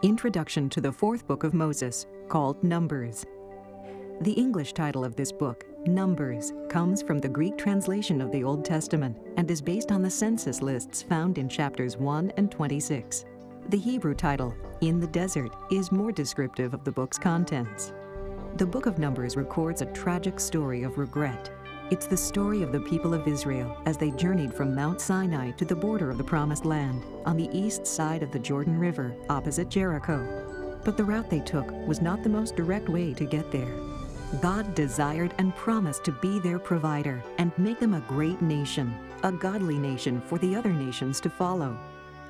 Introduction to the fourth book of Moses, called Numbers. The English title of this book, Numbers, comes from the Greek translation of the Old Testament and is based on the census lists found in chapters 1 and 26. The Hebrew title, In the Desert, is more descriptive of the book's contents. The book of Numbers records a tragic story of regret. It's the story of the people of Israel as they journeyed from Mount Sinai to the border of the Promised Land on the east side of the Jordan River opposite Jericho. But the route they took was not the most direct way to get there. God desired and promised to be their provider and make them a great nation, a godly nation for the other nations to follow.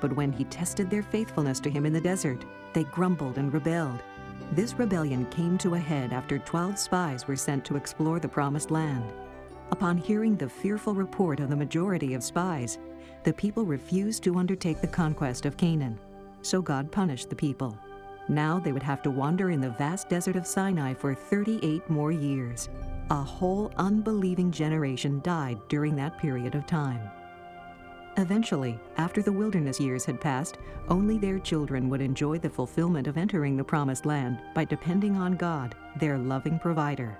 But when he tested their faithfulness to him in the desert, they grumbled and rebelled. This rebellion came to a head after 12 spies were sent to explore the Promised Land. Upon hearing the fearful report of the majority of spies, the people refused to undertake the conquest of Canaan. So God punished the people. Now they would have to wander in the vast desert of Sinai for 38 more years. A whole unbelieving generation died during that period of time. Eventually, after the wilderness years had passed, only their children would enjoy the fulfillment of entering the Promised Land by depending on God, their loving provider.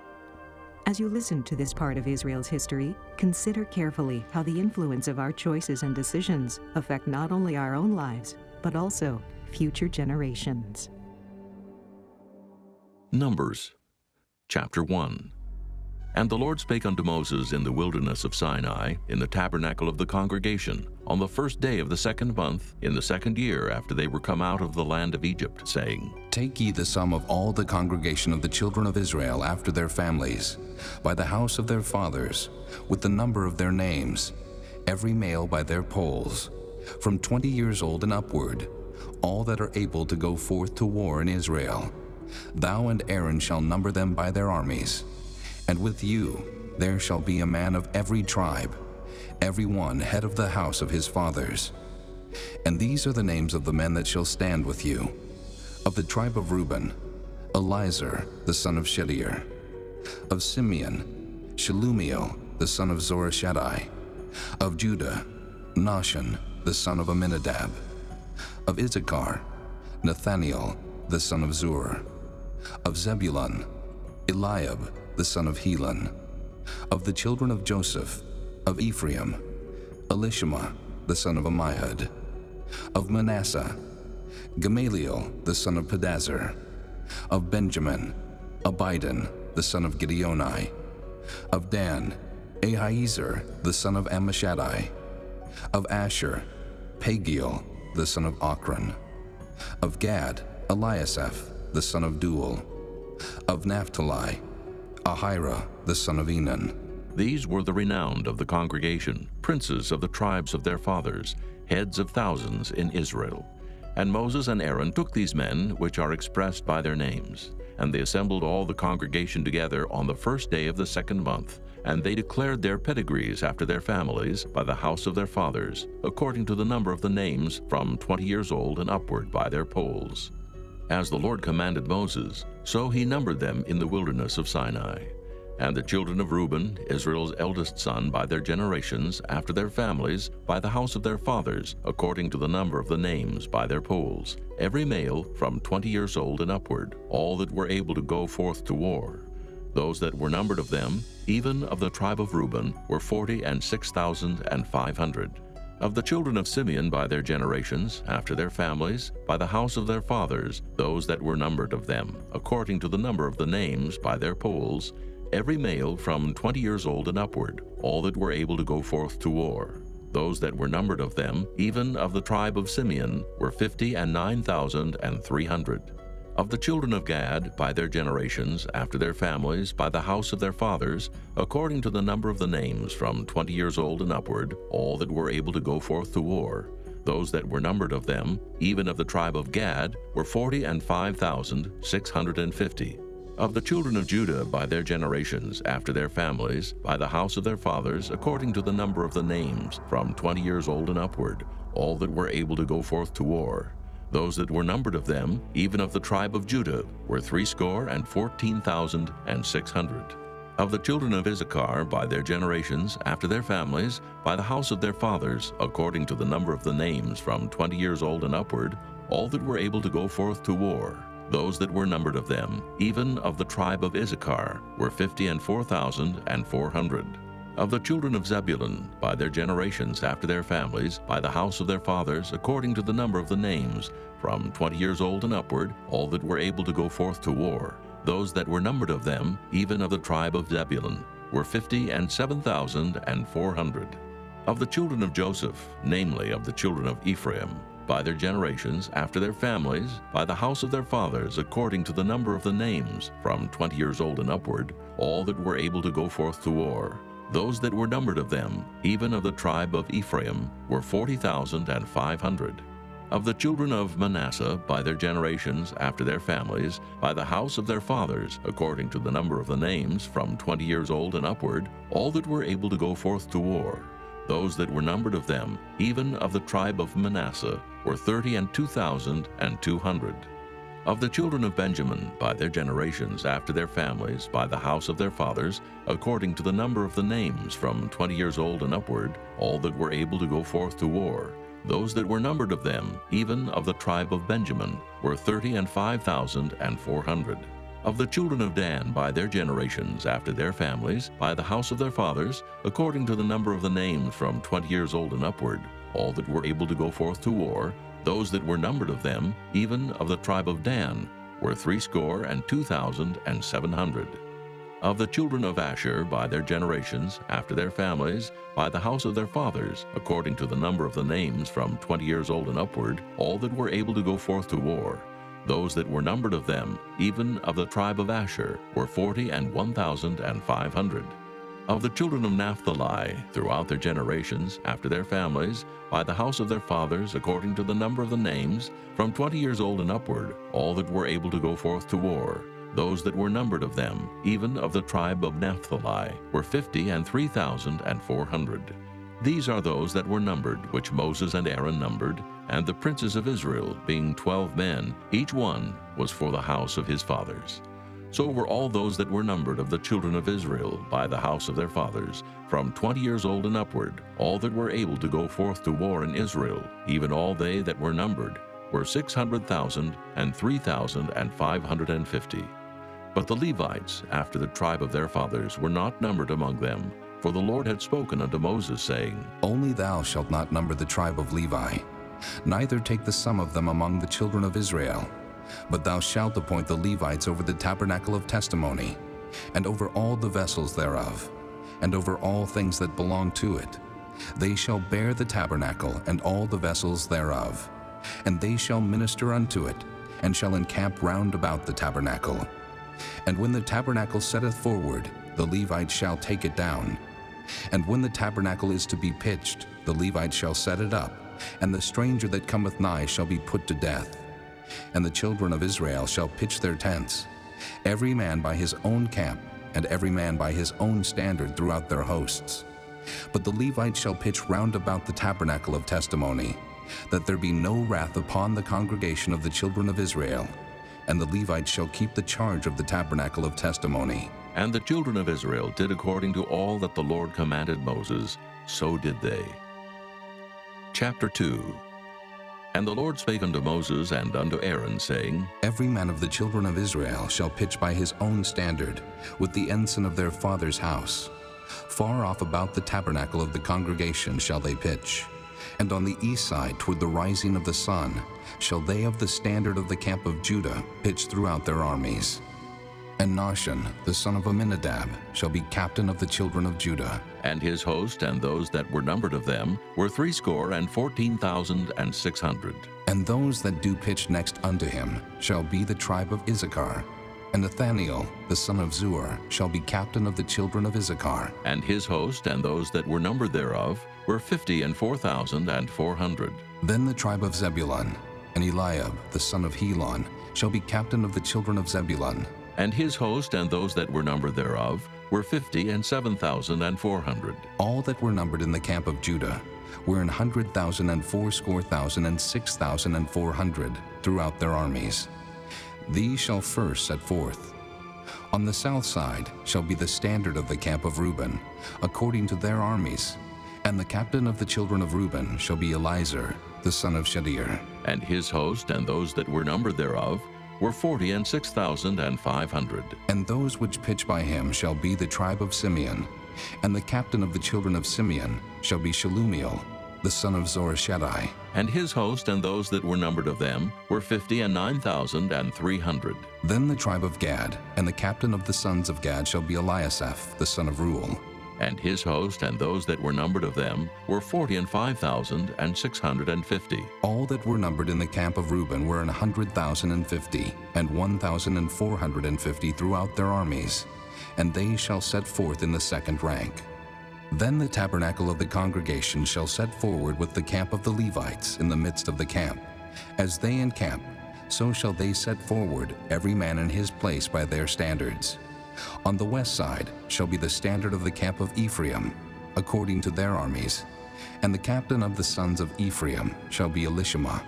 As you listen to this part of Israel's history, consider carefully how the influence of our choices and decisions affect not only our own lives, but also future generations. Numbers, chapter 1. And the Lord spake unto Moses in the wilderness of Sinai, in the tabernacle of the congregation, on the first day of the 2nd month, in the 2nd year after they were come out of the land of Egypt, saying, Take ye the sum of all the congregation of the children of Israel after their families, by the house of their fathers, with the number of their names, every male by their polls, from 20 years old and upward, all that are able to go forth to war in Israel. Thou and Aaron shall number them by their armies. And with you there shall be a man of every tribe, every one head of the house of his fathers. And these are the names of the men that shall stand with you. Of the tribe of Reuben, Elizur the son of Shedeur. Of Simeon, Shelumiel the son of Zorashaddai. Of Judah, Nahshon the son of Amminadab. Of Issachar, Nathaniel the son of Zur. Of Zebulun, Eliab the son of Helon. Of the children of Joseph, of Ephraim, Elishama the son of Ammihud. Of Manasseh, Gamaliel the son of Pedazur. Of Benjamin, Abidan the son of Gideoni. Of Dan, Ahiezer the son of Ammishaddai. Of Asher, Pagiel the son of Ochran. Of Gad, Eliasaph the son of Duel. Of Naphtali, Ahira the son of Enan. These were the renowned of the congregation, princes of the tribes of their fathers, heads of thousands in Israel. And Moses and Aaron took these men, which are expressed by their names, and they assembled all the congregation together on the first day of the 2nd month, and they declared their pedigrees after their families by the house of their fathers, according to the number of the names from 20 years old and upward by their polls. As the Lord commanded Moses, so he numbered them in the wilderness of Sinai. And the children of Reuben, Israel's eldest son, by their generations, after their families, by the house of their fathers, according to the number of the names by their polls, every male from 20 years old and upward, all that were able to go forth to war. Those that were numbered of them, even of the tribe of Reuben, were 46,500. Of the children of Simeon by their generations, after their families, by the house of their fathers, those that were numbered of them, according to the number of the names by their polls, every male from 20 years old and upward, all that were able to go forth to war. Those that were numbered of them, even of the tribe of Simeon, were 59,300. Of the children of Gad, by their generations, after their families, by the house of their fathers, according to the number of the names from 20 years old and upward, all that were able to go forth to war. Those that were numbered of them, even of the tribe of Gad, were 45,650. Of the children of Judah, by their generations, after their families, by the house of their fathers, according to the number of the names from 20 years old and upward, all that were able to go forth to war. Those that were numbered of them, even of the tribe of Judah, were 314,600. Of the children of Issachar, by their generations, after their families, by the house of their fathers, according to the number of the names from 20 years old and upward, all that were able to go forth to war. Those that were numbered of them, even of the tribe of Issachar, were 54,400. Of the children of Zebulun, by their generations after their families, by the house of their fathers, according to the number of the names, from 20 years old and upward, all that were able to go forth to war. Those that were numbered of them, even of the tribe of Zebulun, were 57,400. Of the children of Joseph, namely of the children of Ephraim, by their generations, after their families, by the house of their fathers, according to the number of the names, from 20 years old and upward, all that were able to go forth to war. Those that were numbered of them, even of the tribe of Ephraim, were 40,500. Of the children of Manasseh, by their generations, after their families, by the house of their fathers, according to the number of the names, from 20 years old and upward, all that were able to go forth to war. Those that were numbered of them, even of the tribe of Manasseh, were 32,200. Of the children of Benjamin, by their generations, after their families, by the house of their fathers, according to the number of the names, from 20 years old and upward, all that were able to go forth to war. Those that were numbered of them, even of the tribe of Benjamin, were 35,400. Of the children of Dan, by their generations, after their families, by the house of their fathers, according to the number of the names, from 20 years old and upward, all that were able to go forth to war, those that were numbered of them, even of the tribe of Dan, were 62,700. Of the children of Asher, by their generations, after their families, by the house of their fathers, according to the number of the names, from 20 years old and upward, all that were able to go forth to war. Those that were numbered of them, even of the tribe of Asher, were 41,500. Of the children of Naphtali, throughout their generations, after their families, by the house of their fathers, according to the number of the names, from 20 years old and upward, all that were able to go forth to war. Those that were numbered of them, even of the tribe of Naphtali, were 53,400. These are those that were numbered, which Moses and Aaron numbered, and the princes of Israel, being 12 men, each one was for the house of his fathers. So were all those that were numbered of the children of Israel, by the house of their fathers, from 20 years old and upward, all that were able to go forth to war in Israel, even all they that were numbered, were 600,000 and 3,550. But the Levites, after the tribe of their fathers, were not numbered among them, for the Lord had spoken unto Moses, saying, Only thou shalt not number the tribe of Levi, neither take the sum of them among the children of Israel. But thou shalt appoint the Levites over the tabernacle of testimony, and over all the vessels thereof, and over all things that belong to it. They shall bear the tabernacle and all the vessels thereof, and they shall minister unto it, and shall encamp round about the tabernacle. And when the tabernacle setteth forward, the Levites shall take it down. And when the tabernacle is to be pitched, the Levites shall set it up, and the stranger that cometh nigh shall be put to death. And the children of Israel shall pitch their tents, every man by his own camp, and every man by his own standard throughout their hosts. But the Levites shall pitch round about the tabernacle of testimony, that there be no wrath upon the congregation of the children of Israel. And the Levites shall keep the charge of the tabernacle of testimony. And the children of Israel did according to all that the Lord commanded Moses, so did they. Chapter 2. And the Lord spake unto Moses and unto Aaron, saying, Every man of the children of Israel shall pitch by his own standard, with the ensign of their father's house. Far off about the tabernacle of the congregation shall they pitch. And on the east side toward the rising of the sun shall they of the standard of the camp of Judah pitch throughout their armies. And Nahshon, the son of Amminadab, shall be captain of the children of Judah. And his host and those that were numbered of them were 314,600. And those that do pitch next unto him shall be the tribe of Issachar. And Nathaniel, the son of Zuar, shall be captain of the children of Issachar. And his host and those that were numbered thereof were 54,400. Then the tribe of Zebulun, and Eliab, the son of Helon, shall be captain of the children of Zebulun. And his host and those that were numbered thereof were 57,400. All that were numbered in the camp of Judah were 100,000 and 80,000 and 6,400 throughout their armies. These shall first set forth. On the south side shall be the standard of the camp of Reuben, according to their armies. And the captain of the children of Reuben shall be Elizur, the son of Shadir. And his host and those that were numbered thereof were 46,500. And those which pitch by him shall be the tribe of Simeon. And the captain of the children of Simeon shall be Shelumiel, the son of Zorishaddai. And his host and those that were numbered of them were 59,300. Then the tribe of Gad, and the captain of the sons of Gad shall be Eliasaph, the son of Reuel. And his host and those that were numbered of them were 45,650. All that were numbered in the camp of Reuben were 100,050, and 1,450 throughout their armies, and they shall set forth in the second rank. Then the tabernacle of the congregation shall set forward with the camp of the Levites in the midst of the camp. As they encamp, so shall they set forward, every man in his place by their standards. On the west side shall be the standard of the camp of Ephraim, according to their armies. And the captain of the sons of Ephraim shall be Elishama,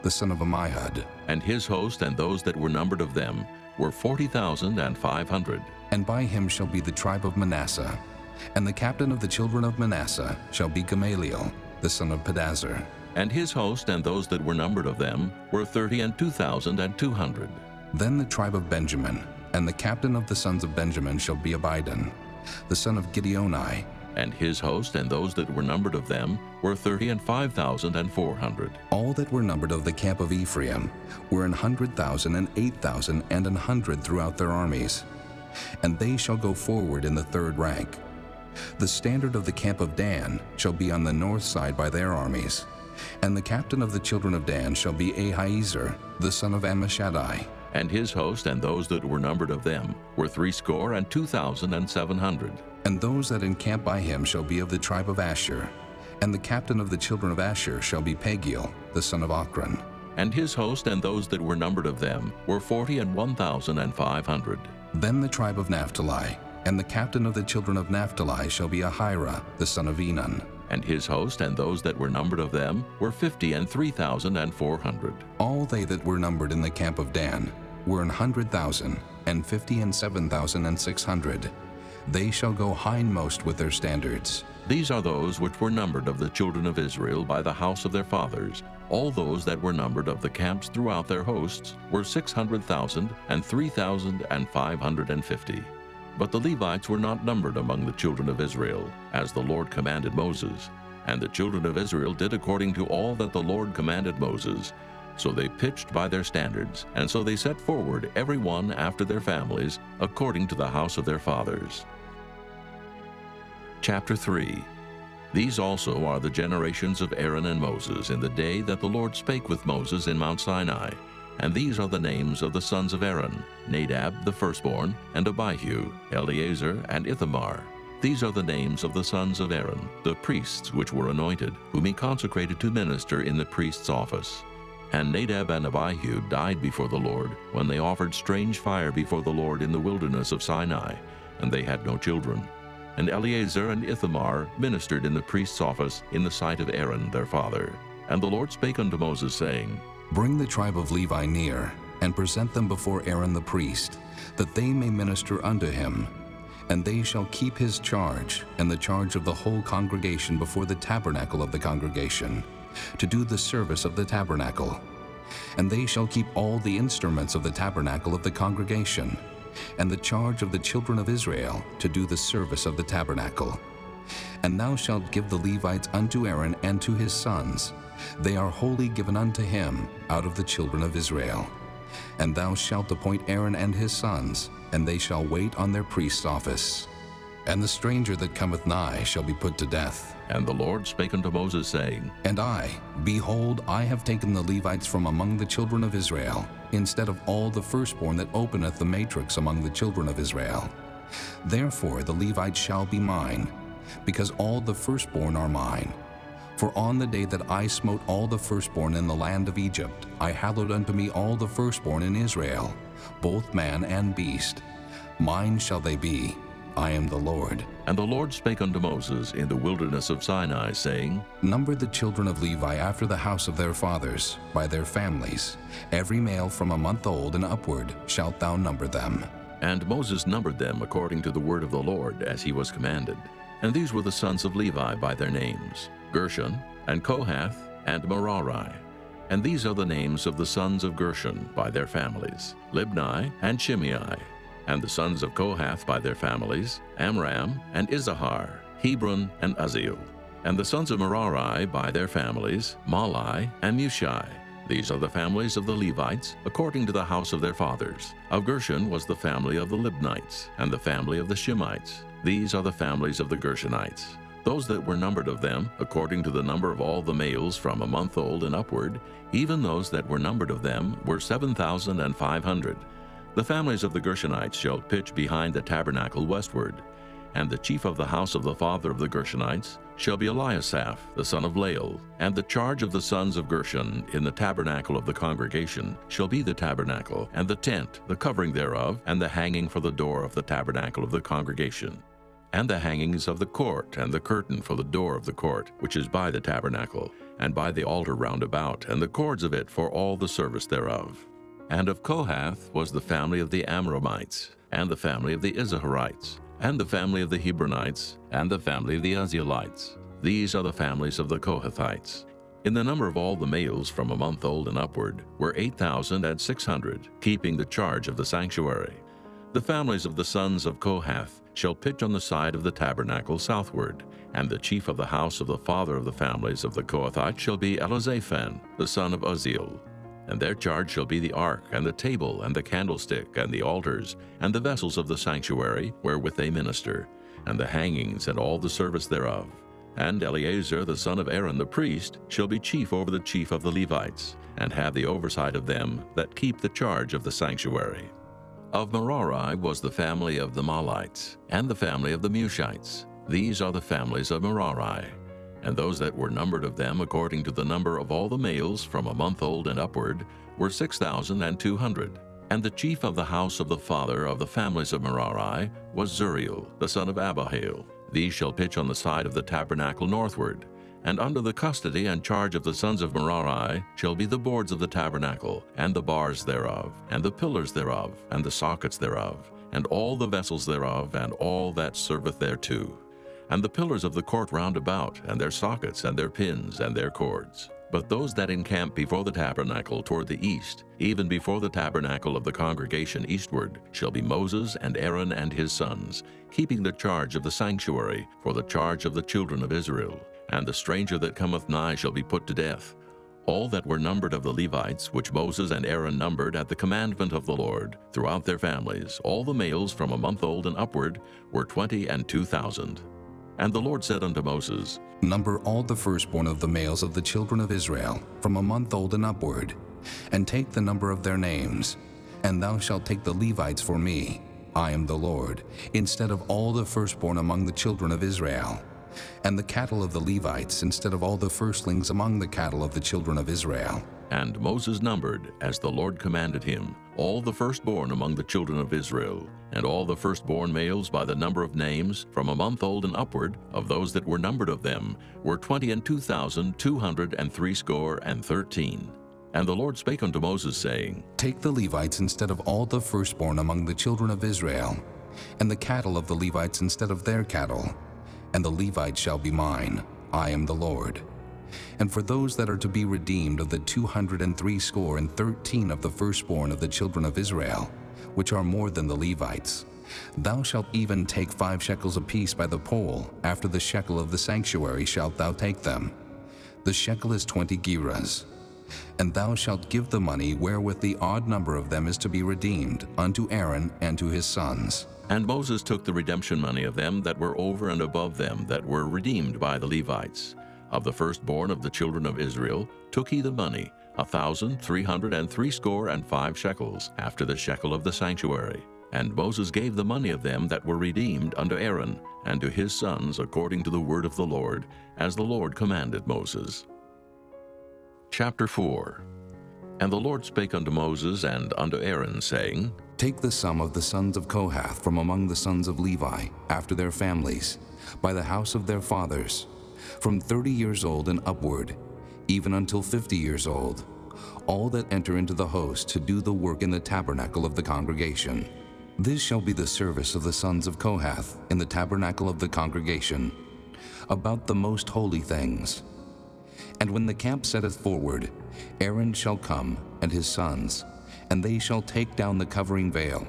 the son of Ammihud. And his host and those that were numbered of them were 40,500. And by him shall be the tribe of Manasseh. And the captain of the children of Manasseh shall be Gamaliel, the son of Pedazur. And his host and those that were numbered of them were 32,200. Then the tribe of Benjamin, and the captain of the sons of Benjamin shall be Abidan, the son of Gideoni. And his host and those that were numbered of them were 35,400. All that were numbered of the camp of Ephraim were 100,000 and 8,000 and 100 throughout their armies. And they shall go forward in the third rank. The standard of the camp of Dan shall be on the north side by their armies. And the captain of the children of Dan shall be Ahiezer, the son of Ammishaddai. And his host and those that were numbered of them were 62,700. And those that encamp by him shall be of the tribe of Asher. And the captain of the children of Asher shall be Pagiel, the son of Ochran. And his host and those that were numbered of them were 41,500. Then the tribe of Naphtali, and the captain of the children of Naphtali shall be Ahira, the son of Enan. And his host and those that were numbered of them were 53,400. All they that were numbered in the camp of Dan were 100,000, and 57,600. They shall go hindmost with their standards. These are those which were numbered of the children of Israel by the house of their fathers. All those that were numbered of the camps throughout their hosts were 600,000 and 3,550. But the Levites were not numbered among the children of Israel, as the Lord commanded Moses. And the children of Israel did according to all that the Lord commanded Moses. So they pitched by their standards, and so they set forward every one after their families, according to the house of their fathers. Chapter 3. These also are the generations of Aaron and Moses in the day that the Lord spake with Moses in Mount Sinai. And these are the names of the sons of Aaron, Nadab the firstborn, and Abihu, Eleazar, and Ithamar. These are the names of the sons of Aaron, the priests which were anointed, whom he consecrated to minister in the priest's office. And Nadab and Abihu died before the Lord, when they offered strange fire before the Lord in the wilderness of Sinai, and they had no children. And Eleazar and Ithamar ministered in the priest's office in the sight of Aaron their father. And the Lord spake unto Moses, saying, Bring the tribe of Levi near, and present them before Aaron the priest, that they may minister unto him. And they shall keep his charge, and the charge of the whole congregation before the tabernacle of the congregation, to do the service of the tabernacle. And they shall keep all the instruments of the tabernacle of the congregation, and the charge of the children of Israel to do the service of the tabernacle. And thou shalt give the Levites unto Aaron and to his sons. They are wholly given unto him out of the children of Israel. And thou shalt appoint Aaron and his sons, and they shall wait on their priest's office. And the stranger that cometh nigh shall be put to death. And the Lord spake unto Moses, saying, And I, behold, I have taken the Levites from among the children of Israel, instead of all the firstborn that openeth the matrix among the children of Israel. Therefore the Levites shall be mine, because all the firstborn are mine. For on the day that I smote all the firstborn in the land of Egypt, I hallowed unto me all the firstborn in Israel, both man and beast. Mine shall they be. I am the Lord. And the Lord spake unto Moses in the wilderness of Sinai, saying, Number the children of Levi after the house of their fathers, by their families. Every male from a month old and upward shalt thou number them. And Moses numbered them according to the word of the Lord, as he was commanded. And these were the sons of Levi by their names, Gershon, and Kohath, and Merari. And these are the names of the sons of Gershon by their families, Libni and Shimei. And the sons of Kohath by their families, Amram and Issachar, Hebron and Uzziel. And the sons of Merari by their families, Mahli and Mushi. These are the families of the Levites, according to the house of their fathers. Of Gershon was the family of the Libnites, and the family of the Shimites. These are the families of the Gershonites. Those that were numbered of them, according to the number of all the males from a month old and upward, even those that were numbered of them, were 7,500. The families of the Gershonites shall pitch behind the tabernacle westward. And the chief of the house of the father of the Gershonites shall be Eliasaph, the son of Lael. And the charge of the sons of Gershon in the tabernacle of the congregation shall be the tabernacle, and the tent, the covering thereof, and the hanging for the door of the tabernacle of the congregation, and the hangings of the court, and the curtain for the door of the court, which is by the tabernacle, and by the altar round about, and the cords of it for all the service thereof. And of Kohath was the family of the Amramites, and the family of the Izaharites, and the family of the Hebronites, and the family of the Uzzielites. These are the families of the Kohathites. In the number of all the males from a month old and upward were 8,600, keeping the charge of the sanctuary. The families of the sons of Kohath shall pitch on the side of the tabernacle southward, and the chief of the house of the father of the families of the Kohathites shall be Elizaphan, the son of Uzziel. And their charge shall be the ark, and the table, and the candlestick, and the altars, and the vessels of the sanctuary, wherewith they minister, and the hangings, and all the service thereof. And Eleazar the son of Aaron the priest shall be chief over the chief of the Levites, and have the oversight of them that keep the charge of the sanctuary. Of Merari was the family of the Mahlites, and the family of the Mushites. These are the families of Merari. And those that were numbered of them according to the number of all the males from a month old and upward were 6,200. And the chief of the house of the father of the families of Merari was Zuriel, the son of Abihail. These shall pitch on the side of the tabernacle northward. And under the custody and charge of the sons of Merari shall be the boards of the tabernacle, and the bars thereof, and the pillars thereof, and the sockets thereof, and all the vessels thereof, and all that serveth thereto. And the pillars of the court round about, and their sockets, and their pins, and their cords. But those that encamp before the tabernacle toward the east, even before the tabernacle of the congregation eastward, shall be Moses and Aaron and his sons, keeping the charge of the sanctuary for the charge of the children of Israel. And the stranger that cometh nigh shall be put to death. All that were numbered of the Levites, which Moses and Aaron numbered at the commandment of the Lord, throughout their families, all the males from a month old and upward, were 22,000. And the Lord said unto Moses, Number all the firstborn of the males of the children of Israel, from a month old and upward, and take the number of their names. And thou shalt take the Levites for me, I am the Lord, instead of all the firstborn among the children of Israel, and the cattle of the Levites instead of all the firstlings among the cattle of the children of Israel. And Moses numbered, as the Lord commanded him, all the firstborn among the children of Israel, and all the firstborn males by the number of names, from a month old and upward, of those that were numbered of them, were 22,213. And the Lord spake unto Moses, saying, Take the Levites instead of all the firstborn among the children of Israel, and the cattle of the Levites instead of their cattle, and the Levites shall be mine, I am the Lord. And for those that are to be redeemed of the 213 of the firstborn of the children of Israel, which are more than the Levites, thou shalt even take 5 shekels apiece by the poll. After the shekel of the sanctuary shalt thou take them. The shekel is 20 gerahs. And thou shalt give the money wherewith the odd number of them is to be redeemed unto Aaron and to his sons. And Moses took the redemption money of them that were over and above them that were redeemed by the Levites. Of the firstborn of the children of Israel took he the money, 1,365 shekels, after the shekel of the sanctuary. And Moses gave the money of them that were redeemed unto Aaron and to his sons according to the word of the Lord, as the Lord commanded Moses. Chapter 4. And the Lord spake unto Moses and unto Aaron, saying, Take the sum of the sons of Kohath from among the sons of Levi, after their families, by the house of their fathers, from 30 years old and upward, even until 50 years old, all that enter into the host to do the work in the tabernacle of the congregation. This shall be the service of the sons of Kohath in the tabernacle of the congregation, about the most holy things. And when the camp setteth forward, Aaron shall come, and his sons, and they shall take down the covering veil,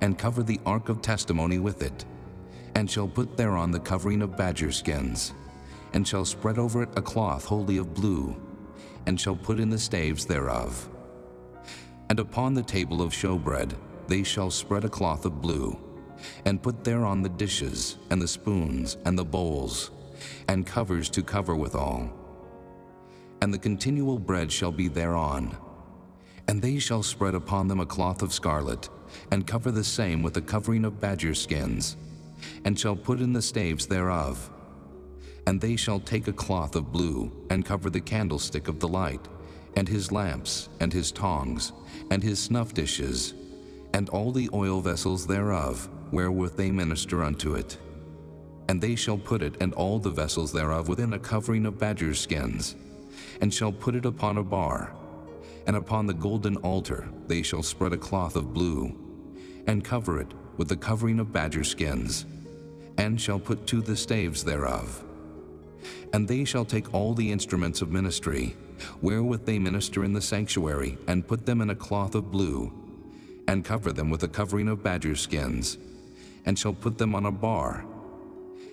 and cover the ark of testimony with it, and shall put thereon the covering of badger skins, and shall spread over it a cloth wholly of blue, and shall put in the staves thereof. And upon the table of showbread they shall spread a cloth of blue, and put thereon the dishes, and the spoons, and the bowls, and covers to cover withal. And the continual bread shall be thereon. And they shall spread upon them a cloth of scarlet, and cover the same with a covering of badger skins, and shall put in the staves thereof. And they shall take a cloth of blue, and cover the candlestick of the light, and his lamps, and his tongs, and his snuff dishes, and all the oil vessels thereof, wherewith they minister unto it. And they shall put it and all the vessels thereof within a covering of badger skins, and shall put it upon a bar. And upon the golden altar they shall spread a cloth of blue, and cover it with the covering of badger skins, and shall put to the staves thereof. And they shall take all the instruments of ministry, wherewith they minister in the sanctuary, and put them in a cloth of blue, and cover them with a covering of badger skins, and shall put them on a bar.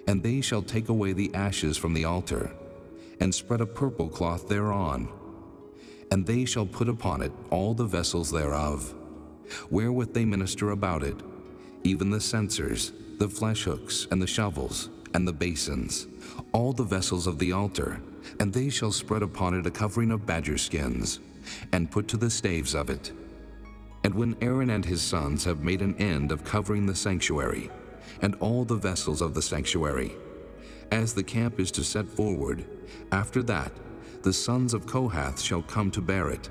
And they shall take away the ashes from the altar, and spread a purple cloth thereon. And they shall put upon it all the vessels thereof, wherewith they minister about it, even the censers, the flesh hooks, and the shovels, and the basins, all the vessels of the altar. And they shall spread upon it a covering of badger skins, and put to the staves of it. And when Aaron and his sons have made an end of covering the sanctuary, and all the vessels of the sanctuary, as the camp is to set forward, after that the sons of Kohath shall come to bear it,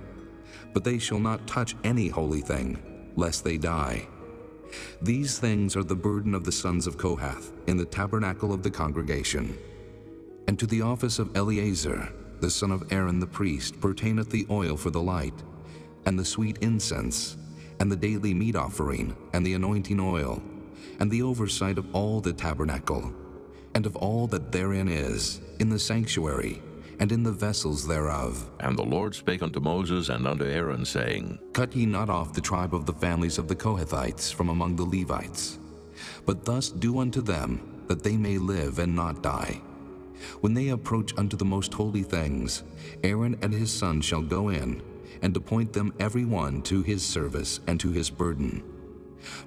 but they shall not touch any holy thing, lest they die. These things are the burden of the sons of Kohath in the tabernacle of the congregation. And to the office of Eleazar, the son of Aaron the priest, pertaineth the oil for the light, and the sweet incense, and the daily meat offering, and the anointing oil, and the oversight of all the tabernacle, and of all that therein is, in the sanctuary, and in the vessels thereof. And the Lord spake unto Moses and unto Aaron, saying, Cut ye not off the tribe of the families of the Kohathites from among the Levites, but thus do unto them, that they may live and not die. When they approach unto the most holy things, Aaron and his sons shall go in, and appoint them every one to his service and to his burden.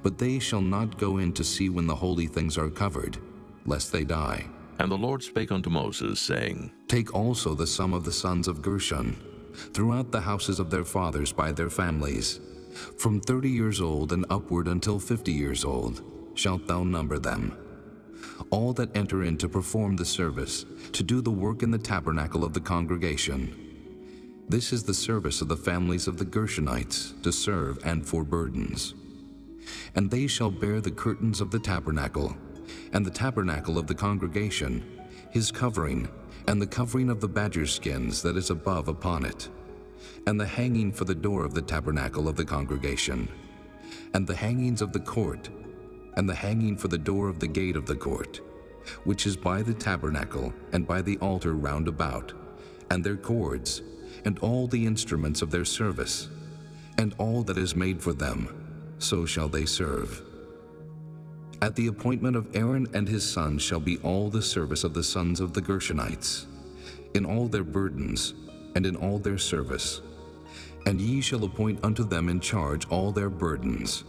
But they shall not go in to see when the holy things are covered, lest they die. And the Lord spake unto Moses, saying, Take also the sum of the sons of Gershon, throughout the houses of their fathers by their families, from 30 years old and upward until 50 years old, shalt thou number them. All that enter in to perform the service, to do the work in the tabernacle of the congregation. This is the service of the families of the Gershonites, to serve and for burdens. And they shall bear the curtains of the tabernacle, and the tabernacle of the congregation, his covering, and the covering of the badger skins that is above upon it, and the hanging for the door of the tabernacle of the congregation, and the hangings of the court, and the hanging for the door of the gate of the court, which is by the tabernacle and by the altar round about, and their cords, and all the instruments of their service, and all that is made for them, so shall they serve. At the appointment of Aaron and his sons shall be all the service of the sons of the Gershonites, in all their burdens, and in all their service. And ye shall appoint unto them in charge all their burdens.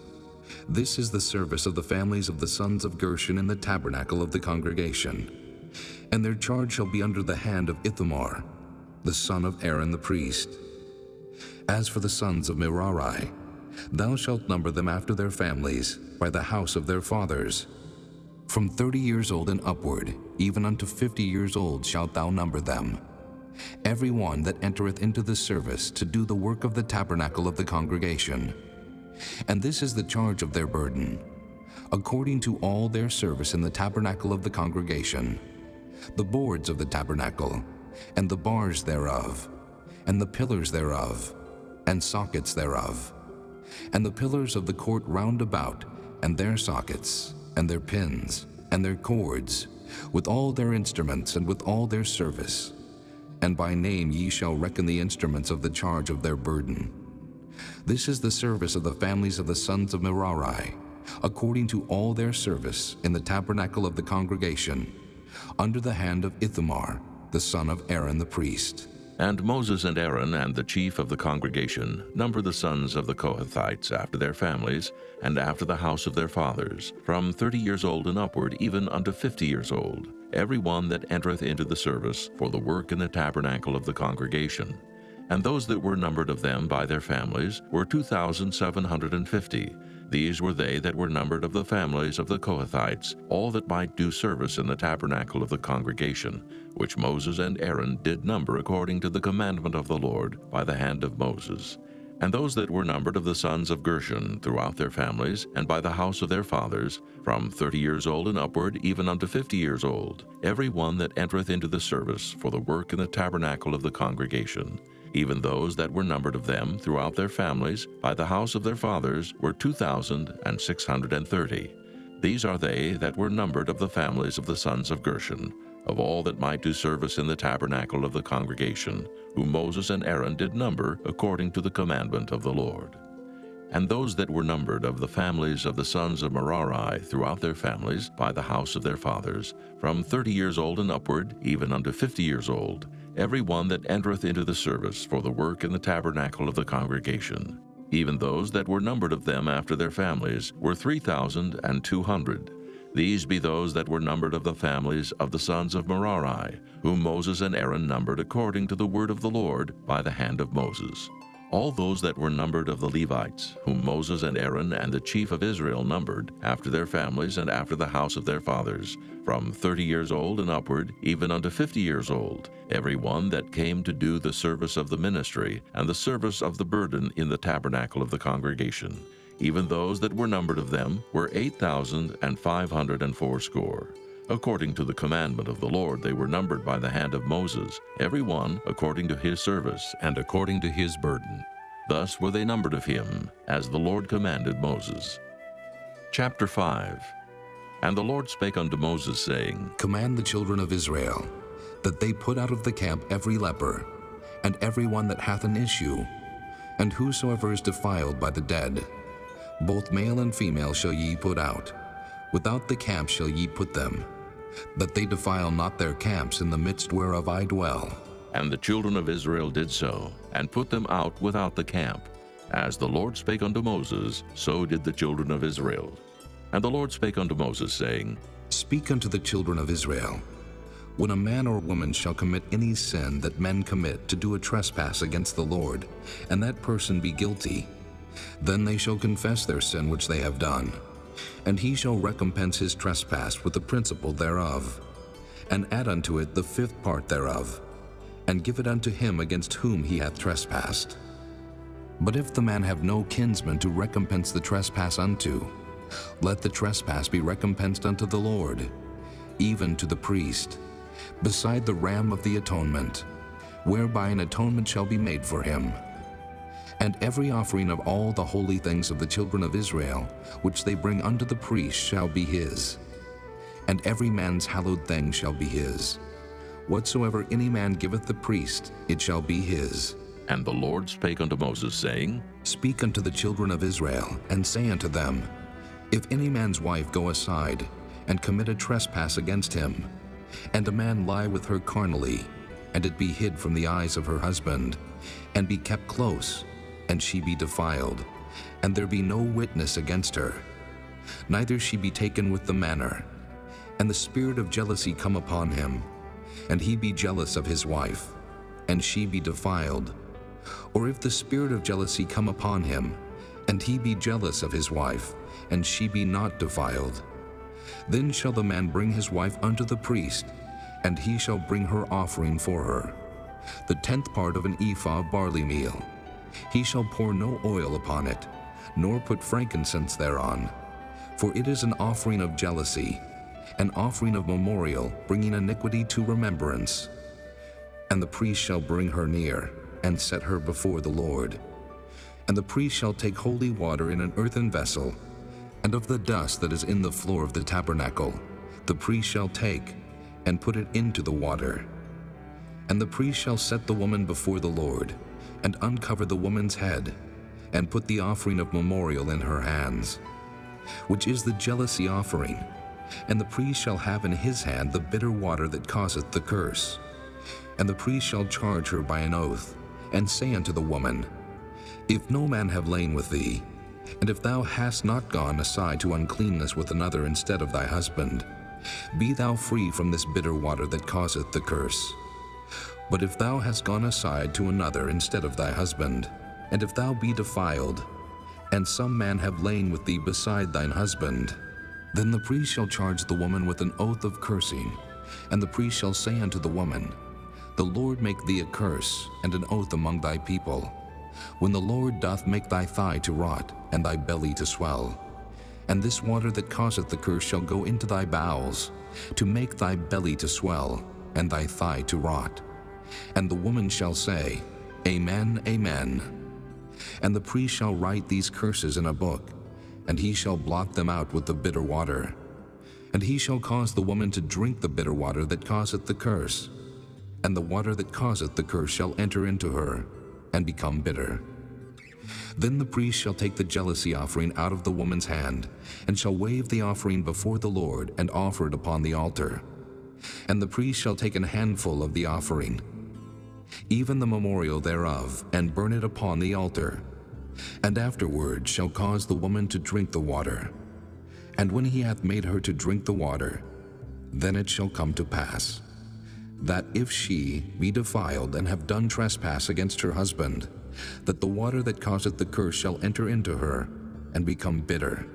This is the service of the families of the sons of Gershon in the tabernacle of the congregation. And their charge shall be under the hand of Ithamar, the son of Aaron the priest. As for the sons of Merari, thou shalt number them after their families, by the house of their fathers. From 30 years old and upward, even unto 50 years old shalt thou number them. Every one that entereth into the service to do the work of the tabernacle of the congregation. And this is the charge of their burden, according to all their service in the tabernacle of the congregation, the boards of the tabernacle, and the bars thereof, and the pillars thereof, and sockets thereof, and the pillars of the court round about, and their sockets, and their pins, and their cords, with all their instruments, and with all their service, and by name ye shall reckon the instruments of the charge of their burden. This is the service of the families of the sons of Merari, according to all their service in the tabernacle of the congregation, under the hand of Ithamar, the son of Aaron the priest. And Moses and Aaron and the chief of the congregation number the sons of the Kohathites after their families and after the house of their fathers, from 30 years old and upward, even unto 50 years old, every one that entereth into the service for the work in the tabernacle of the congregation. And those that were numbered of them by their families were 2,750. These were they that were numbered of the families of the Kohathites, all that might do service in the tabernacle of the congregation, which Moses and Aaron did number according to the commandment of the Lord by the hand of Moses. And those that were numbered of the sons of Gershon throughout their families, and by the house of their fathers, from 30 years old and upward, even unto 50 years old, every one that entereth into the service for the work in the tabernacle of the congregation. Even those that were numbered of them throughout their families, by the house of their fathers, were 2,630. These are they that were numbered of the families of the sons of Gershon, of all that might do service in the tabernacle of the congregation, whom Moses and Aaron did number according to the commandment of the Lord. And those that were numbered of the families of the sons of Merari throughout their families, by the house of their fathers, from 30 years old and upward, even unto 50 years old, every one that entereth into the service for the work in the tabernacle of the congregation. Even those that were numbered of them after their families were 3,200. These be those that were numbered of the families of the sons of Merari, whom Moses and Aaron numbered according to the word of the Lord by the hand of Moses. All those that were numbered of the Levites, whom Moses and Aaron and the chief of Israel numbered, after their families and after the house of their fathers, from 30 years old and upward, even unto 50 years old, every one that came to do the service of the ministry and the service of the burden in the tabernacle of the congregation. Even those that were numbered of them were 8,580. According to the commandment of the Lord they were numbered by the hand of Moses, every one according to his service and according to his burden. Thus were they numbered of him, as the Lord commanded Moses. Chapter 5. And the Lord spake unto Moses, saying, Command the children of Israel, that they put out of the camp every leper, and every one that hath an issue, and whosoever is defiled by the dead. Both male and female shall ye put out. Without the camp shall ye put them, that they defile not their camps in the midst whereof I dwell. And the children of Israel did so, and put them out without the camp. As the Lord spake unto Moses, so did the children of Israel. And the Lord spake unto Moses, saying, Speak unto the children of Israel, when a man or woman shall commit any sin that men commit to do a trespass against the Lord, and that person be guilty, then they shall confess their sin which they have done, and he shall recompense his trespass with the principal thereof, and add unto it the 5th part thereof, and give it unto him against whom he hath trespassed. But if the man have no kinsman to recompense the trespass unto, let the trespass be recompensed unto the Lord, even to the priest, beside the ram of the atonement, whereby an atonement shall be made for him. And every offering of all the holy things of the children of Israel, which they bring unto the priest, shall be his. And every man's hallowed thing shall be his. Whatsoever any man giveth the priest, it shall be his. And the Lord spake unto Moses, saying, Speak unto the children of Israel, and say unto them, If any man's wife go aside, and commit a trespass against him, and a man lie with her carnally, and it be hid from the eyes of her husband, and be kept close, and she be defiled, and there be no witness against her, neither she be taken with the manner, and the spirit of jealousy come upon him, and he be jealous of his wife, and she be defiled, or if the spirit of jealousy come upon him, and he be jealous of his wife, and she be not defiled, then shall the man bring his wife unto the priest, and he shall bring her offering for her, the 10th part of an ephah of barley meal. He shall pour no oil upon it, nor put frankincense thereon, for it is an offering of jealousy, an offering of memorial, bringing iniquity to remembrance. And the priest shall bring her near, and set her before the Lord. And the priest shall take holy water in an earthen vessel, and of the dust that is in the floor of the tabernacle, the priest shall take, and put it into the water. And the priest shall set the woman before the Lord, and uncover the woman's head, and put the offering of memorial in her hands, which is the jealousy offering. And the priest shall have in his hand the bitter water that causeth the curse. And the priest shall charge her by an oath, and say unto the woman, If no man have lain with thee, and if thou hast not gone aside to uncleanness with another instead of thy husband, be thou free from this bitter water that causeth the curse. But if thou hast gone aside to another instead of thy husband, and if thou be defiled, and some man have lain with thee beside thine husband, then the priest shall charge the woman with an oath of cursing, and the priest shall say unto the woman, The Lord make thee a curse and an oath among thy people, when the Lord doth make thy thigh to rot, and thy belly to swell. And this water that causeth the curse shall go into thy bowels, to make thy belly to swell, and thy thigh to rot. And the woman shall say, Amen, Amen. And the priest shall write these curses in a book, and he shall blot them out with the bitter water. And he shall cause the woman to drink the bitter water that causeth the curse, and the water that causeth the curse shall enter into her, and become bitter. Then the priest shall take the jealousy offering out of the woman's hand, and shall wave the offering before the Lord, and offer it upon the altar. And the priest shall take an handful of the offering, even the memorial thereof, and burn it upon the altar, and afterward shall cause the woman to drink the water. And when he hath made her to drink the water, then it shall come to pass, that if she be defiled and have done trespass against her husband, that the water that causeth the curse shall enter into her, and become bitter,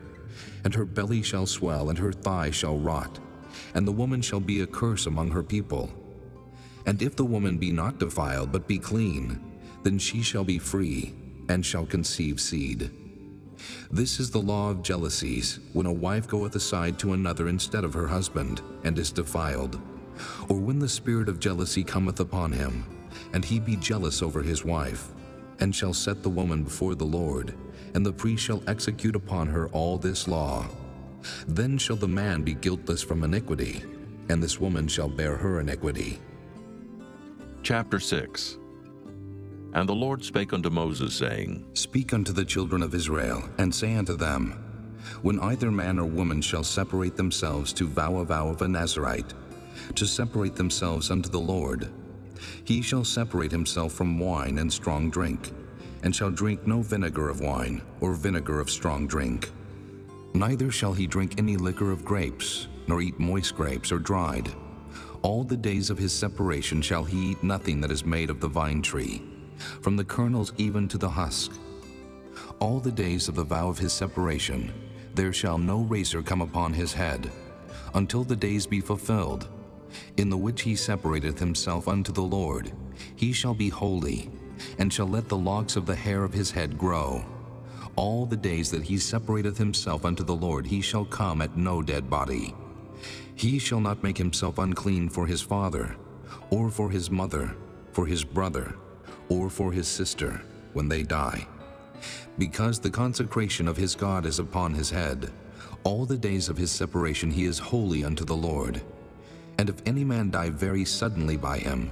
and her belly shall swell, and her thigh shall rot, and the woman shall be a curse among her people. And if the woman be not defiled, but be clean, then she shall be free, and shall conceive seed. This is the law of jealousies, when a wife goeth aside to another instead of her husband, and is defiled, or when the spirit of jealousy cometh upon him, and he be jealous over his wife, and shall set the woman before the Lord, and the priest shall execute upon her all this law. Then shall the man be guiltless from iniquity, and this woman shall bear her iniquity. Chapter 6. And the Lord spake unto Moses, saying, Speak unto the children of Israel, and say unto them, When either man or woman shall separate themselves to vow a vow of a Nazarite, to separate themselves unto the Lord, he shall separate himself from wine and strong drink, and shall drink no vinegar of wine, or vinegar of strong drink. Neither shall he drink any liquor of grapes, nor eat moist grapes or dried. All the days of his separation shall he eat nothing that is made of the vine tree, from the kernels even to the husk. All the days of the vow of his separation, there shall no razor come upon his head, until the days be fulfilled, in the which he separateth himself unto the Lord. He shall be holy, and shall let the locks of the hair of his head grow. All the days that he separateth himself unto the Lord, he shall come at no dead body. He shall not make himself unclean for his father, or for his mother, for his brother, or for his sister, when they die. Because the consecration of his God is upon his head, all the days of his separation he is holy unto the Lord. And if any man die very suddenly by him,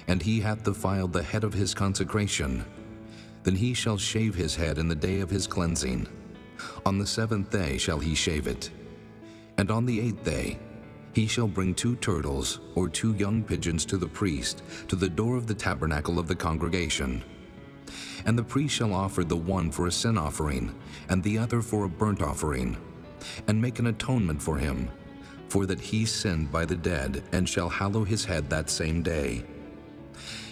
and he hath defiled the head of his consecration, then he shall shave his head in the day of his cleansing. On the 7th day shall he shave it. And on the 8th day he shall bring 2 turtles or 2 young pigeons to the priest, to the door of the tabernacle of the congregation. And the priest shall offer the one for a sin offering, and the other for a burnt offering, and make an atonement for him, for that he sinned by the dead, and shall hallow his head that same day.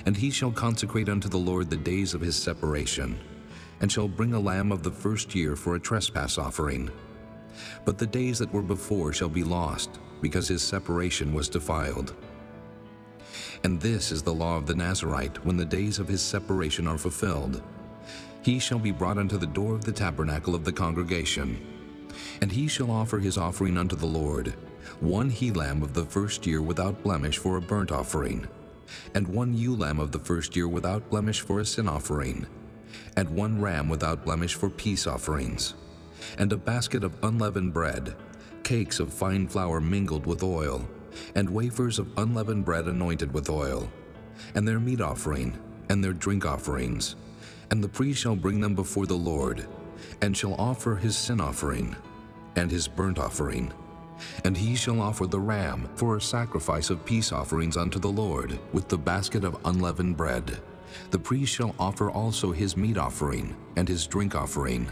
And he shall consecrate unto the Lord the days of his separation, and shall bring a lamb of the first year for a trespass offering. But the days that were before shall be lost, because his separation was defiled. And this is the law of the Nazarite, when the days of his separation are fulfilled. He shall be brought unto the door of the tabernacle of the congregation, and he shall offer his offering unto the Lord, 1 he-lamb of the first year without blemish for a burnt offering, and 1 ewe-lamb of the first year without blemish for a sin offering, and 1 ram without blemish for peace offerings, and a basket of unleavened bread, cakes of fine flour mingled with oil, and wafers of unleavened bread anointed with oil, and their meat offering, and their drink offerings. And the priest shall bring them before the Lord, and shall offer his sin offering, and his burnt offering. And he shall offer the ram for a sacrifice of peace offerings unto the Lord, with the basket of unleavened bread. The priest shall offer also his meat offering, and his drink offering.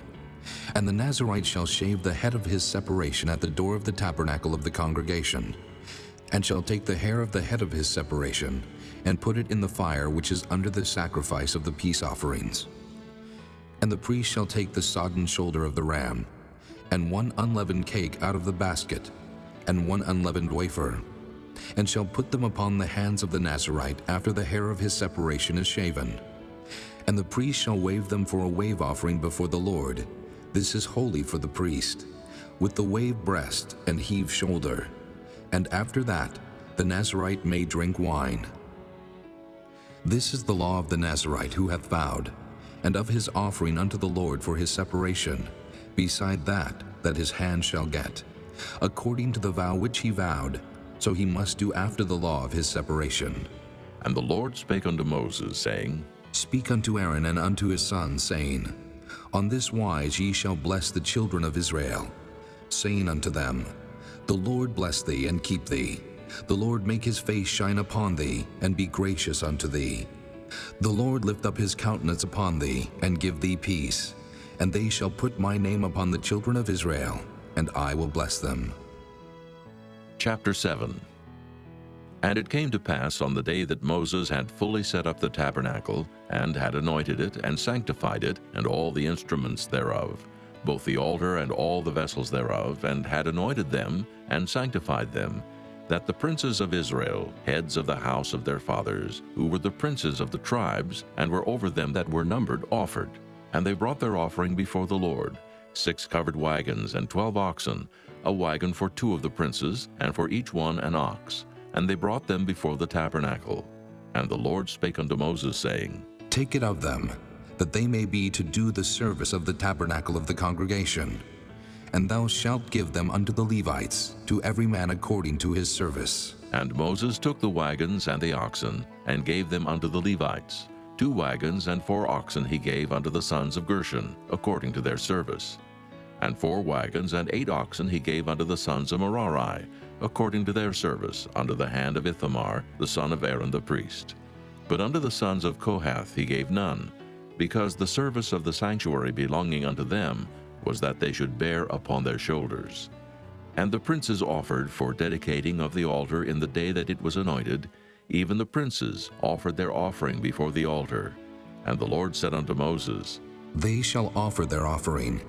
And the Nazarite shall shave the head of his separation at the door of the tabernacle of the congregation, and shall take the hair of the head of his separation, and put it in the fire which is under the sacrifice of the peace offerings. And the priest shall take the sodden shoulder of the ram, and one unleavened cake out of the basket, and one unleavened wafer, and shall put them upon the hands of the Nazarite after the hair of his separation is shaven. And the priest shall wave them for a wave offering before the Lord. This is holy for the priest, with the wave breast and heave shoulder. And after that, the Nazarite may drink wine. This is the law of the Nazarite who hath vowed, and of his offering unto the Lord for his separation, beside that his hand shall get, according to the vow which he vowed, so he must do after the law of his separation. And the Lord spake unto Moses, saying, Speak unto Aaron and unto his sons, saying, On this wise ye shall bless the children of Israel, saying unto them, The Lord bless thee and keep thee. The Lord make his face shine upon thee, and be gracious unto thee. The Lord lift up his countenance upon thee, and give thee peace. And they shall put my name upon the children of Israel, and I will bless them. Chapter 7. And it came to pass on the day that Moses had fully set up the tabernacle, and had anointed it, and sanctified it, and all the instruments thereof, both the altar and all the vessels thereof, and had anointed them, and sanctified them, that the princes of Israel, heads of the house of their fathers, who were the princes of the tribes, and were over them that were numbered, offered. And they brought their offering before the Lord, 6 covered wagons and 12 oxen, a wagon for 2 of the princes, and for each one an ox. And they brought them before the tabernacle. And the Lord spake unto Moses, saying, Take it of them, that they may be to do the service of the tabernacle of the congregation. And thou shalt give them unto the Levites, to every man according to his service. And Moses took the wagons and the oxen, and gave them unto the Levites. 2 wagons and 4 oxen he gave unto the sons of Gershon, according to their service. And 4 wagons and 8 oxen he gave unto the sons of Merari, according to their service, under the hand of Ithamar, the son of Aaron the priest. But unto the sons of Kohath he gave none, because the service of the sanctuary belonging unto them was that they should bear upon their shoulders. And the princes offered for dedicating of the altar in the day that it was anointed. Even the princes offered their offering before the altar. And the Lord said unto Moses, They shall offer their offering,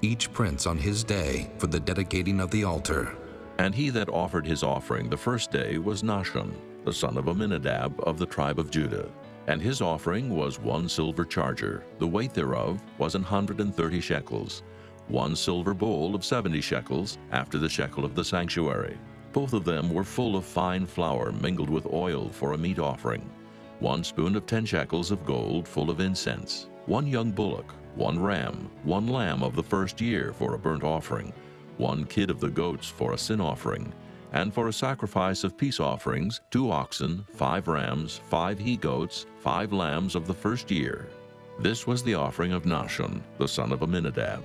each prince on his day, for the dedicating of the altar. And he that offered his offering the first day was Nahshon, the son of Amminadab of the tribe of Judah. And his offering was 1 silver charger, the weight thereof was 130 shekels, 1 silver bowl of 70 shekels, after the shekel of the sanctuary. Both of them were full of fine flour mingled with oil for a meat offering, 1 spoon of 10 shekels of gold full of incense, 1 young bullock, 1 ram, 1 lamb of the first year for a burnt offering, 1 kid of the goats for a sin offering, and for a sacrifice of peace offerings, 2 oxen, 5 rams, 5 he-goats, 5 lambs of the first year. This was the offering of Nahshon, the son of Amminadab.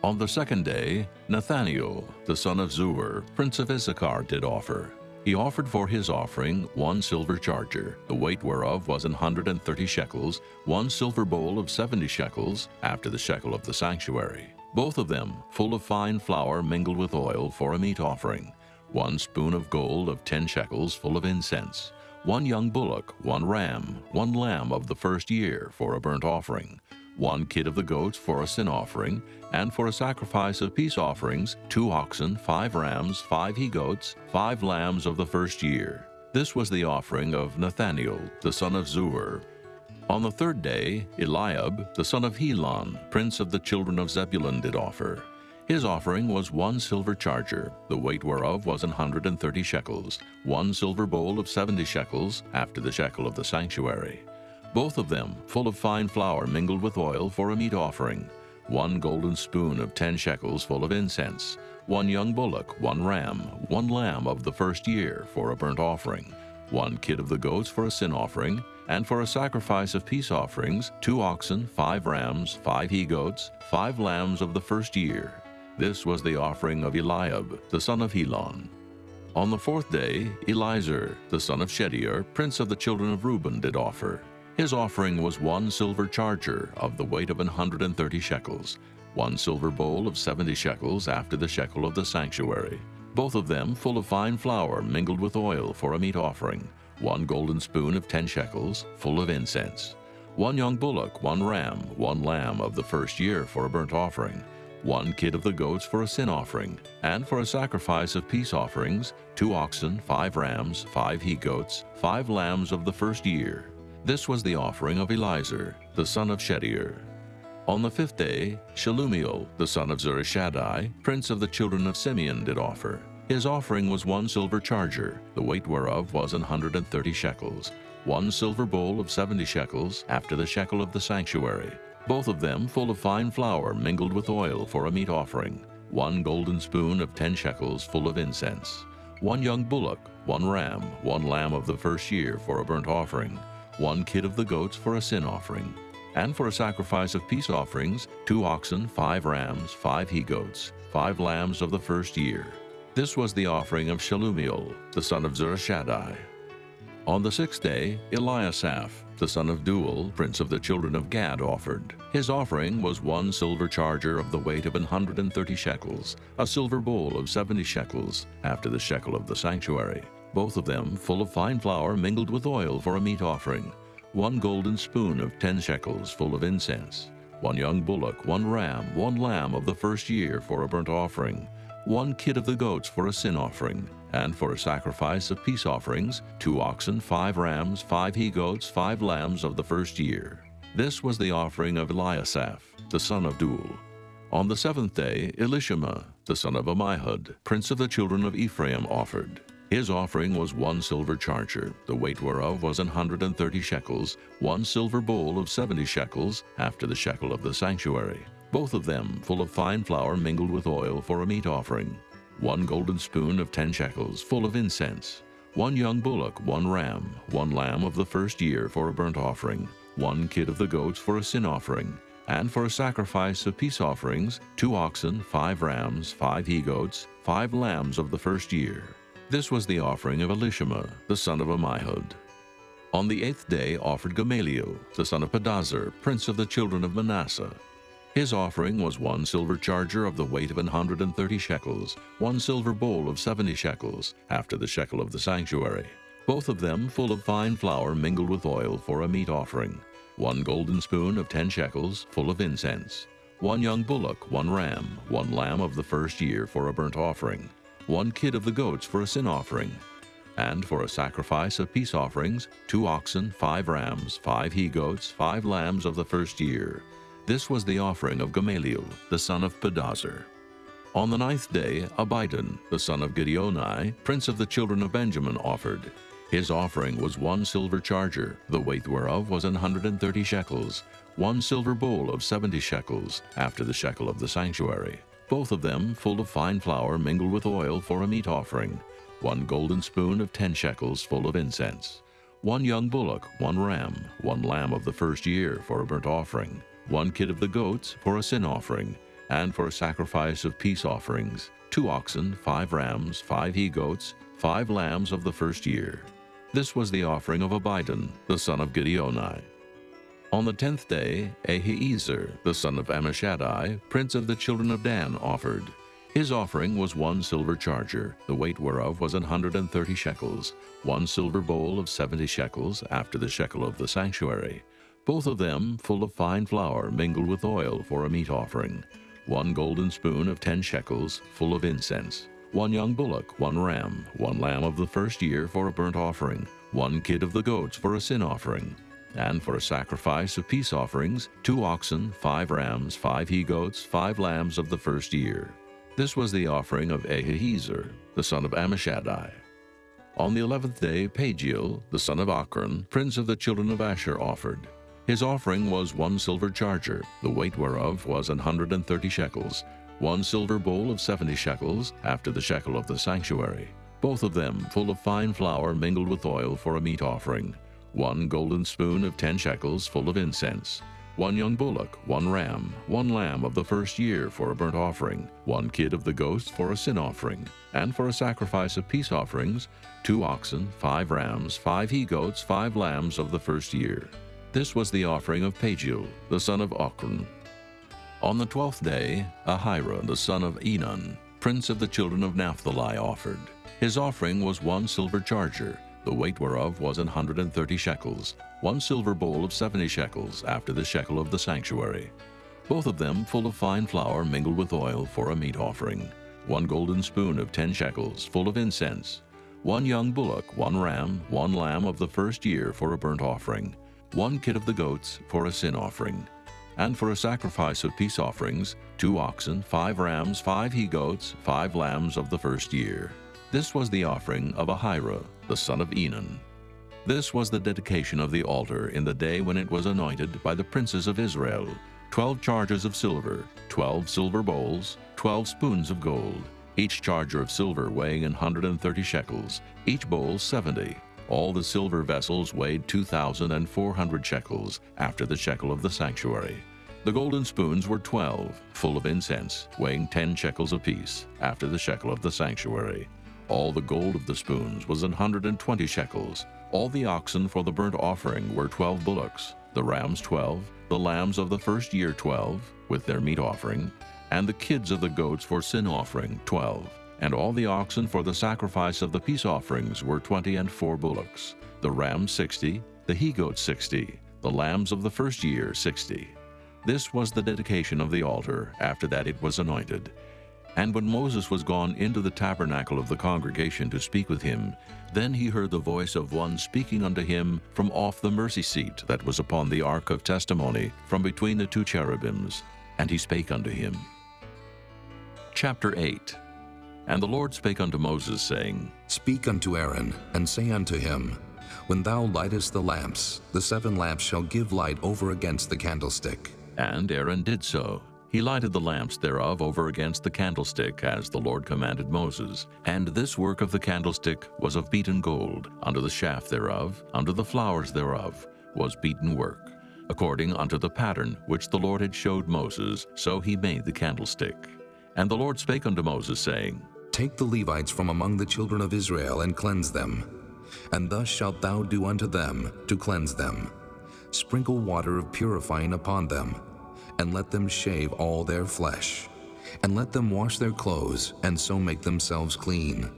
On the second day, Nathaniel, the son of Zuar, prince of Issachar, did offer. He offered for his offering 1 silver charger, the weight whereof was 130 shekels, 1 silver bowl of 70 shekels, after the shekel of the sanctuary. Both of them full of fine flour mingled with oil for a meat offering, 1 spoon of gold of 10 shekels full of incense, 1 young bullock, 1 ram, 1 lamb of the first year for a burnt offering, 1 kid of the goats for a sin offering, and for a sacrifice of peace offerings, 2 oxen, 5 rams, 5 he-goats, 5 lambs of the first year. This was the offering of Nathaniel, the son of Zuar. On the third day, Eliab, the son of Helon, prince of the children of Zebulun, did offer. His offering was 1 silver charger, the weight whereof was 130 shekels, 1 silver bowl of 70 shekels, after the shekel of the sanctuary. Both of them full of fine flour mingled with oil for a meat offering, 1 golden spoon of 10 shekels full of incense, 1 young bullock, 1 ram, 1 lamb of the first year for a burnt offering, 1 kid of the goats for a sin offering, and for a sacrifice of peace offerings, 2 oxen, 5 rams, 5 he-goats, 5 lambs of the first year. This was the offering of Eliab, the son of Helon. On the 4th day, Elizur, the son of Shedeur, prince of the children of Reuben, did offer. His offering was 1 silver charger of the weight of 130 shekels, 1 silver bowl of 70 shekels after the shekel of the sanctuary, both of them full of fine flour mingled with oil for a meat offering, 1 golden spoon of 10 shekels, full of incense, 1 young bullock, 1 ram, 1 lamb of the first year for a burnt offering, 1 kid of the goats for a sin offering, and for a sacrifice of peace offerings, 2 oxen, 5 rams, 5 he-goats, 5 lambs of the first year. This was the offering of Elizur, the son of Shedeur. On the 5th day, Shelumiel, the son of Zurishaddai, prince of the children of Simeon, did offer. His offering was 1 silver charger, the weight whereof was 130 shekels, 1 silver bowl of 70 shekels after the shekel of the sanctuary, both of them full of fine flour mingled with oil for a meat offering, 1 golden spoon of 10 shekels full of incense, 1 young bullock, 1 ram, 1 lamb of the first year for a burnt offering, 1 kid of the goats for a sin offering, and for a sacrifice of peace offerings, 2 oxen, 5 rams, 5 he-goats, 5 lambs of the first year. This was the offering of Shelumiel, the son of Zurishaddai. On the 6th day, Eliasaph, the son of Deuel, prince of the children of Gad, offered. His offering was 1 silver charger of the weight of 130 shekels, a silver bowl of 70 shekels, after the shekel of the sanctuary, both of them full of fine flour mingled with oil for a meat offering, 1 golden spoon of 10 shekels full of incense, 1 young bullock, 1 ram, 1 lamb of the first year for a burnt offering, 1 kid of the goats for a sin offering, and for a sacrifice of peace offerings, 2 oxen, 5 rams, 5 he-goats, 5 lambs of the first year. This was the offering of Eliasaph, the son of Deuel. On the 7th day, Elishama, the son of Ammihud, prince of the children of Ephraim, offered. His offering was 1 silver charger, the weight whereof was 130 shekels, 1 silver bowl of 70 shekels after the shekel of the sanctuary, both of them full of fine flour mingled with oil for a meat offering, 1 golden spoon of 10 shekels full of incense, 1 young bullock, 1 ram, 1 lamb of the first year for a burnt offering, 1 kid of the goats for a sin offering, and for a sacrifice of peace offerings, 2 oxen, 5 rams, 5 he-goats, 5 lambs of the first year. This was the offering of Elishama, the son of Ammihud. On the 8th day offered Gamaliel, the son of Pedazur, prince of the children of Manasseh. His offering was 1 silver charger of the weight of 130 shekels, 1 silver bowl of 70 shekels, after the shekel of the sanctuary, both of them full of fine flour mingled with oil for a meat offering, 1 golden spoon of 10 shekels, full of incense, 1 young bullock, 1 ram, 1 lamb of the first year for a burnt offering, 1 kid of the goats for a sin offering, and for a sacrifice of peace offerings, 2 oxen, 5 rams, 5 he-goats, 5 lambs of the first year. This was the offering of Gamaliel, the son of Pedazur. On the 9th day, Abidan, the son of Gideoni, prince of the children of Benjamin, offered. His offering was 1 silver charger, the weight whereof was 130 shekels, 1 silver bowl of 70 shekels, after the shekel of the sanctuary, both of them full of fine flour mingled with oil for a meat offering, 1 golden spoon of 10 shekels full of incense, 1 young bullock, 1 ram, 1 lamb of the first year for a burnt offering, 1 kid of the goats for a sin offering, and for a sacrifice of peace offerings, 2 oxen, 5 rams, 5 he-goats, 5 lambs of the first year. This was the offering of Abidan, the son of Gideoni. On the 10th day, Ahiezer, the son of Ammishaddai, prince of the children of Dan, offered. His offering was 1 silver charger, the weight whereof was 130 shekels, 1 silver bowl of 70 shekels after the shekel of the sanctuary, both of them full of fine flour mingled with oil for a meat offering, 1 golden spoon of 10 shekels full of incense, 1 young bullock, 1 ram, 1 lamb of the first year for a burnt offering, 1 kid of the goats for a sin offering, and for a sacrifice of peace offerings, 2 oxen, 5 rams, 5 he-goats, 5 lambs of the first year. This was the offering of Ahiezer, the son of Ammishaddai. On the 11th day, Pagiel, the son of Achran, prince of the children of Asher, offered. His offering was 1 silver charger, the weight whereof was 130 shekels, 1 silver bowl of 70 shekels after the shekel of the sanctuary, both of them full of fine flour mingled with oil for a meat offering, 1 golden spoon of 10 shekels full of incense, 1 young bullock, 1 ram, 1 lamb of the first year for a burnt offering, 1 kid of the goats for a sin offering, and for a sacrifice of peace offerings, 2 oxen, 5 rams, 5 he-goats, 5 lambs of the first year. This was the offering of Pagiel, the son of Ochran. On the 12th day, Ahira, the son of Enan, prince of the children of Naphtali, offered. His offering was 1 silver charger, the weight whereof was 130 shekels, 1 silver bowl of 70 shekels, after the shekel of the sanctuary, both of them full of fine flour mingled with oil for a meat offering, 1 golden spoon of 10 shekels, full of incense, 1 young bullock, 1 ram, 1 lamb of the first year for a burnt offering, 1 kid of the goats for a sin offering, and for a sacrifice of peace offerings, 2 oxen, 5 rams, 5 he-goats, 5 lambs of the first year. This was the offering of Ahira, the son of Enan. This was the dedication of the altar in the day when it was anointed by the princes of Israel, 12 chargers of silver, 12 silver bowls, 12 spoons of gold, each charger of silver weighing 130 shekels, each bowl 70. All the silver vessels weighed 2,400 shekels, after the shekel of the sanctuary. The golden spoons were 12, full of incense, weighing 10 shekels apiece, after the shekel of the sanctuary. All the gold of the spoons was 120 shekels. All the oxen for the burnt offering were 12 bullocks, the rams 12, the lambs of the first year 12, with their meat offering, and the kids of the goats for sin offering 12. And all the oxen for the sacrifice of the peace offerings were 20 and 4 bullocks, the rams 60, the he-goats 60, the lambs of the first year 60. This was the dedication of the altar after that it was anointed. And when Moses was gone into the tabernacle of the congregation to speak with him, then he heard the voice of one speaking unto him from off the mercy seat that was upon the ark of testimony, from between the 2 cherubims. And he spake unto him. Chapter 8. And the Lord spake unto Moses, saying, Speak unto Aaron, and say unto him, When thou lightest the lamps, the 7 lamps shall give light over against the candlestick. And Aaron did so. He lighted the lamps thereof over against the candlestick, as the Lord commanded Moses. And this work of the candlestick was of beaten gold. Under the shaft thereof, under the flowers thereof, was beaten work. According unto the pattern which the Lord had showed Moses, so he made the candlestick. And the Lord spake unto Moses, saying, Take the Levites from among the children of Israel, and cleanse them. And thus shalt thou do unto them, to cleanse them. Sprinkle water of purifying upon them, and let them shave all their flesh, and let them wash their clothes, and so make themselves clean.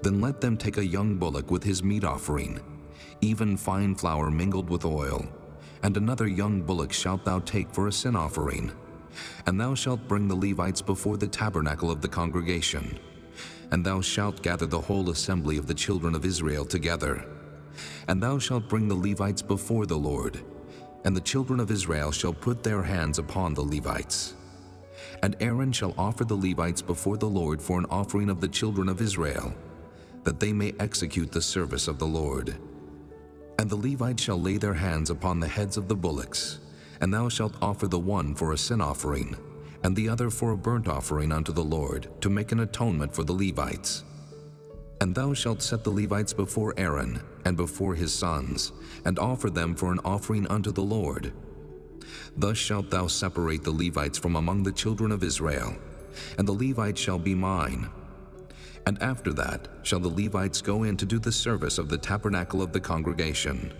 Then let them take a young bullock with his meat offering, even fine flour mingled with oil, and another young bullock shalt thou take for a sin offering. And thou shalt bring the Levites before the tabernacle of the congregation, and thou shalt gather the whole assembly of the children of Israel together. And thou shalt bring the Levites before the Lord, and the children of Israel shall put their hands upon the Levites. And Aaron shall offer the Levites before the Lord for an offering of the children of Israel, that they may execute the service of the Lord. And the Levites shall lay their hands upon the heads of the bullocks, and thou shalt offer the one for a sin offering, and the other for a burnt offering unto the Lord, to make an atonement for the Levites. And thou shalt set the Levites before Aaron, and before his sons, and offer them for an offering unto the Lord. Thus shalt thou separate the Levites from among the children of Israel, and the Levites shall be mine. And after that shall the Levites go in to do the service of the tabernacle of the congregation.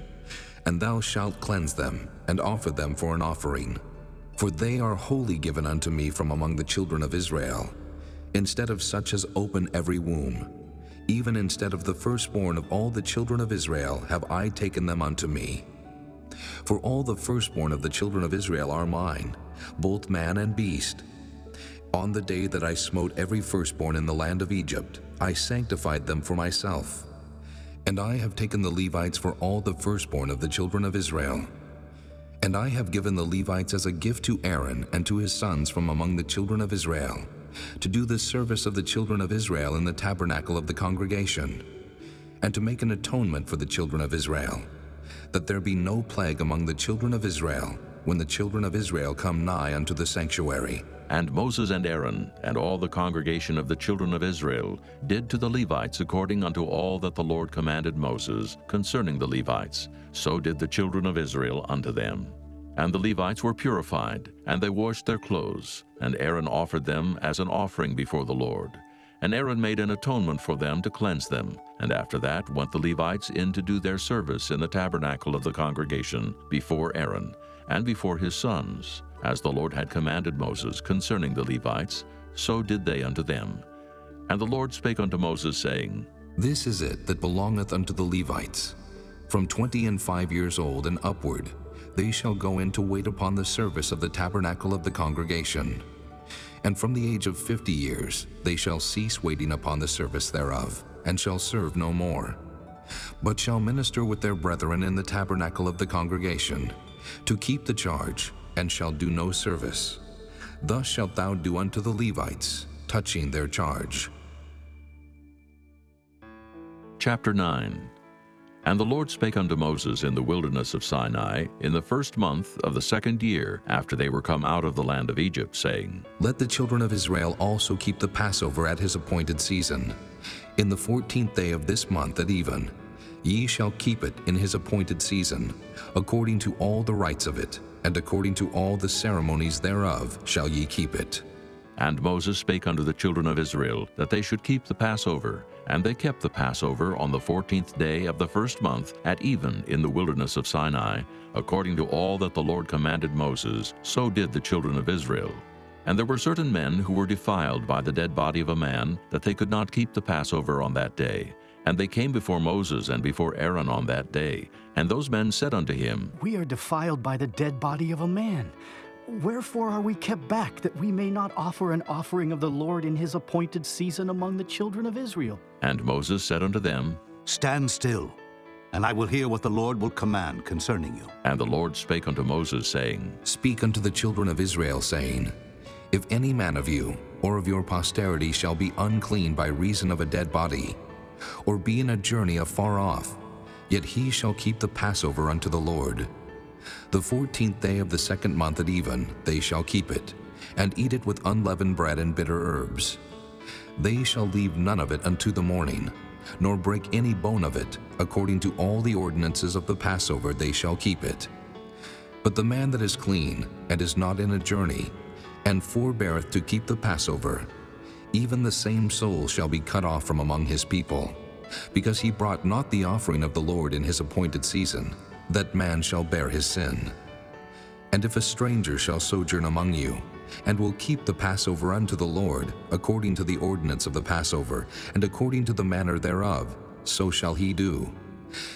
And thou shalt cleanse them, and offer them for an offering. For they are wholly given unto me from among the children of Israel, instead of such as open every womb. Even instead of the firstborn of all the children of Israel have I taken them unto me. For all the firstborn of the children of Israel are mine, both man and beast. On the day that I smote every firstborn in the land of Egypt, I sanctified them for myself. And I have taken the Levites for all the firstborn of the children of Israel. And I have given the Levites as a gift to Aaron and to his sons from among the children of Israel, to do the service of the children of Israel in the tabernacle of the congregation, and to make an atonement for the children of Israel, that there be no plague among the children of Israel when the children of Israel come nigh unto the sanctuary. And Moses and Aaron and all the congregation of the children of Israel did to the Levites according unto all that the Lord commanded Moses concerning the Levites. So did the children of Israel unto them. And the Levites were purified, and they washed their clothes, and Aaron offered them as an offering before the Lord. And Aaron made an atonement for them to cleanse them. And after that went the Levites in to do their service in the tabernacle of the congregation before Aaron, and before his sons. As the Lord had commanded Moses concerning the Levites, so did they unto them. And the Lord spake unto Moses, saying, This is it that belongeth unto the Levites. From 25 years old and upward, they shall go in to wait upon the service of the tabernacle of the congregation. And from the age of 50 years, they shall cease waiting upon the service thereof, and shall serve no more, but shall minister with their brethren in the tabernacle of the congregation, to keep the charge, and shall do no service. Thus shalt thou do unto the Levites, touching their charge. Chapter 9. And the Lord spake unto Moses in the wilderness of Sinai in the 1st month of the 2nd year after they were come out of the land of Egypt, saying, Let the children of Israel also keep the Passover at his appointed season. In the 14th day of this month at even, ye shall keep it in his appointed season, according to all the rites of it, and according to all the ceremonies thereof shall ye keep it. And Moses spake unto the children of Israel that they should keep the Passover. And they kept the Passover on the 14th day of the 1st month at even in the wilderness of Sinai, according to all that the Lord commanded Moses, so did the children of Israel. And there were certain men who were defiled by the dead body of a man, that they could not keep the Passover on that day. And they came before Moses and before Aaron on that day. And those men said unto him, We are defiled by the dead body of a man. Wherefore are we kept back, that we may not offer an offering of the Lord in his appointed season among the children of Israel? And Moses said unto them, Stand still, and I will hear what the Lord will command concerning you. And the Lord spake unto Moses, saying, Speak unto the children of Israel, saying, If any man of you, or of your posterity, shall be unclean by reason of a dead body, or be in a journey afar off, yet he shall keep the Passover unto the Lord. The 14th day of the 2nd month at even they shall keep it, and eat it with unleavened bread and bitter herbs. They shall leave none of it unto the morning, nor break any bone of it. According to all the ordinances of the Passover they shall keep it. But the man that is clean, and is not in a journey, and forbeareth to keep the Passover, even the same soul shall be cut off from among his people, because he brought not the offering of the Lord in his appointed season. That man shall bear his sin. And if a stranger shall sojourn among you, and will keep the Passover unto the Lord, according to the ordinance of the Passover, and according to the manner thereof, so shall he do.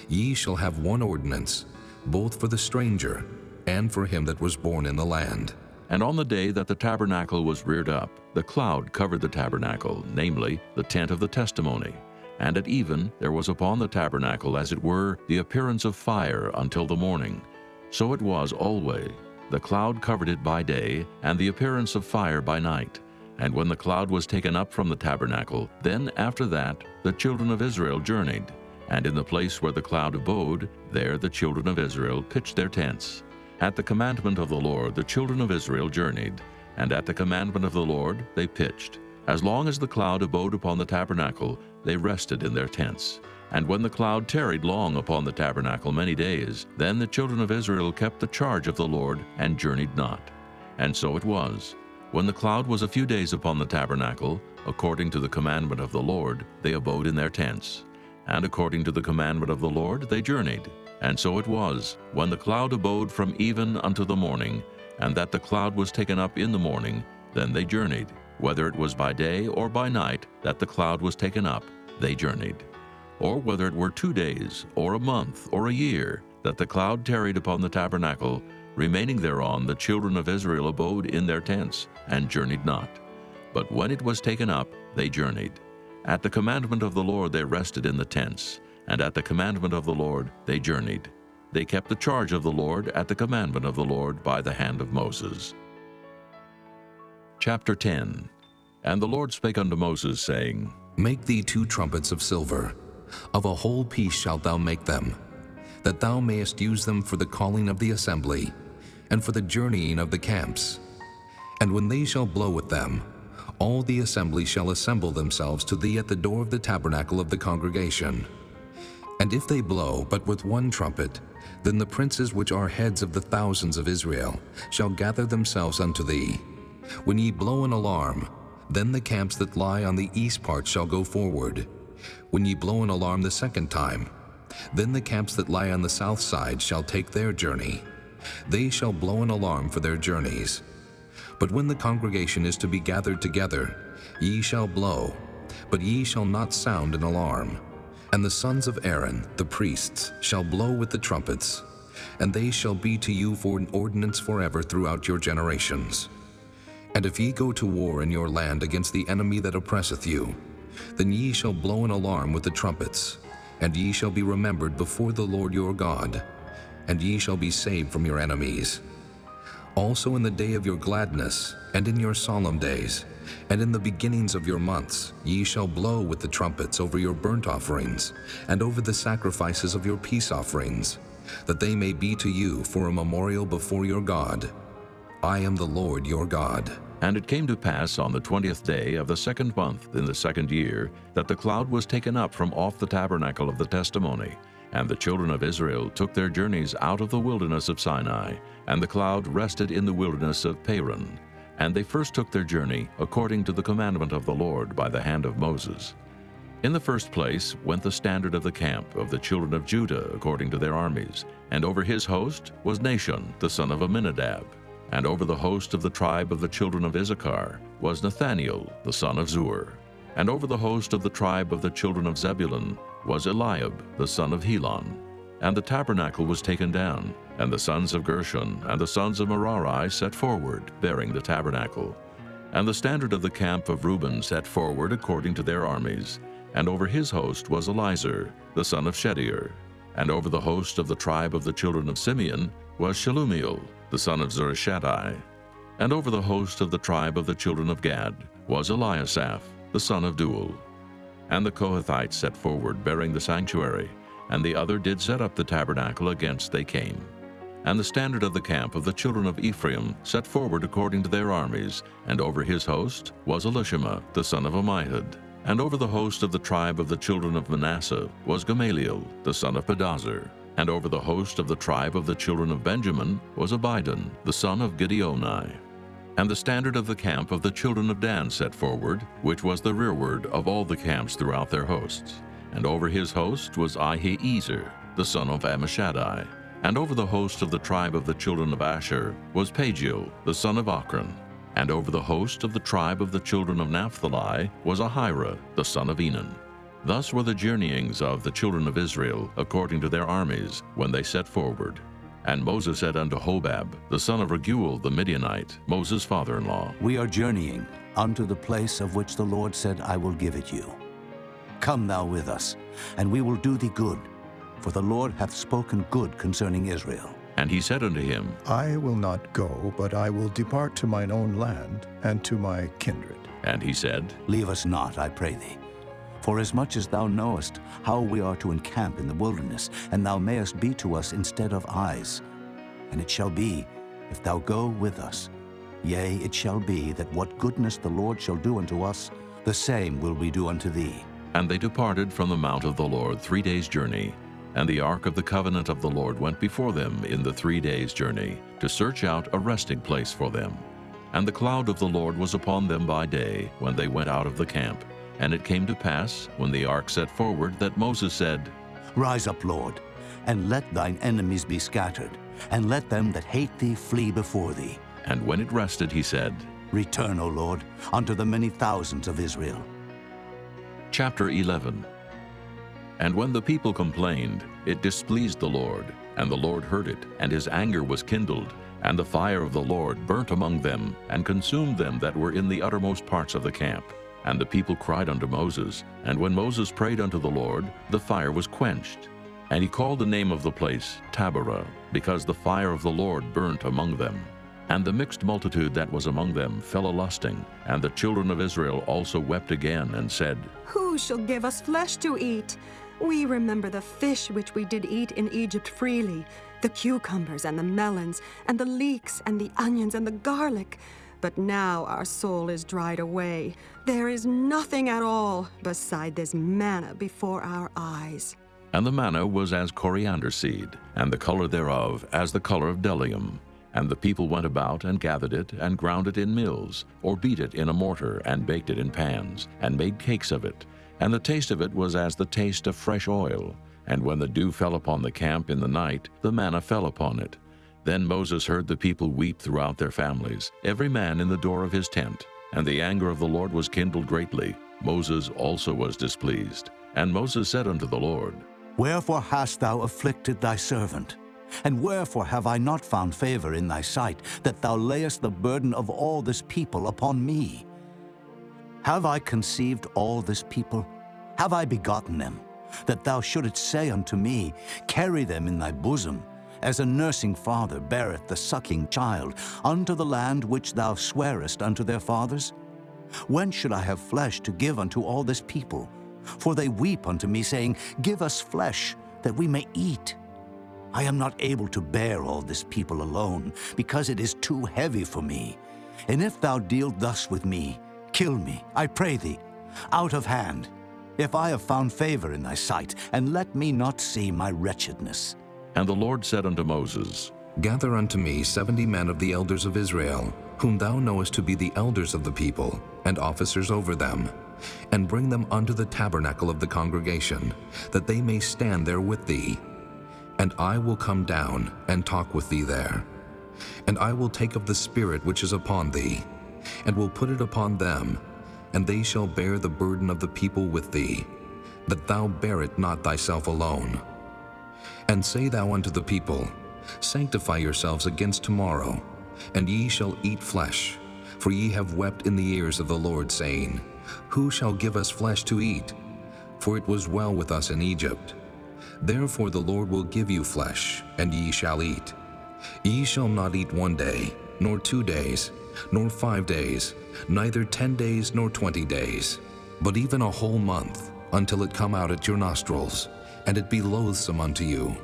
Ye shall have one ordinance, both for the stranger, and for him that was born in the land. And on the day that the tabernacle was reared up, the cloud covered the tabernacle, namely, the tent of the testimony. And at even there was upon the tabernacle, as it were, the appearance of fire until the morning. So it was always. The cloud covered it by day, and the appearance of fire by night. And when the cloud was taken up from the tabernacle, then after that the children of Israel journeyed. And in the place where the cloud abode, there the children of Israel pitched their tents. At the commandment of the Lord the children of Israel journeyed, and at the commandment of the Lord they pitched. As long as the cloud abode upon the tabernacle, they rested in their tents. And when the cloud tarried long upon the tabernacle many days, then the children of Israel kept the charge of the Lord, and journeyed not. And so it was. When the cloud was a few days upon the tabernacle, according to the commandment of the Lord, they abode in their tents. And according to the commandment of the Lord, they journeyed. And so it was, when the cloud abode from even unto the morning, and that the cloud was taken up in the morning, then they journeyed. Whether it was by day or by night that the cloud was taken up, they journeyed. Or whether it were 2 days, or a month, or a year, that the cloud tarried upon the tabernacle, remaining thereon the children of Israel abode in their tents, and journeyed not. But when it was taken up, they journeyed. At the commandment of the Lord they rested in the tents, and at the commandment of the Lord they journeyed. They kept the charge of the Lord at the commandment of the Lord by the hand of Moses. Chapter 10. And the Lord spake unto Moses, saying, Make thee 2 trumpets of silver. Of a whole piece shalt thou make them, that thou mayest use them for the calling of the assembly, and for the journeying of the camps. And when they shall blow with them, all the assembly shall assemble themselves to thee at the door of the tabernacle of the congregation. And if they blow but with one trumpet, then the princes which are heads of the thousands of Israel shall gather themselves unto thee. When ye blow an alarm, then the camps that lie on the east part shall go forward. When ye blow an alarm the second time, then the camps that lie on the south side shall take their journey. They shall blow an alarm for their journeys. But when the congregation is to be gathered together, ye shall blow, but ye shall not sound an alarm. And the sons of Aaron, the priests, shall blow with the trumpets, and they shall be to you for an ordinance forever throughout your generations. And if ye go to war in your land against the enemy that oppresseth you, then ye shall blow an alarm with the trumpets, and ye shall be remembered before the Lord your God, and ye shall be saved from your enemies. Also in the day of your gladness, and in your solemn days, and in the beginnings of your months, ye shall blow with the trumpets over your burnt offerings, and over the sacrifices of your peace offerings, that they may be to you for a memorial before your God. I am the Lord your God. And it came to pass on the 20th day of the second month in the second year, that the cloud was taken up from off the tabernacle of the testimony. And the children of Israel took their journeys out of the wilderness of Sinai, and the cloud rested in the wilderness of Paran. And they first took their journey according to the commandment of the Lord by the hand of Moses. In the first place went the standard of the camp of the children of Judah according to their armies, and over his host was Nahshon the son of Amminadab. And over the host of the tribe of the children of Issachar was Nathaniel the son of Zur. And over the host of the tribe of the children of Zebulun was Eliab the son of Helon. And the tabernacle was taken down, and the sons of Gershon and the sons of Merari set forward, bearing the tabernacle. And the standard of the camp of Reuben set forward according to their armies. And over his host was Elizur the son of Shedeur. And over the host of the tribe of the children of Simeon was Shelumiel the son of Zurishaddai. And over the host of the tribe of the children of Gad was Eliasaph the son of Deuel. And the Kohathites set forward, bearing the sanctuary, and the other did set up the tabernacle against they came. And the standard of the camp of the children of Ephraim set forward according to their armies, and over his host was Elishama the son of Ammihud. And over the host of the tribe of the children of Manasseh was Gamaliel the son of Pedazur. And over the host of the tribe of the children of Benjamin was Abidan the son of Gideoni. And the standard of the camp of the children of Dan set forward, which was the rearward of all the camps throughout their hosts. And over his host was Ahiezer the son of Ammishaddai. And over the host of the tribe of the children of Asher was Pagiel the son of Ochran. And over the host of the tribe of the children of Naphtali was Ahira the son of Enan. Thus were the journeyings of the children of Israel according to their armies when they set forward. And Moses said unto Hobab the son of Raguel the Midianite, Moses' father-in-law, We are journeying unto the place of which the Lord said, I will give it you. Come thou with us, and we will do thee good, for the Lord hath spoken good concerning Israel. And he said unto him, I will not go, but I will depart to mine own land and to my kindred. And he said, Leave us not, I pray thee. For as much as thou knowest how we are to encamp in the wilderness, and thou mayest be to us instead of eyes. And it shall be, if thou go with us, yea, it shall be that what goodness the Lord shall do unto us, the same will we do unto thee. And they departed from the mount of the Lord 3 days' journey. And the ark of the covenant of the Lord went before them in the 3 days' journey, to search out a resting place for them. And the cloud of the Lord was upon them by day, when they went out of the camp. And it came to pass, when the ark set forward, that Moses said, Rise up, Lord, and let thine enemies be scattered, and let them that hate thee flee before thee. And when it rested, he said, Return, O Lord, unto the many thousands of Israel. Chapter 11. And when the people complained, it displeased the Lord, and the Lord heard it, and his anger was kindled, and the fire of the Lord burnt among them, and consumed them that were in the uttermost parts of the camp. And the people cried unto Moses, and when Moses prayed unto the Lord, the fire was quenched. And he called the name of the place Taberah, because the fire of the Lord burnt among them. And the mixed multitude that was among them fell a-lusting, and the children of Israel also wept again, and said, Who shall give us flesh to eat? We remember the fish which we did eat in Egypt freely, the cucumbers and the melons, and the leeks and the onions and the garlic. But now our soul is dried away. There is nothing at all beside this manna before our eyes." And the manna was as coriander seed, and the color thereof as the color of bdellium. And the people went about and gathered it, and ground it in mills, or beat it in a mortar, and baked it in pans, and made cakes of it. And the taste of it was as the taste of fresh oil. And when the dew fell upon the camp in the night, the manna fell upon it. Then Moses heard the people weep throughout their families, every man in the door of his tent. And the anger of the Lord was kindled greatly. Moses also was displeased. And Moses said unto the Lord, "Wherefore hast thou afflicted thy servant? And wherefore have I not found favor in thy sight, that thou layest the burden of all this people upon me? Have I conceived all this people? Have I begotten them? That thou shouldest say unto me, Carry them in thy bosom, as a nursing father beareth the sucking child, unto the land which thou swarest unto their fathers? When should I have flesh to give unto all this people? For they weep unto me, saying, Give us flesh, that we may eat. I am not able to bear all this people alone, because it is too heavy for me. And if thou deal thus with me, kill me, I pray thee, out of hand, if I have found favor in thy sight, and let me not see my wretchedness." And the Lord said unto Moses, Gather unto me 70 men of the elders of Israel, whom thou knowest to be the elders of the people, and officers over them, and bring them unto the tabernacle of the congregation, that they may stand there with thee. And I will come down and talk with thee there. And I will take of the Spirit which is upon thee, and will put it upon them, and they shall bear the burden of the people with thee, that thou bear it not thyself alone. And say thou unto the people, Sanctify yourselves against tomorrow, and ye shall eat flesh, for ye have wept in the ears of the Lord, saying, Who shall give us flesh to eat? For it was well with us in Egypt. Therefore the Lord will give you flesh, and ye shall eat. Ye shall not eat 1 day, nor 2 days, nor 5 days, neither 10 days nor 20 days, but even a whole month, until it come out at your nostrils, and it be loathsome unto you,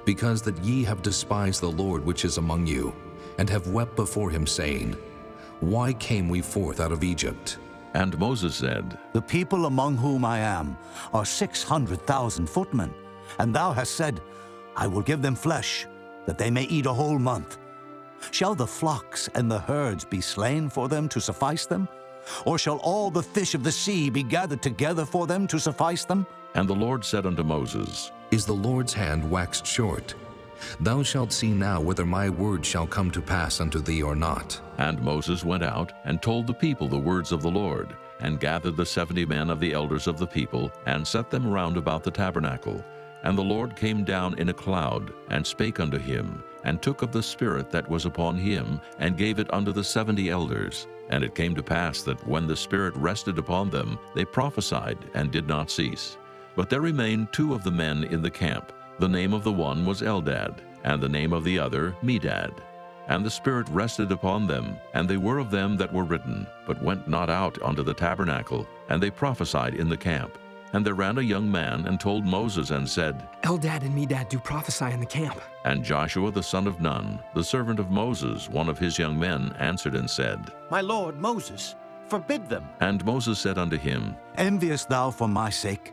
because that ye have despised the Lord which is among you, and have wept before him, saying, Why came we forth out of Egypt? And Moses said, The people among whom I am are 600,000 footmen, and thou hast said, I will give them flesh, that they may eat a whole month. Shall the flocks and the herds be slain for them to suffice them? Or shall all the fish of the sea be gathered together for them to suffice them? And the Lord said unto Moses, Is the Lord's hand waxed short? Thou shalt see now whether my word shall come to pass unto thee or not. And Moses went out and told the people the words of the Lord, and gathered the 70 men of the elders of the people, and set them round about the tabernacle. And the Lord came down in a cloud, and spake unto him, and took of the Spirit that was upon him, and gave it unto the 70 elders. And it came to pass that when the Spirit rested upon them, they prophesied, and did not cease. But there remained 2 of the men in the camp. The name of the one was Eldad, and the name of the other Medad. And the Spirit rested upon them, and they were of them that were written, but went not out unto the tabernacle, and they prophesied in the camp. And there ran a young man, and told Moses, and said, Eldad and Medad do prophesy in the camp. And Joshua the son of Nun, the servant of Moses, one of his young men, answered and said, My lord Moses, forbid them. And Moses said unto him, Enviest thou for my sake?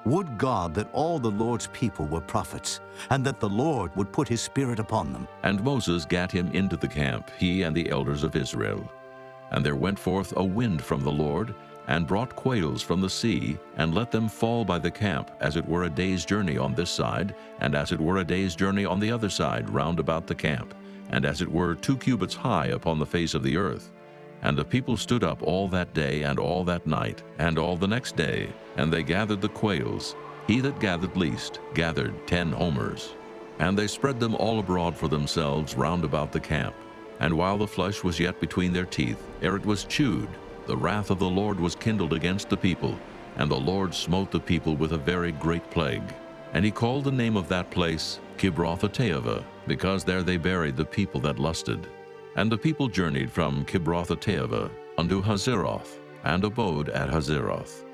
Would God that all the Lord's people were prophets, and that the Lord would put his Spirit upon them. And Moses gat him into the camp, he and the elders of Israel. And there went forth a wind from the Lord, and brought quails from the sea, and let them fall by the camp, as it were a day's journey on this side, and as it were a day's journey on the other side round about the camp, and as it were 2 cubits high upon the face of the earth. And the people stood up all that day, and all that night, and all the next day, and they gathered the quails. He that gathered least gathered 10 homers. And they spread them all abroad for themselves round about the camp. And while the flesh was yet between their teeth, ere it was chewed, the wrath of the Lord was kindled against the people, and the Lord smote the people with a very great plague. And he called the name of that place Kibroth-Hattaavah, because there they buried the people that lusted. And the people journeyed from Kibroth-Hattaavah unto Hazeroth, and abode at Hazeroth.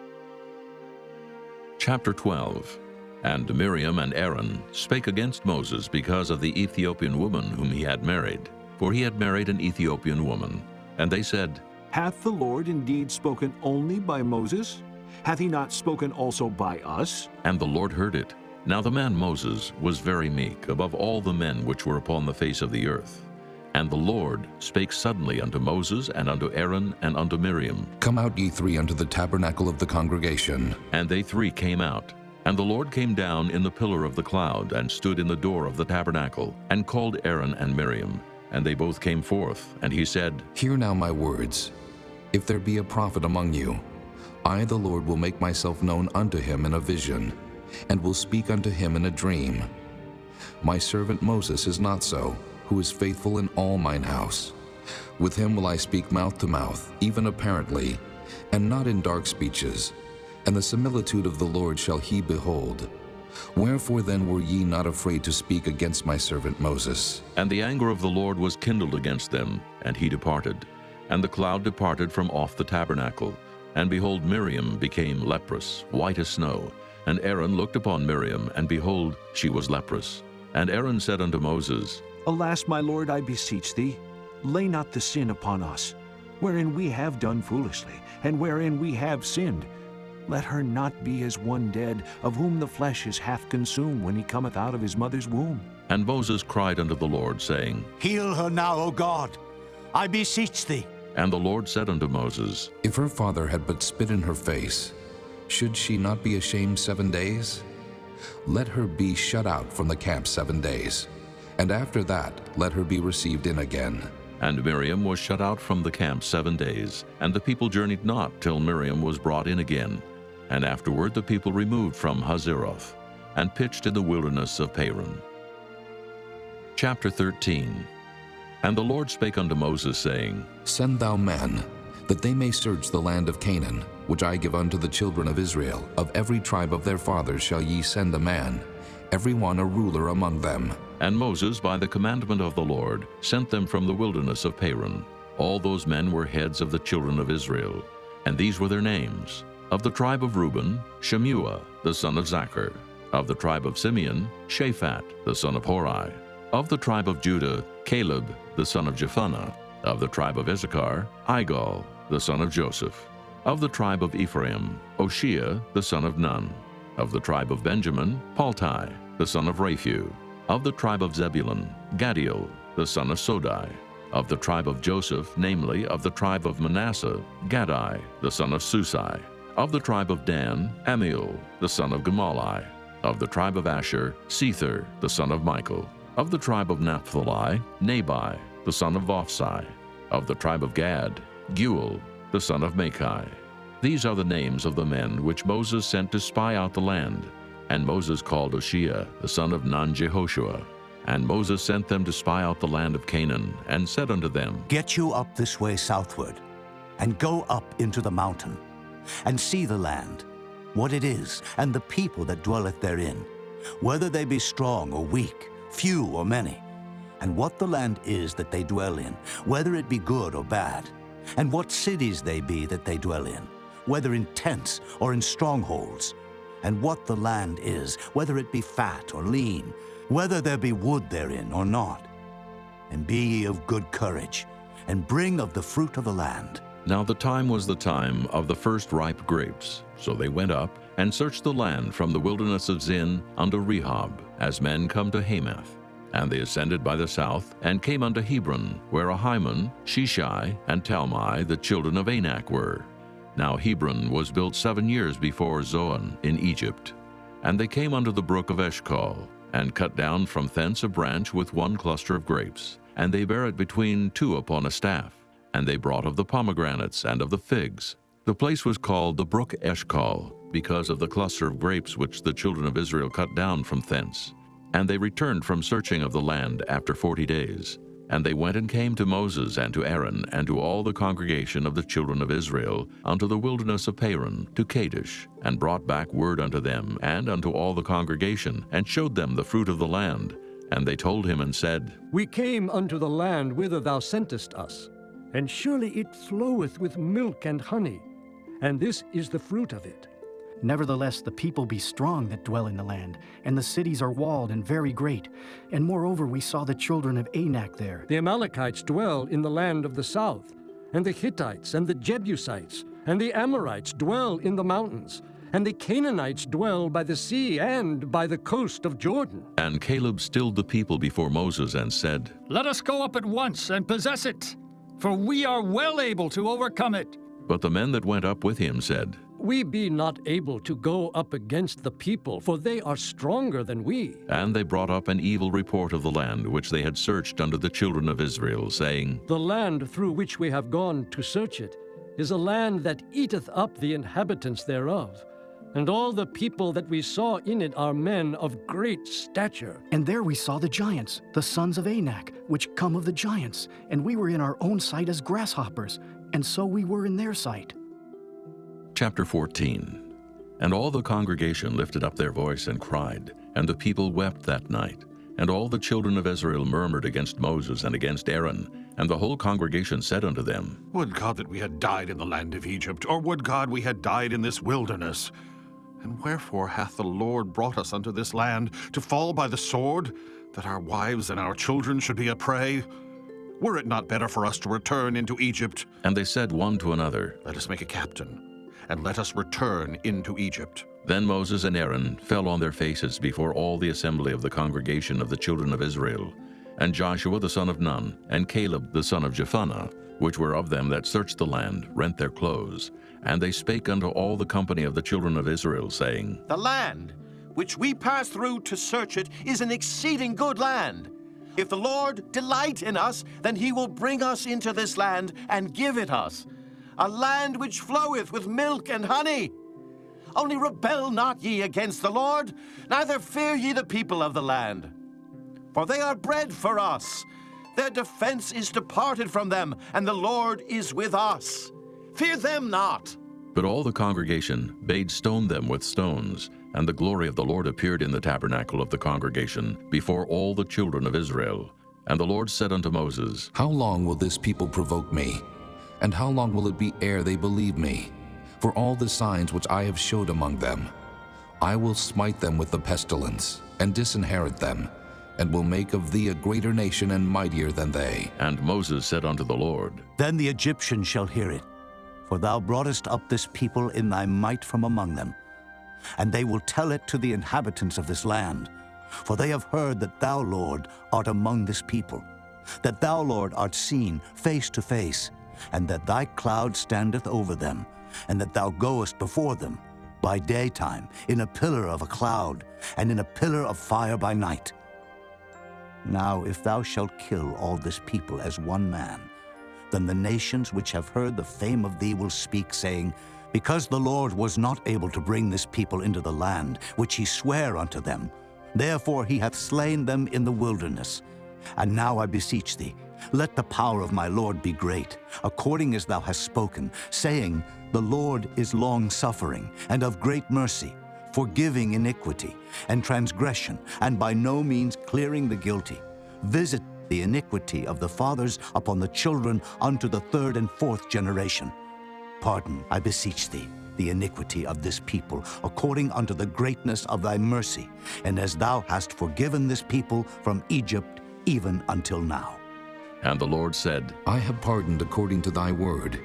Chapter 12. And Miriam and Aaron spake against Moses because of the Ethiopian woman whom he had married, for he had married an Ethiopian woman. And they said, Hath the Lord indeed spoken only by Moses? Hath he not spoken also by us? And the Lord heard it. Now the man Moses was very meek above all the men which were upon the face of the earth. And the Lord spake suddenly unto Moses, and unto Aaron, and unto Miriam. Come out, ye three, unto the tabernacle of the congregation. And they three came out. And the Lord came down in the pillar of the cloud, and stood in the door of the tabernacle, and called Aaron and Miriam. And they both came forth. And he said, Hear now my words. If there be a prophet among you, I, the Lord, will make myself known unto him in a vision, and will speak unto him in a dream. My servant Moses is not so, who is faithful in all mine house. With him will I speak mouth to mouth, even apparently, and not in dark speeches. And the similitude of the Lord shall he behold. Wherefore then were ye not afraid to speak against my servant Moses? And the anger of the Lord was kindled against them, and he departed. And the cloud departed from off the tabernacle. And behold, Miriam became leprous, white as snow. And Aaron looked upon Miriam, and behold, she was leprous. And Aaron said unto Moses, Alas, my Lord, I beseech thee, lay not the sin upon us, wherein we have done foolishly, and wherein we have sinned. Let her not be as one dead, of whom the flesh is half consumed when he cometh out of his mother's womb. And Moses cried unto the Lord, saying, Heal her now, O God, I beseech thee. And the Lord said unto Moses, If her father had but spit in her face, should she not be ashamed 7 days? Let her be shut out from the camp 7 days, and after that let her be received in again. And Miriam was shut out from the camp 7 days, and the people journeyed not till Miriam was brought in again. And afterward the people removed from Hazeroth, and pitched in the wilderness of Paran. Chapter 13. And the Lord spake unto Moses, saying, Send thou men, that they may search the land of Canaan, which I give unto the children of Israel. Of every tribe of their fathers shall ye send a man, every one a ruler among them. And Moses, by the commandment of the Lord, sent them from the wilderness of Paran. All those men were heads of the children of Israel. And these were their names: of the tribe of Reuben, Shemuah, the son of Zachar; of the tribe of Simeon, Shaphat, the son of Hori; of the tribe of Judah, Caleb, the son of Jephunneh; of the tribe of Issachar, Igal, the son of Joseph; of the tribe of Ephraim, Oshea, the son of Nun; of the tribe of Benjamin, Paltai, the son of Raphu; of the tribe of Zebulun, Gadiel, the son of Sodai; of the tribe of Joseph, namely, of the tribe of Manasseh, Gadai, the son of Susai; of the tribe of Dan, Amiel, the son of Gemalli; of the tribe of Asher, Sether, the son of Michael; of the tribe of Naphtali, Nabai, the son of Vophsi; of the tribe of Gad, Guel, the son of Machi. These are the names of the men which Moses sent to spy out the land. And Moses called Oshea, the son of Nun-Jehoshua. And Moses sent them to spy out the land of Canaan, and said unto them, Get you up this way southward, and go up into the mountain, and see the land, what it is, and the people that dwelleth therein, whether they be strong or weak, few or many, and what the land is that they dwell in, whether it be good or bad, and what cities they be that they dwell in, whether in tents or in strongholds, and what the land is, whether it be fat or lean, whether there be wood therein or not. And be ye of good courage, and bring of the fruit of the land. Now the time was the time of the first ripe grapes. So they went up, and searched the land from the wilderness of Zin unto Rehob, as men come to Hamath. And they ascended by the south, and came unto Hebron, where Ahiman, Sheshai, and Talmai, the children of Anak, were. Now Hebron was built 7 years before Zoan in Egypt. And they came unto the brook of Eshcol, and cut down from thence a branch with one cluster of grapes, and they bare it between two upon a staff. And they brought of the pomegranates and of the figs. The place was called the brook Eshcol, because of the cluster of grapes which the children of Israel cut down from thence. And they returned from searching of the land after 40 days. And they went and came to Moses and to Aaron and to all the congregation of the children of Israel unto the wilderness of Paran, to Kadesh, and brought back word unto them and unto all the congregation, and showed them the fruit of the land. And they told him and said, We came unto the land whither thou sentest us, and surely it floweth with milk and honey, and this is the fruit of it. Nevertheless, the people be strong that dwell in the land, and the cities are walled and very great. And moreover, we saw the children of Anak there. The Amalekites dwell in the land of the south. and the Hittites, and the Jebusites, and the Amorites dwell in the mountains, and the Canaanites dwell by the sea and by the coast of Jordan. And Caleb stilled the people before Moses and said, Let us go up at once and possess it, for we are well able to overcome it. But the men that went up with him said, We be not able to go up against the people, for they are stronger than we. And they brought up an evil report of the land which they had searched unto the children of Israel, saying, The land through which we have gone to search it is a land that eateth up the inhabitants thereof. And all the people that we saw in it are men of great stature. And there we saw the giants, the sons of Anak, which come of the giants. And we were in our own sight as grasshoppers, and so we were in their sight. Chapter 14. And all the congregation lifted up their voice and cried, and the people wept that night. And all the children of Israel murmured against Moses and against Aaron. And the whole congregation said unto them, Would God that we had died in the land of Egypt, or would God we had died in this wilderness? And wherefore hath the Lord brought us unto this land, to fall by the sword, that our wives and our children should be a prey? Were it not better for us to return into Egypt? And they said one to another, Let us make a captain, and let us return into Egypt. Then Moses and Aaron fell on their faces before all the assembly of the congregation of the children of Israel. And Joshua the son of Nun, and Caleb the son of Jephunneh, which were of them that searched the land, rent their clothes. And they spake unto all the company of the children of Israel, saying, The land which we passed through to search it is an exceeding good land. If the Lord delight in us, then he will bring us into this land and give it us, a land which floweth with milk and honey. Only rebel not ye against the Lord, neither fear ye the people of the land. For they are bread for us. Their defense is departed from them, and the Lord is with us. Fear them not. But all the congregation bade stone them with stones. And the glory of the Lord appeared in the tabernacle of the congregation before all the children of Israel. And the Lord said unto Moses, How long will this people provoke me? And how long will it be ere they believe me? For all the signs which I have showed among them, I will smite them with the pestilence, and disinherit them, and will make of thee a greater nation and mightier than they. And Moses said unto the Lord, Then the Egyptians shall hear it, for thou broughtest up this people in thy might from among them. And they will tell it to the inhabitants of this land, for they have heard that thou, Lord, art among this people, that thou, Lord, art seen face to face, and that thy cloud standeth over them, and that thou goest before them by daytime in a pillar of a cloud, and in a pillar of fire by night. Now if thou shalt kill all this people as one man, then the nations which have heard the fame of thee will speak, saying, Because the Lord was not able to bring this people into the land which he sware unto them, therefore he hath slain them in the wilderness. And now I beseech thee, let the power of my Lord be great, according as thou hast spoken, saying, The Lord is long-suffering, and of great mercy, forgiving iniquity and transgression, and by no means clearing the guilty. Visit the iniquity of the fathers upon the children unto the third and fourth generation. Pardon, I beseech thee, the iniquity of this people, according unto the greatness of thy mercy, and as thou hast forgiven this people from Egypt even until now. And the Lord said, I have pardoned according to thy word.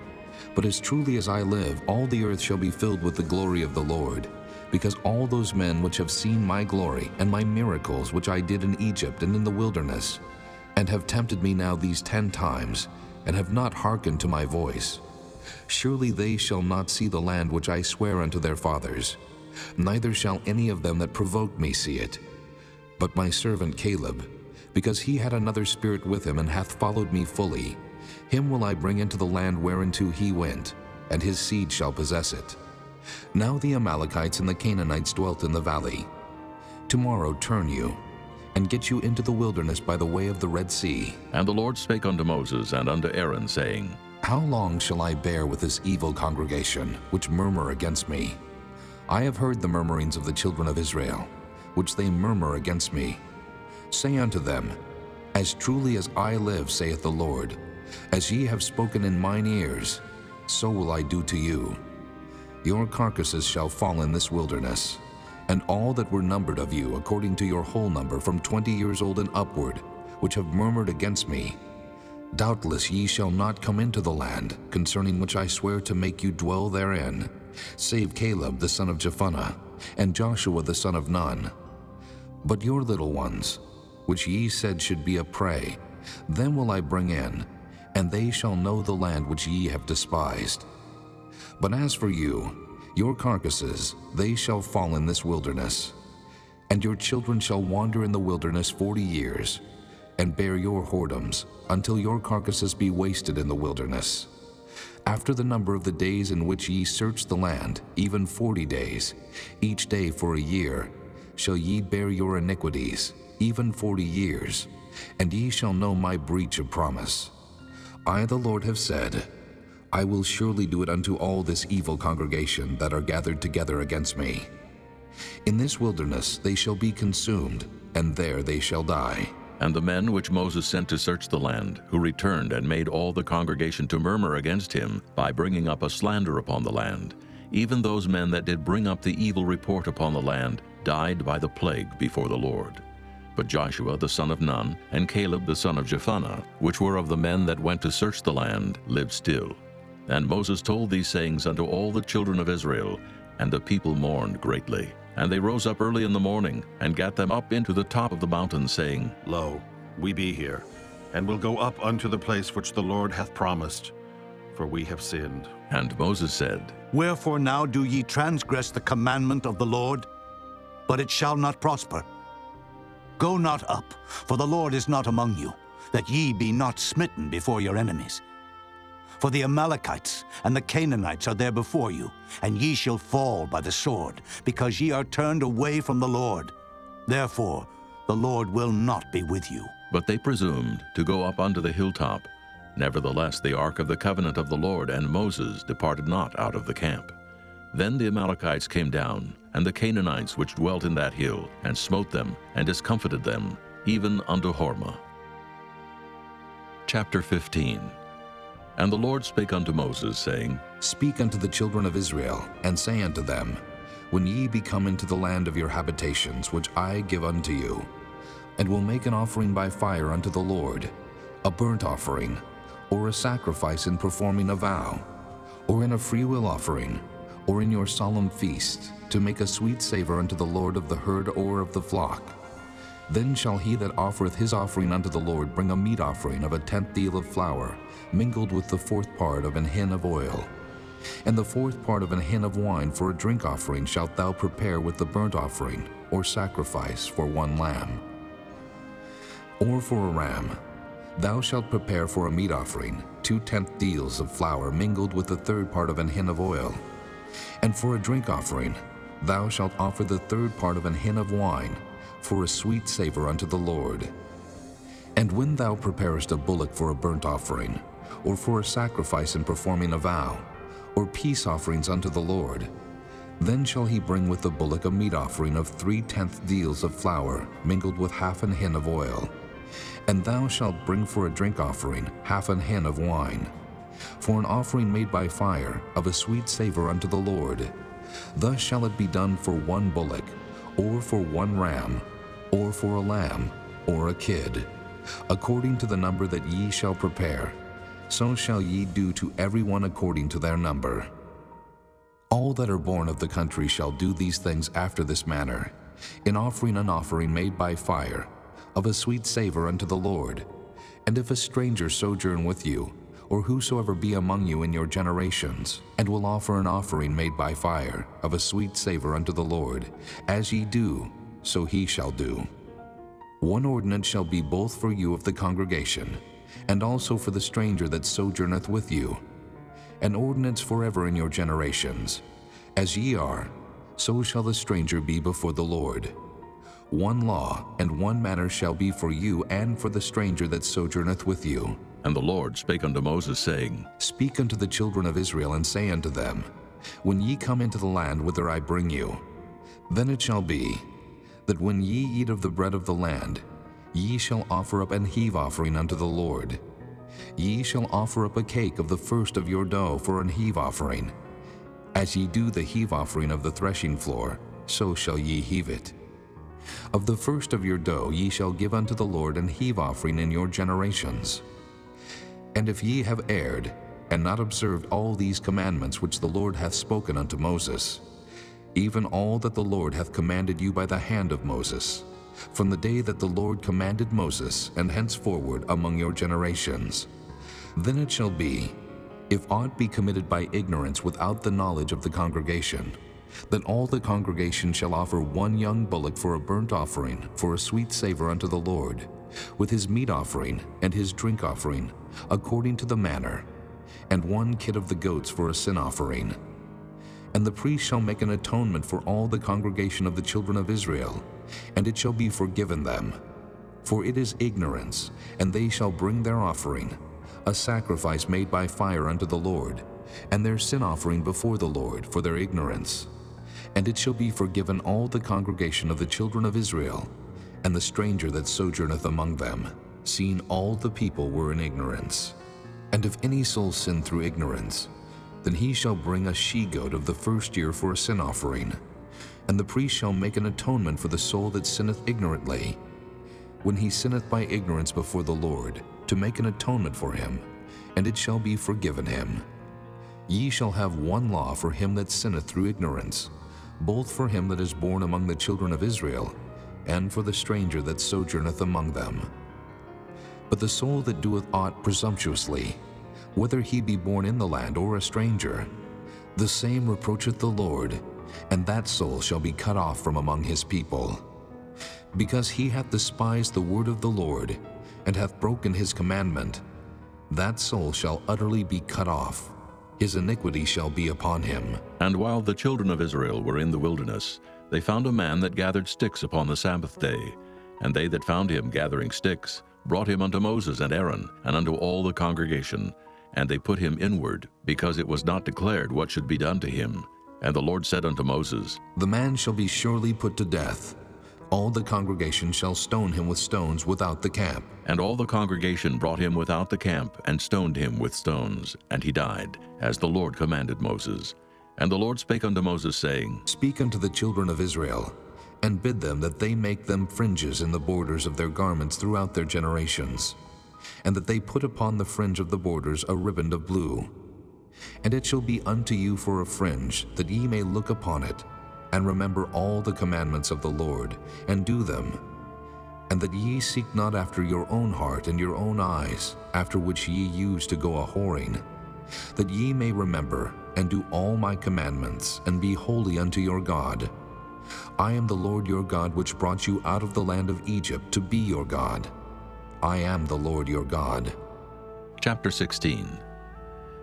But as truly as I live, all the earth shall be filled with the glory of the Lord, because all those men which have seen my glory and my miracles which I did in Egypt and in the wilderness, and have tempted me now these 10 times, and have not hearkened to my voice, surely they shall not see the land which I swear unto their fathers, neither shall any of them that provoked me see it. But my servant Caleb, because he had another spirit with him, and hath followed me fully, him will I bring into the land whereinto he went, and his seed shall possess it. Now the Amalekites and the Canaanites dwelt in the valley. Tomorrow turn you, and get you into the wilderness by the way of the Red Sea. And the Lord spake unto Moses and unto Aaron, saying, How long shall I bear with this evil congregation, which murmur against me? I have heard the murmurings of the children of Israel, which they murmur against me. Say unto them, As truly as I live, saith the Lord, as ye have spoken in mine ears, so will I do to you. Your carcasses shall fall in this wilderness, and all that were numbered of you according to your whole number from 20 years old and upward, which have murmured against me, Doubtless ye shall not come into the land, concerning which I swear to make you dwell therein, save Caleb the son of Jephunneh, and Joshua the son of Nun. But your little ones, which ye said should be a prey, them will I bring in, and they shall know the land which ye have despised. But as for you, your carcasses, they shall fall in this wilderness, and your children shall wander in the wilderness 40 years, and bear your whoredoms, until your carcasses be wasted in the wilderness. After the number of the days in which ye search the land, even 40 days, each day for a year, shall ye bear your iniquities, even 40 years, and ye shall know my breach of promise. I, the Lord, have said, I will surely do it unto all this evil congregation that are gathered together against me. In this wilderness they shall be consumed, and there they shall die. And the men which Moses sent to search the land, who returned and made all the congregation to murmur against him by bringing up a slander upon the land, even those men that did bring up the evil report upon the land, died by the plague before the Lord. But Joshua the son of Nun, and Caleb the son of Jephunneh, which were of the men that went to search the land, lived still. And Moses told these sayings unto all the children of Israel, and the people mourned greatly. And they rose up early in the morning, and gat them up into the top of the mountain, saying, Lo, we be here, and will go up unto the place which the Lord hath promised, for we have sinned. And Moses said, Wherefore now do ye transgress the commandment of the Lord? But it shall not prosper. Go not up, for the Lord is not among you, that ye be not smitten before your enemies. For the Amalekites and the Canaanites are there before you, and ye shall fall by the sword, because ye are turned away from the Lord. Therefore the Lord will not be with you. But they presumed to go up unto the hilltop. Nevertheless the ark of the covenant of the Lord and Moses departed not out of the camp. Then the Amalekites came down, and the Canaanites which dwelt in that hill, and smote them, and discomfited them, even unto Hormah. Chapter 15. And the Lord spake unto Moses, saying, Speak unto the children of Israel, and say unto them, When ye be come into the land of your habitations, which I give unto you, and will make an offering by fire unto the Lord, a burnt offering, or a sacrifice in performing a vow, or in a freewill offering, or in your solemn feast, to make a sweet savor unto the Lord of the herd or of the flock. Then shall he that offereth his offering unto the Lord bring a meat offering of a 10th deal of flour, mingled with the 4th part of an hin of oil. And the 4th part of an hin of wine for a drink offering shalt thou prepare with the burnt offering, or sacrifice for 1 lamb. Or for a ram, thou shalt prepare for a meat offering 2 10th deals of flour mingled with the 3rd part of an hin of oil. And for a drink offering, thou shalt offer the 3rd part of an hin of wine, for a sweet savor unto the Lord. And when thou preparest a bullock for a burnt offering, or for a sacrifice in performing a vow, or peace offerings unto the Lord, then shall he bring with the bullock a meat offering of 3 10th deals of flour, mingled with half an hin of oil. And thou shalt bring for a drink offering half an hin of wine, for an offering made by fire of a sweet savor unto the Lord. Thus shall it be done for 1 bullock, or for 1 ram, or for a lamb, or a kid, according to the number that ye shall prepare. So shall ye do to every one according to their number. All that are born of the country shall do these things after this manner, in offering an offering made by fire, of a sweet savor unto the Lord. And if a stranger sojourn with you, or whosoever be among you in your generations, and will offer an offering made by fire, of a sweet savor unto the Lord, as ye do, so he shall do. 1 ordinance shall be both for you of the congregation, and also for the stranger that sojourneth with you. An ordinance forever in your generations. As ye are, so shall the stranger be before the Lord. 1 law and 1 manner shall be for you and for the stranger that sojourneth with you. And the Lord spake unto Moses, saying, Speak unto the children of Israel, and say unto them, When ye come into the land whither I bring you, then it shall be, that when ye eat of the bread of the land, ye shall offer up an heave offering unto the Lord. Ye shall offer up a cake of the first of your dough for an heave offering. As ye do the heave offering of the threshing floor, so shall ye heave it. Of the first of your dough ye shall give unto the Lord an heave offering in your generations. And if ye have erred, and not observed all these commandments which the Lord hath spoken unto Moses, even all that the Lord hath commanded you by the hand of Moses, from the day that the Lord commanded Moses, and henceforward among your generations, then it shall be, if aught be committed by ignorance without the knowledge of the congregation, that all the congregation shall offer one young bullock for a burnt offering, for a sweet savor unto the Lord, with his meat offering and his drink offering, according to the manner, and one kid of the goats for a sin offering. And the priest shall make an atonement for all the congregation of the children of Israel, and it shall be forgiven them. For it is ignorance, and they shall bring their offering, a sacrifice made by fire unto the Lord, and their sin offering before the Lord for their ignorance. And it shall be forgiven all the congregation of the children of Israel, and the stranger that sojourneth among them, seeing all the people were in ignorance. And if any soul sin through ignorance, then he shall bring a she-goat of the first year for a sin offering, and the priest shall make an atonement for the soul that sinneth ignorantly, when he sinneth by ignorance before the Lord, to make an atonement for him, and it shall be forgiven him. Ye shall have one law for him that sinneth through ignorance, both for him that is born among the children of Israel, and for the stranger that sojourneth among them. But the soul that doeth aught presumptuously, whether he be born in the land or a stranger, the same reproacheth the Lord, and that soul shall be cut off from among his people. Because he hath despised the word of the Lord, and hath broken his commandment, that soul shall utterly be cut off. His iniquity shall be upon him. And while the children of Israel were in the wilderness, they found a man that gathered sticks upon the Sabbath day. And they that found him gathering sticks brought him unto Moses and Aaron, and unto all the congregation. And they put him inward, because it was not declared what should be done to him. And the Lord said unto Moses, The man shall be surely put to death. All the congregation shall stone him with stones without the camp. And all the congregation brought him without the camp, and stoned him with stones. And he died, as the Lord commanded Moses. And the Lord spake unto Moses, saying, Speak unto the children of Israel, and bid them that they make them fringes in the borders of their garments throughout their generations, and that they put upon the fringe of the borders a riband of blue. And it shall be unto you for a fringe, that ye may look upon it, and remember all the commandments of the Lord, and do them, and that ye seek not after your own heart and your own eyes, after which ye used to go a-whoring, that ye may remember and do all my commandments, and be holy unto your God. I am the Lord your God, which brought you out of the land of Egypt to be your God. I am the Lord your God. Chapter 16.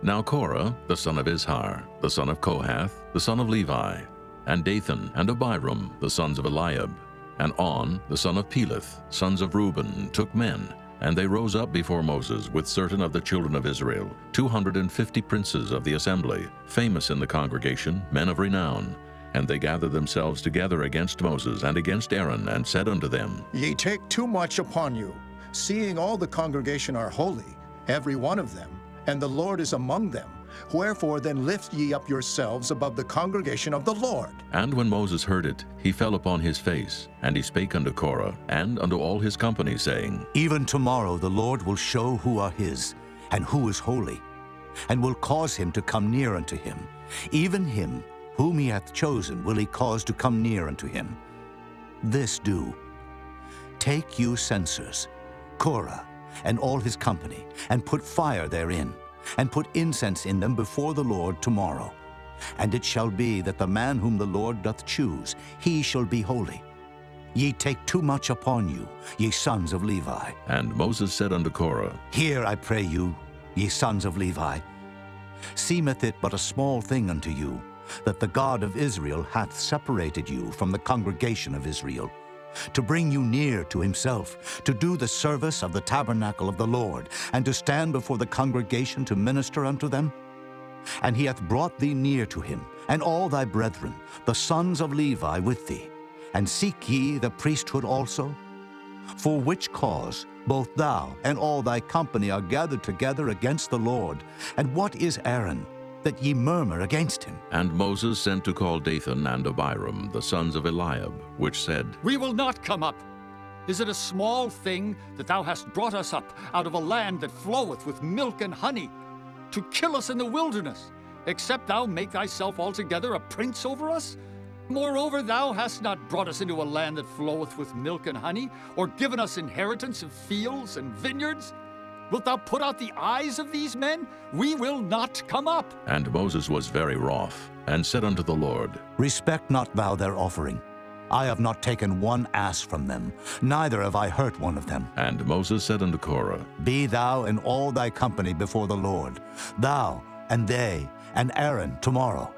Now Korah, the son of Izhar, the son of Kohath, the son of Levi, and Dathan and Abiram, the sons of Eliab, and On, the son of Peleth, sons of Reuben, took men, and they rose up before Moses with certain of the children of Israel, 250 princes of the assembly, famous in the congregation, men of renown. And they gathered themselves together against Moses and against Aaron, and said unto them, Ye take too much upon you, seeing all the congregation are holy, every one of them, and the Lord is among them. Wherefore then lift ye up yourselves above the congregation of the Lord. And when Moses heard it, he fell upon his face, and he spake unto Korah, and unto all his company, saying, Even tomorrow the Lord will show who are his, and who is holy, and will cause him to come near unto him. Even him whom he hath chosen will he cause to come near unto him. This do. Take you censers, Korah, and all his company, and put fire therein, and put incense in them before the Lord tomorrow. And it shall be that the man whom the Lord doth choose, he shall be holy. Ye take too much upon you, ye sons of Levi. And Moses said unto Korah, Hear, I pray you, ye sons of Levi. Seemeth it but a small thing unto you, that the God of Israel hath separated you from the congregation of Israel, to bring you near to himself, to do the service of the tabernacle of the Lord, and to stand before the congregation to minister unto them? And he hath brought thee near to him, and all thy brethren, the sons of Levi, with thee. And seek ye the priesthood also? For which cause both thou and all thy company are gathered together against the Lord. And what is Aaron, that ye murmur against him? And Moses sent to call Dathan and Abiram, the sons of Eliab, which said, We will not come up. Is it a small thing that thou hast brought us up out of a land that floweth with milk and honey, to kill us in the wilderness, except thou make thyself altogether a prince over us? Moreover, thou hast not brought us into a land that floweth with milk and honey, or given us inheritance of fields and vineyards. Wilt thou put out the eyes of these men? We will not come up. And Moses was very wroth, and said unto the Lord, Respect not thou their offering. I have not taken one ass from them, neither have I hurt one of them. And Moses said unto Korah, Be thou and all thy company before the Lord, thou and they and Aaron tomorrow.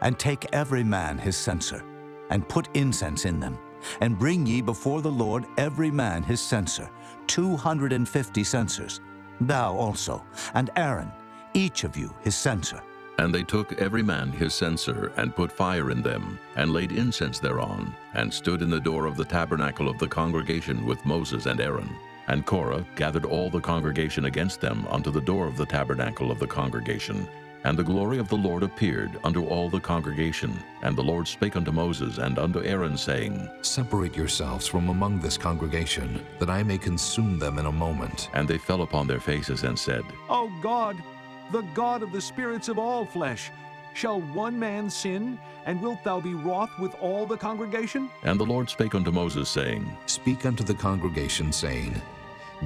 And take every man his censer, and put incense in them, and bring ye before the Lord every man his censer, 250 censers, thou also, and Aaron, each of you his censer. And they took every man his censer, and put fire in them, and laid incense thereon, and stood in the door of the tabernacle of the congregation with Moses and Aaron. And Korah gathered all the congregation against them unto the door of the tabernacle of the congregation. And the glory of the Lord appeared unto all the congregation. And the Lord spake unto Moses and unto Aaron, saying, Separate yourselves from among this congregation, that I may consume them in a moment. And they fell upon their faces and said, O God, the God of the spirits of all flesh, shall one man sin, and wilt thou be wroth with all the congregation? And the Lord spake unto Moses, saying, Speak unto the congregation, saying,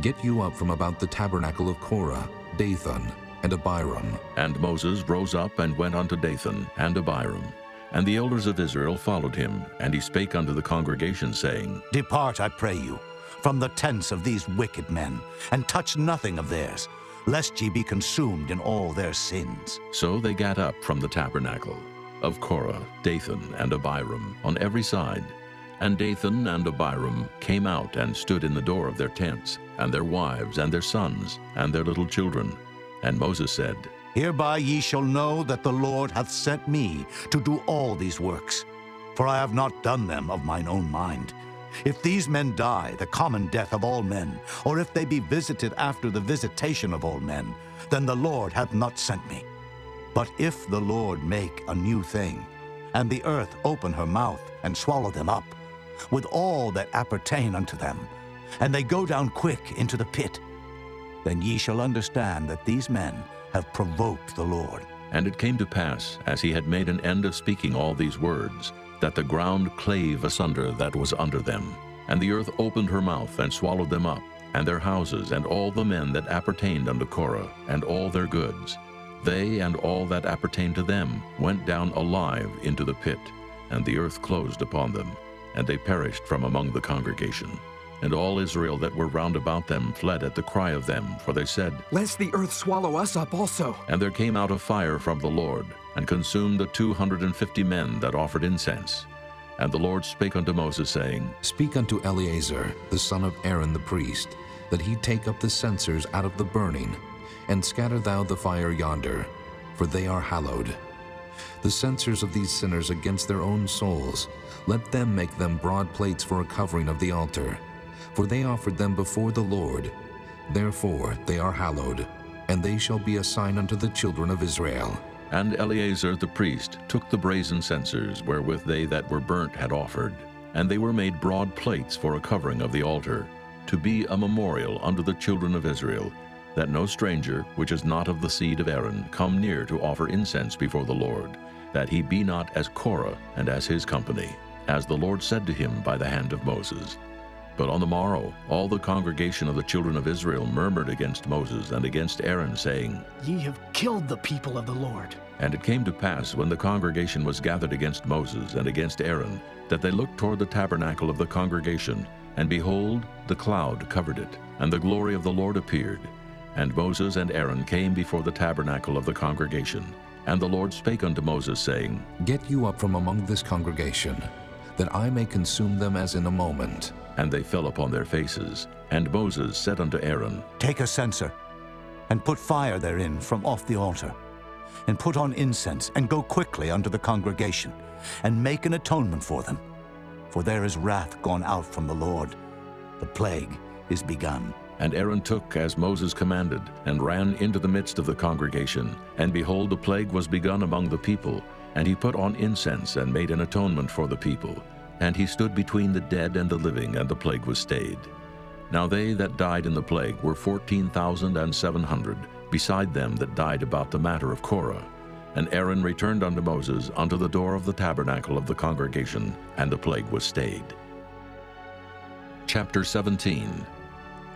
Get you up from about the tabernacle of Korah, Dathan, and Abiram. And Moses rose up and went unto Dathan and Abiram. And the elders of Israel followed him, and he spake unto the congregation, saying, Depart, I pray you, from the tents of these wicked men, and touch nothing of theirs, lest ye be consumed in all their sins. So they gat up from the tabernacle of Korah, Dathan, and Abiram on every side. And Dathan and Abiram came out and stood in the door of their tents, and their wives, and their sons, and their little children. And Moses said, Hereby ye shall know that the Lord hath sent me to do all these works, for I have not done them of mine own mind. If these men die the common death of all men, or if they be visited after the visitation of all men, then the Lord hath not sent me. But if the Lord make a new thing, and the earth open her mouth and swallow them up, with all that appertain unto them, and they go down quick into the pit, then ye shall understand that these men have provoked the Lord. And it came to pass, as he had made an end of speaking all these words, that the ground clave asunder that was under them. And the earth opened her mouth and swallowed them up, and their houses, and all the men that appertained unto Korah, and all their goods. They and all that appertained to them went down alive into the pit, and the earth closed upon them, and they perished from among the congregation. And all Israel that were round about them fled at the cry of them, for they said, Lest the earth swallow us up also. And there came out a fire from the Lord, and consumed the 250 men that offered incense. And the Lord spake unto Moses, saying, Speak unto Eleazar, the son of Aaron the priest, that he take up the censers out of the burning, and scatter thou the fire yonder, for they are hallowed. The censers of these sinners against their own souls, let them make them broad plates for a covering of the altar. For they offered them before the Lord. Therefore they are hallowed, and they shall be a sign unto the children of Israel. And Eleazar the priest took the brazen censers wherewith they that were burnt had offered, and they were made broad plates for a covering of the altar, to be a memorial unto the children of Israel, that no stranger, which is not of the seed of Aaron, come near to offer incense before the Lord, that he be not as Korah and as his company, as the Lord said to him by the hand of Moses. But on the morrow all the congregation of the children of Israel murmured against Moses and against Aaron, saying, Ye have killed the people of the Lord. And it came to pass, when the congregation was gathered against Moses and against Aaron, that they looked toward the tabernacle of the congregation, and behold, the cloud covered it, and the glory of the Lord appeared. And Moses and Aaron came before the tabernacle of the congregation. And the Lord spake unto Moses, saying, Get you up from among this congregation, that I may consume them as in a moment. And they fell upon their faces. And Moses said unto Aaron, Take a censer, and put fire therein from off the altar, and put on incense, and go quickly unto the congregation, and make an atonement for them. For there is wrath gone out from the Lord. The plague is begun. And Aaron took as Moses commanded, and ran into the midst of the congregation. And behold, the plague was begun among the people. And he put on incense, and made an atonement for the people. and he stood between the dead and the living, and the plague was stayed. Now they that died in the plague were 14,700, beside them that died about the matter of Korah. And Aaron returned unto Moses unto the door of the tabernacle of the congregation, and the plague was stayed. Chapter 17.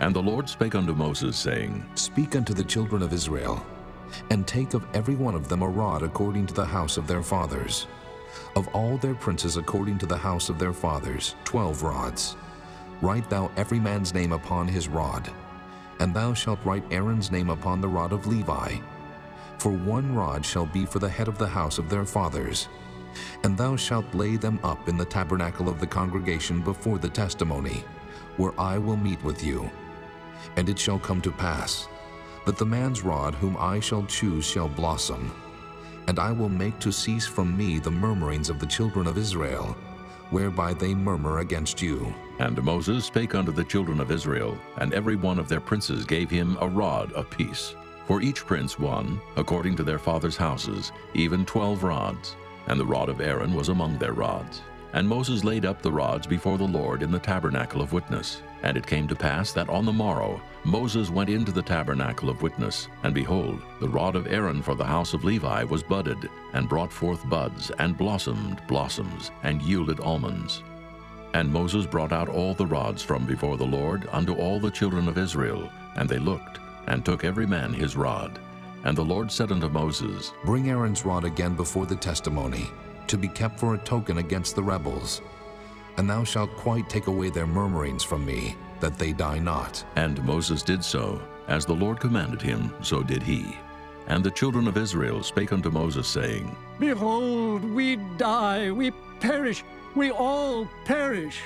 And the Lord spake unto Moses, saying, Speak unto the children of Israel, and take of every one of them a rod according to the house of their fathers. Of all their princes according to the house of their fathers, 12 rods. Write thou every man's name upon his rod, and thou shalt write Aaron's name upon the rod of Levi. For 1 rod shall be for the head of the house of their fathers. And thou shalt lay them up in the tabernacle of the congregation before the testimony, where I will meet with you. And it shall come to pass, that the man's rod whom I shall choose shall blossom, and I will make to cease from me the murmurings of the children of Israel, whereby they murmur against you. And Moses spake unto the children of Israel, and every one of their princes gave him a rod apiece. For each prince one, according to their fathers' houses, even 12 rods, and the rod of Aaron was among their rods. And Moses laid up the rods before the Lord in the tabernacle of witness. And it came to pass that on the morrow Moses went into the tabernacle of witness, and behold, the rod of Aaron for the house of Levi was budded, and brought forth buds, and blossomed blossoms, and yielded almonds. And Moses brought out all the rods from before the Lord unto all the children of Israel, and they looked, and took every man his rod. And the Lord said unto Moses, Bring Aaron's rod again before the testimony, to be kept for a token against the rebels. And thou shalt quite take away their murmurings from me, that they die not. And Moses did so. As the Lord commanded him, so did he. And the children of Israel spake unto Moses, saying, Behold, we die, we perish, we all perish.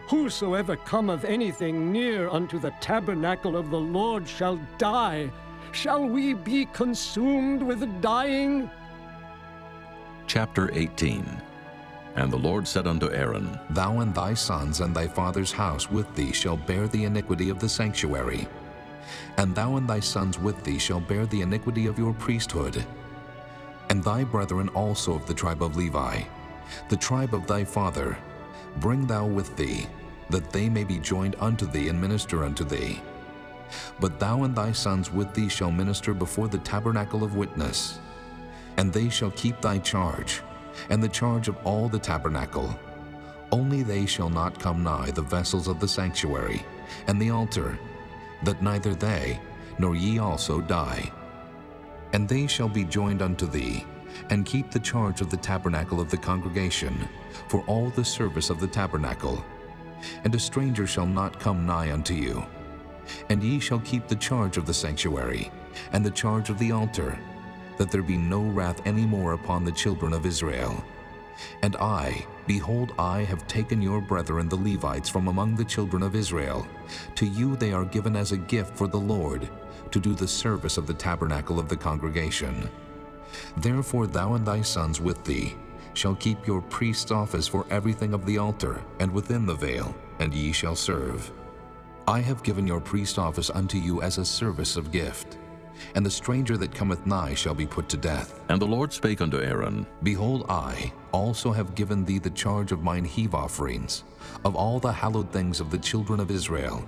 Whosoever cometh anything near unto the tabernacle of the Lord shall die. Shall we be consumed with dying? Chapter 18. And the Lord said unto Aaron, Thou and thy sons and thy father's house with thee shall bear the iniquity of the sanctuary. And thou and thy sons with thee shall bear the iniquity of your priesthood. And thy brethren also of the tribe of Levi, the tribe of thy father, bring thou with thee, that they may be joined unto thee and minister unto thee. But thou and thy sons with thee shall minister before the tabernacle of witness. And they shall keep thy charge, and the charge of all the tabernacle. Only they shall not come nigh the vessels of the sanctuary, and the altar, that neither they, nor ye also die. And they shall be joined unto thee, and keep the charge of the tabernacle of the congregation, for all the service of the tabernacle. And a stranger shall not come nigh unto you. And ye shall keep the charge of the sanctuary, and the charge of the altar, that there be no wrath any more upon the children of Israel. And I, behold, I have taken your brethren the Levites from among the children of Israel. To you they are given as a gift for the Lord, to do the service of the tabernacle of the congregation. Therefore thou and thy sons with thee shall keep your priest's office for everything of the altar, and within the veil, and ye shall serve. I have given your priest office unto you as a service of gift. And the stranger that cometh nigh shall be put to death. And the Lord spake unto Aaron, Behold, I also have given thee the charge of mine heave offerings, of all the hallowed things of the children of Israel.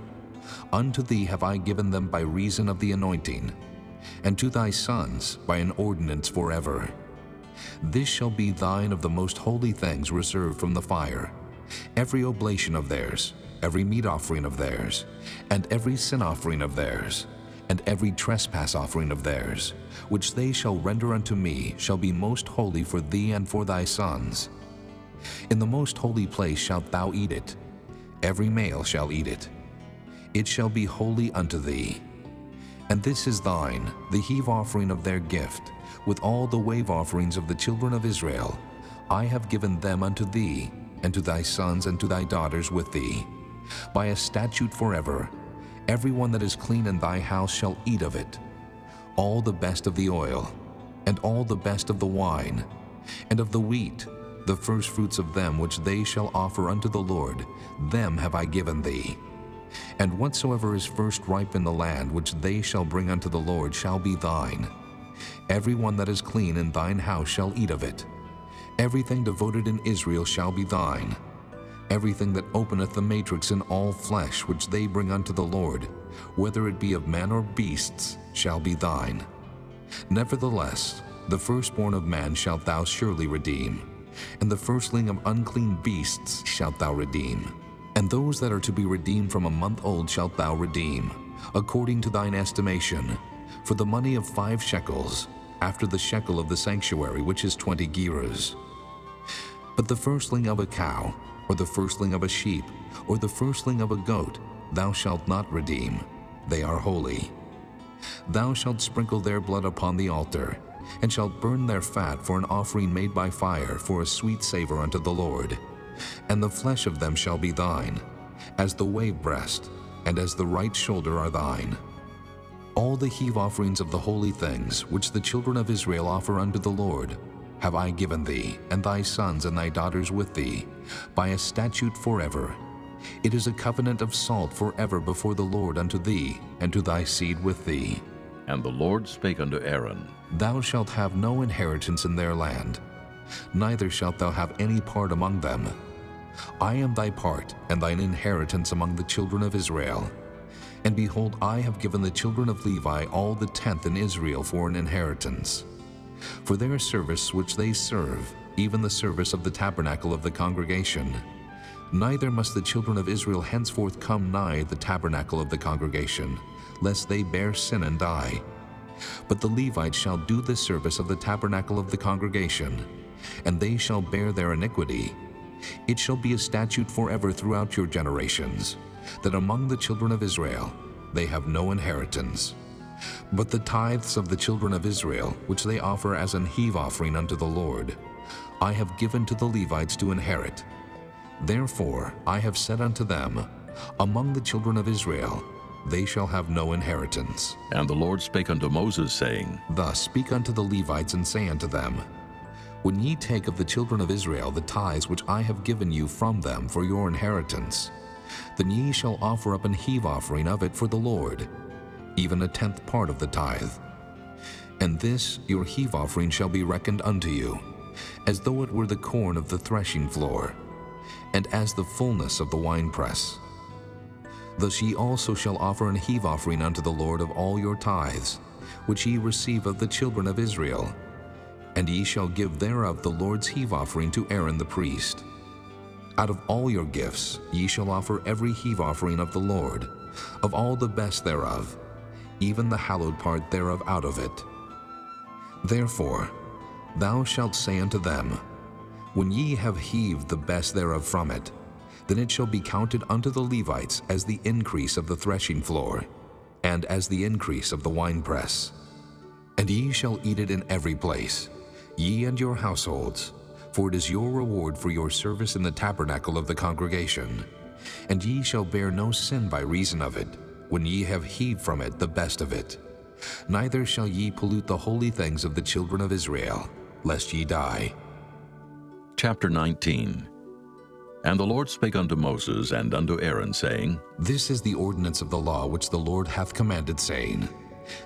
Unto thee have I given them by reason of the anointing, and to thy sons by an ordinance forever. This shall be thine of the most holy things reserved from the fire, every oblation of theirs, every meat offering of theirs, and every sin offering of theirs, and every trespass offering of theirs, which they shall render unto me, shall be most holy for thee and for thy sons. In the most holy place shalt thou eat it. Every male shall eat it. It shall be holy unto thee. And this is thine, the heave offering of their gift, with all the wave offerings of the children of Israel. I have given them unto thee, and to thy sons and to thy daughters with thee, by a statute forever. Every one that is clean in thy house shall eat of it, all the best of the oil, and all the best of the wine, and of the wheat, the firstfruits of them which they shall offer unto the Lord, them have I given thee. And whatsoever is first ripe in the land which they shall bring unto the Lord shall be thine. Every one that is clean in thine house shall eat of it. Everything devoted in Israel shall be thine. Everything that openeth the matrix in all flesh which they bring unto the Lord, whether it be of men or beasts, shall be thine. Nevertheless, the firstborn of man shalt thou surely redeem, and the firstling of unclean beasts shalt thou redeem. And those that are to be redeemed from a month old shalt thou redeem, according to thine estimation, for the money of 5 shekels, after the shekel of the sanctuary, which is 20 gerahs. But the firstling of a cow, or the firstling of a sheep, or the firstling of a goat, thou shalt not redeem. They are holy. Thou shalt sprinkle their blood upon the altar, and shalt burn their fat for an offering made by fire, for a sweet savor unto the Lord. And the flesh of them shall be thine, as the wave breast, and as the right shoulder are thine. All the heave offerings of the holy things, which the children of Israel offer unto the Lord, have I given thee, and thy sons and thy daughters with thee, by a statute forever. It is a covenant of salt forever before the Lord unto thee, and to thy seed with thee. And the Lord spake unto Aaron, Thou shalt have no inheritance in their land, neither shalt thou have any part among them. I am thy part, and thine inheritance among the children of Israel. And behold, I have given the children of Levi all the 10th in Israel for an inheritance, for their service which they serve, even the service of the tabernacle of the congregation. Neither must the children of Israel henceforth come nigh the tabernacle of the congregation, lest they bear sin and die. But the Levites shall do the service of the tabernacle of the congregation, and they shall bear their iniquity. It shall be a statute forever throughout your generations, that among the children of Israel they have no inheritance. But the tithes of the children of Israel, which they offer as an heave offering unto the Lord, I have given to the Levites to inherit. Therefore I have said unto them, among the children of Israel they shall have no inheritance. And the Lord spake unto Moses, saying, Thus speak unto the Levites, and say unto them, When ye take of the children of Israel the tithes which I have given you from them for your inheritance, then ye shall offer up an heave offering of it for the Lord, even a 10th part of the tithe. And this your heave offering shall be reckoned unto you, as though it were the corn of the threshing floor, and as the fullness of the winepress. Thus ye also shall offer an heave offering unto the Lord of all your tithes, which ye receive of the children of Israel, and ye shall give thereof the Lord's heave offering to Aaron the priest. Out of all your gifts ye shall offer every heave offering of the Lord, of all the best thereof, even the hallowed part thereof out of it. Therefore thou shalt say unto them, When ye have heaved the best thereof from it, then it shall be counted unto the Levites as the increase of the threshing floor, and as the increase of the winepress. And ye shall eat it in every place, ye and your households, for it is your reward for your service in the tabernacle of the congregation. And ye shall bear no sin by reason of it, when ye have heaved from it the best of it. Neither shall ye pollute the holy things of the children of Israel, lest ye die. Chapter 19. And the Lord spake unto Moses and unto Aaron, saying, This is the ordinance of the law which the Lord hath commanded, saying,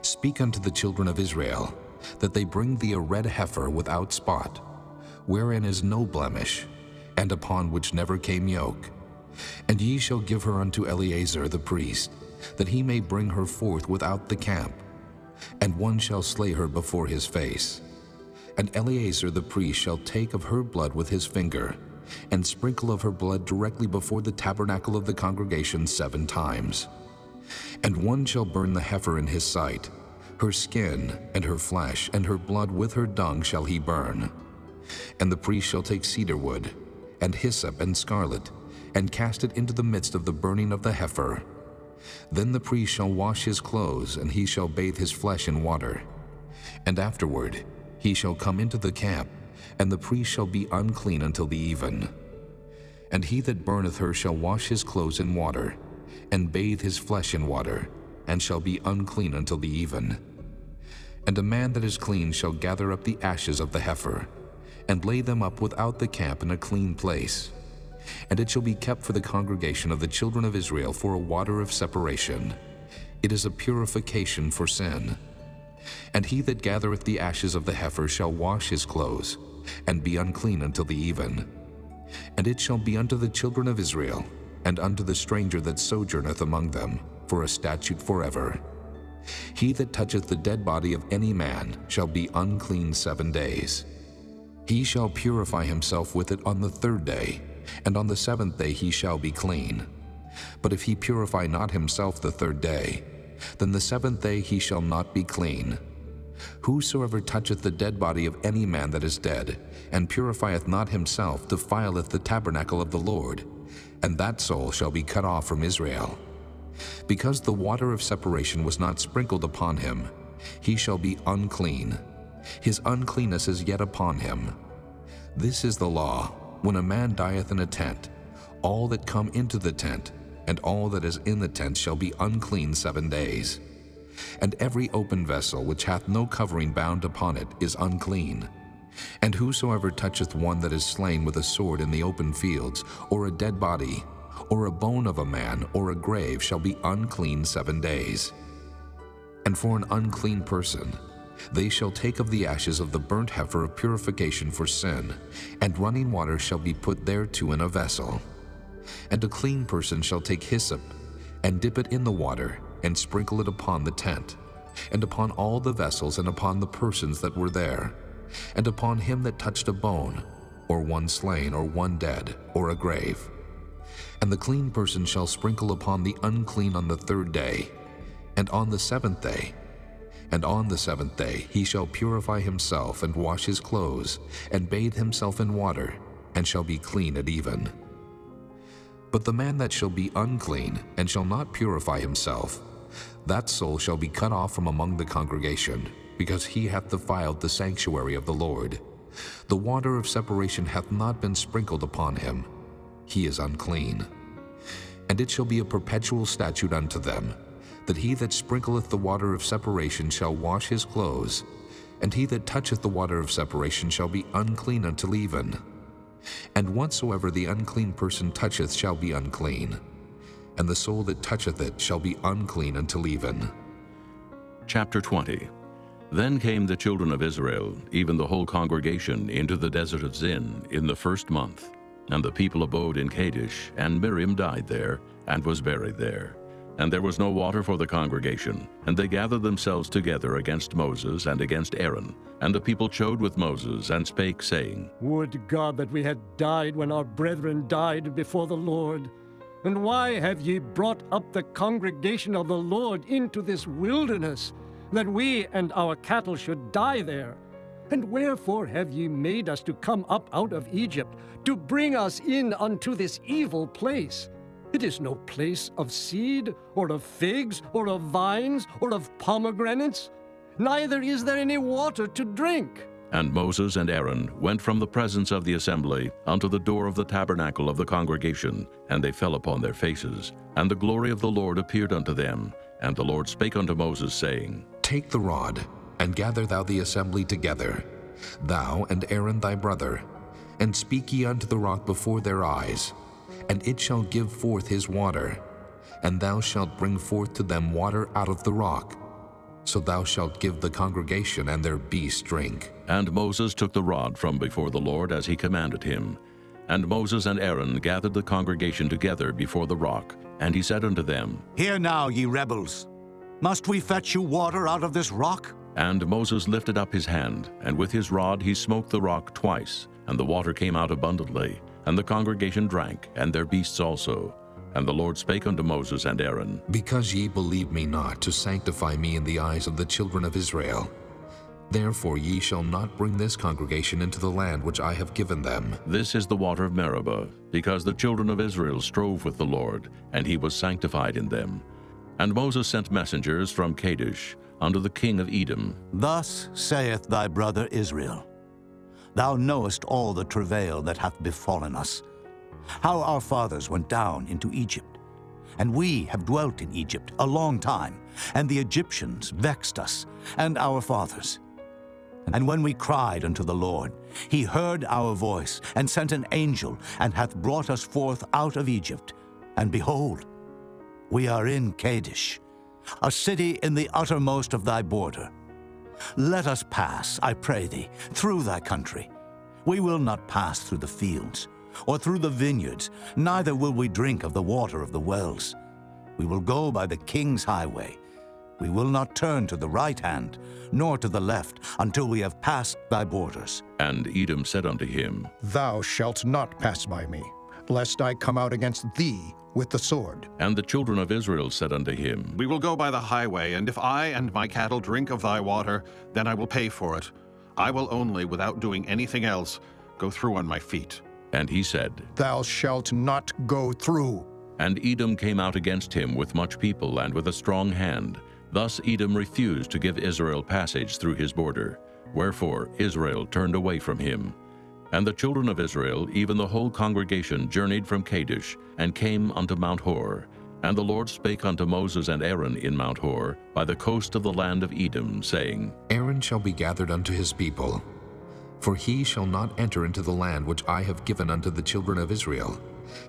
Speak unto the children of Israel, that they bring thee a red heifer without spot, wherein is no blemish, and upon which never came yoke. And ye shall give her unto Eleazar the priest, that he may bring her forth without the camp, and one shall slay her before his face. And Eleazar the priest shall take of her blood with his finger, and sprinkle of her blood directly before the tabernacle of the congregation 7 times. And one shall burn the heifer in his sight, her skin and her flesh and her blood with her dung shall he burn. And the priest shall take cedar wood, and hyssop and scarlet, and cast it into the midst of the burning of the heifer. Then the priest shall wash his clothes, and he shall bathe his flesh in water. And afterward he shall come into the camp, and the priest shall be unclean until the even. And he that burneth her shall wash his clothes in water, and bathe his flesh in water, and shall be unclean until the even. And a man that is clean shall gather up the ashes of the heifer, and lay them up without the camp in a clean place. And it shall be kept for the congregation of the children of Israel for a water of separation. It is a purification for sin. And he that gathereth the ashes of the heifer shall wash his clothes, and be unclean until the even. And it shall be unto the children of Israel, and unto the stranger that sojourneth among them, for a statute forever. He that toucheth the dead body of any man shall be unclean 7 days. He shall purify himself with it on the 3rd day, and on the 7th day he shall be clean. But if he purify not himself the 3rd day, then the 7th day he shall not be clean. Whosoever toucheth the dead body of any man that is dead, and purifieth not himself, defileth the tabernacle of the Lord, and that soul shall be cut off from Israel. Because the water of separation was not sprinkled upon him, he shall be unclean. His uncleanness is yet upon him. This is the law: when a man dieth in a tent, all that come into the tent, and all that is in the tent shall be unclean 7 days. And every open vessel which hath no covering bound upon it is unclean. And whosoever toucheth one that is slain with a sword in the open fields, or a dead body, or a bone of a man, or a grave, shall be unclean 7 days. And for an unclean person, they shall take of the ashes of the burnt heifer of purification for sin, and running water shall be put thereto in a vessel. And a clean person shall take hyssop, and dip it in the water, and sprinkle it upon the tent, and upon all the vessels, and upon the persons that were there, and upon him that touched a bone, or one slain, or one dead, or a grave. And the clean person shall sprinkle upon the unclean on the 3rd day, and on the 7th day. And on the 7th day he shall purify himself, and wash his clothes, and bathe himself in water, and shall be clean at even. But the man that shall be unclean, and shall not purify himself, that soul shall be cut off from among the congregation, because he hath defiled the sanctuary of the Lord. The water of separation hath not been sprinkled upon him. He is unclean. And it shall be a perpetual statute unto them, that he that sprinkleth the water of separation shall wash his clothes, and he that toucheth the water of separation shall be unclean until even. And whatsoever the unclean person toucheth shall be unclean, and the soul that toucheth it shall be unclean until even. Chapter 20. Then came the children of Israel, even the whole congregation, into the desert of Zin in the 1st month. And the people abode in Kadesh, and Miriam died there, and was buried there. And there was no water for the congregation. And they gathered themselves together against Moses and against Aaron. And the people chode with Moses, and spake, saying, Would God that we had died when our brethren died before the Lord! And why have ye brought up the congregation of the Lord into this wilderness, that we and our cattle should die there? And wherefore have ye made us to come up out of Egypt, to bring us in unto this evil place? It is no place of seed, or of figs, or of vines, or of pomegranates, neither is there any water to drink. And Moses and Aaron went from the presence of the assembly unto the door of the tabernacle of the congregation, and they fell upon their faces. And the glory of the Lord appeared unto them. And the Lord spake unto Moses, saying, Take the rod, and gather thou the assembly together, thou and Aaron thy brother, and speak ye unto the rock before their eyes, and it shall give forth his water, and thou shalt bring forth to them water out of the rock. So thou shalt give the congregation and their beasts drink. And Moses took the rod from before the Lord as he commanded him. And Moses and Aaron gathered the congregation together before the rock, and he said unto them, Hear now, ye rebels, must we fetch you water out of this rock? And Moses lifted up his hand, and with his rod he smote the rock twice, and the water came out abundantly, and the congregation drank, and their beasts also. And the Lord spake unto Moses and Aaron, Because ye believe me not to sanctify me in the eyes of the children of Israel, therefore ye shall not bring this congregation into the land which I have given them. This is the water of Meribah, because the children of Israel strove with the Lord, and he was sanctified in them. And Moses sent messengers from Kadesh unto the king of Edom. Thus saith thy brother Israel, Thou knowest all the travail that hath befallen us, how our fathers went down into Egypt. And we have dwelt in Egypt a long time, and the Egyptians vexed us, and our fathers. And when we cried unto the Lord, he heard our voice, and sent an angel, and hath brought us forth out of Egypt. And behold, we are in Kadesh, a city in the uttermost of thy border. Let us pass, I pray thee, through thy country. We will not pass through the fields, or through the vineyards, neither will we drink of the water of the wells. We will go by the king's highway. We will not turn to the right hand, nor to the left, until we have passed thy borders. And Edom said unto him, Thou shalt not pass by me, lest I come out against thee with the sword. And the children of Israel said unto him, We will go by the highway, and if I and my cattle drink of thy water, then I will pay for it. I will only, without doing anything else, go through on my feet. And he said, Thou shalt not go through. And Edom came out against him with much people and with a strong hand. Thus Edom refused to give Israel passage through his border. Wherefore Israel turned away from him. And the children of Israel, even the whole congregation, journeyed from Kadesh, and came unto Mount Hor. And the Lord spake unto Moses and Aaron in Mount Hor, by the coast of the land of Edom, saying, Aaron shall be gathered unto his people, for he shall not enter into the land which I have given unto the children of Israel,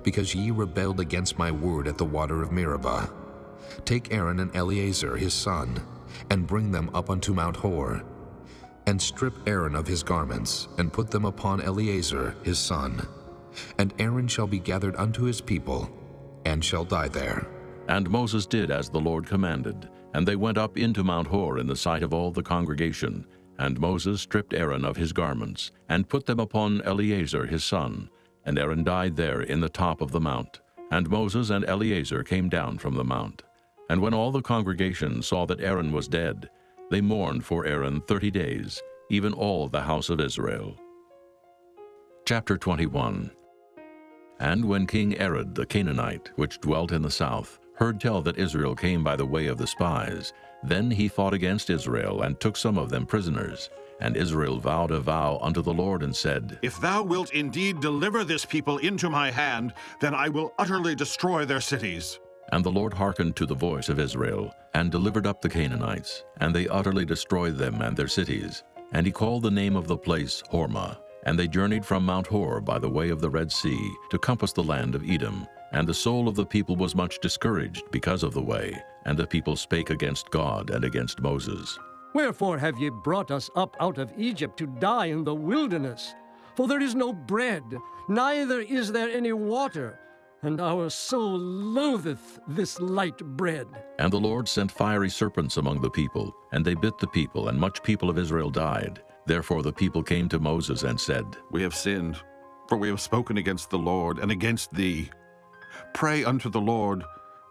because ye rebelled against my word at the water of Meribah. Take Aaron and Eleazar his son, and bring them up unto Mount Hor, and strip Aaron of his garments, and put them upon Eleazar his son. And Aaron shall be gathered unto his people, and shall die there. And Moses did as the Lord commanded, and they went up into Mount Hor in the sight of all the congregation. And Moses stripped Aaron of his garments, and put them upon Eleazar his son. And Aaron died there in the top of the mount. And Moses and Eleazar came down from the mount. And when all the congregation saw that Aaron was dead, they mourned for Aaron 30 days, even all the house of Israel. Chapter 21. And when King Arad the Canaanite, which dwelt in the south, heard tell that Israel came by the way of the spies, then he fought against Israel, and took some of them prisoners. And Israel vowed a vow unto the Lord, and said, If thou wilt indeed deliver this people into my hand, then I will utterly destroy their cities. And the Lord hearkened to the voice of Israel, and delivered up the Canaanites, and they utterly destroyed them and their cities. And he called the name of the place Hormah. And they journeyed from Mount Hor by the way of the Red Sea, to compass the land of Edom. And the soul of the people was much discouraged because of the way, and the people spake against God and against Moses. Wherefore have ye brought us up out of Egypt to die in the wilderness? For there is no bread, neither is there any water, and our soul loatheth this light bread. And the Lord sent fiery serpents among the people, and they bit the people, and much people of Israel died. Therefore the people came to Moses and said, We have sinned, for we have spoken against the Lord and against thee. Pray unto the Lord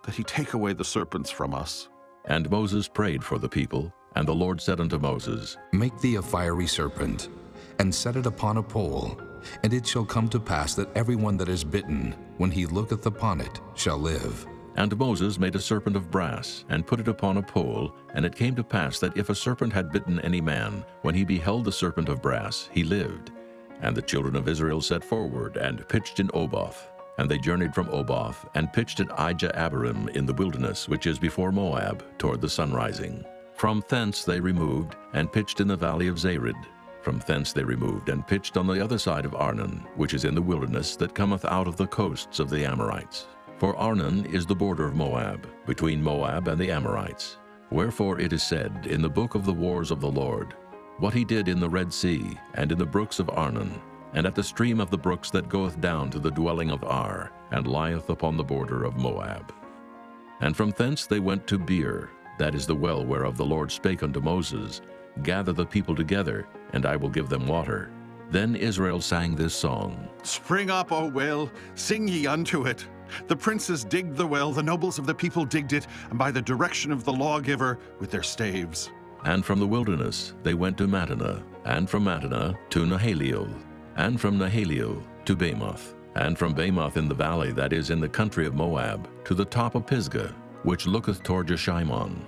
that he take away the serpents from us. And Moses prayed for the people, and the Lord said unto Moses, Make thee a fiery serpent, and set it upon a pole, and it shall come to pass that every one that is bitten, when he looketh upon it, shall live. And Moses made a serpent of brass, and put it upon a pole. And it came to pass that if a serpent had bitten any man, when he beheld the serpent of brass, he lived. And the children of Israel set forward, and pitched in Oboth. And they journeyed from Oboth, and pitched at Ijah-abarim in the wilderness, which is before Moab, toward the sunrising. From thence they removed, and pitched in the valley of Zared. From thence they removed, and pitched on the other side of Arnon, which is in the wilderness that cometh out of the coasts of the Amorites. For Arnon is the border of Moab, between Moab and the Amorites. Wherefore it is said in the book of the wars of the Lord, what he did in the Red Sea, and in the brooks of Arnon, and at the stream of the brooks that goeth down to the dwelling of Ar, and lieth upon the border of Moab. And from thence they went to Beer, that is the well whereof the Lord spake unto Moses, Gather the people together, and I will give them water. Then Israel sang this song, Spring up, O well, sing ye unto it. The princes digged the well, the nobles of the people digged it, and by the direction of the lawgiver with their staves. And from the wilderness they went to Mattanah, and from Mattanah to Nahaliel, and from Nahaliel to Bamoth, and from Bamoth in the valley that is in the country of Moab, to the top of Pisgah, which looketh toward Jeshimon.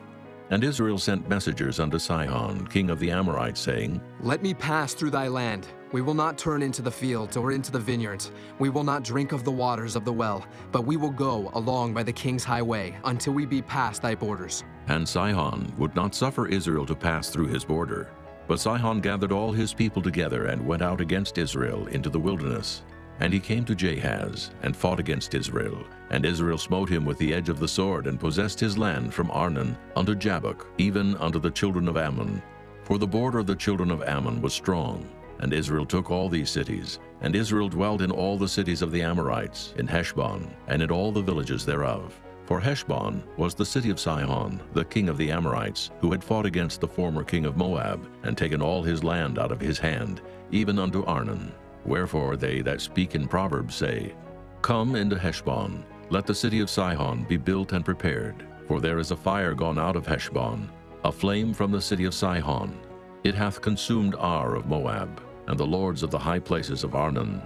And Israel sent messengers unto Sihon, king of the Amorites, saying, Let me pass through thy land. We will not turn into the fields or into the vineyards. We will not drink of the waters of the well, but we will go along by the king's highway until we be past thy borders. And Sihon would not suffer Israel to pass through his border. But Sihon gathered all his people together and went out against Israel into the wilderness. And he came to Jahaz, and fought against Israel. And Israel smote him with the edge of the sword, and possessed his land from Arnon unto Jabbok, even unto the children of Ammon. For the border of the children of Ammon was strong. And Israel took all these cities, and Israel dwelt in all the cities of the Amorites, in Heshbon, and in all the villages thereof. For Heshbon was the city of Sihon, the king of the Amorites, who had fought against the former king of Moab, and taken all his land out of his hand, even unto Arnon. Wherefore they that speak in Proverbs say, Come into Heshbon, let the city of Sihon be built and prepared. For there is a fire gone out of Heshbon, a flame from the city of Sihon. It hath consumed Ar of Moab, and the lords of the high places of Arnon.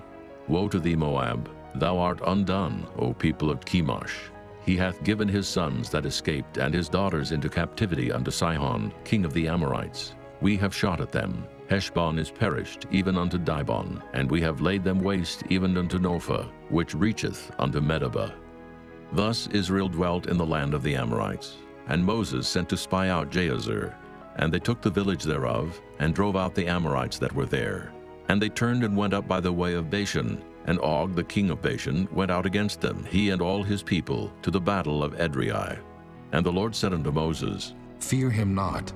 Woe to thee, Moab! Thou art undone, O people of Chemosh. He hath given his sons that escaped and his daughters into captivity unto Sihon, king of the Amorites. We have shot at them. Heshbon is perished, even unto Dibon, and we have laid them waste even unto Nophah, which reacheth unto Medeba. Thus Israel dwelt in the land of the Amorites. And Moses sent to spy out Jahazer, and they took the village thereof, and drove out the Amorites that were there. And they turned and went up by the way of Bashan, and Og the king of Bashan went out against them, he and all his people, to the battle of Edrei. And the Lord said unto Moses, Fear him not,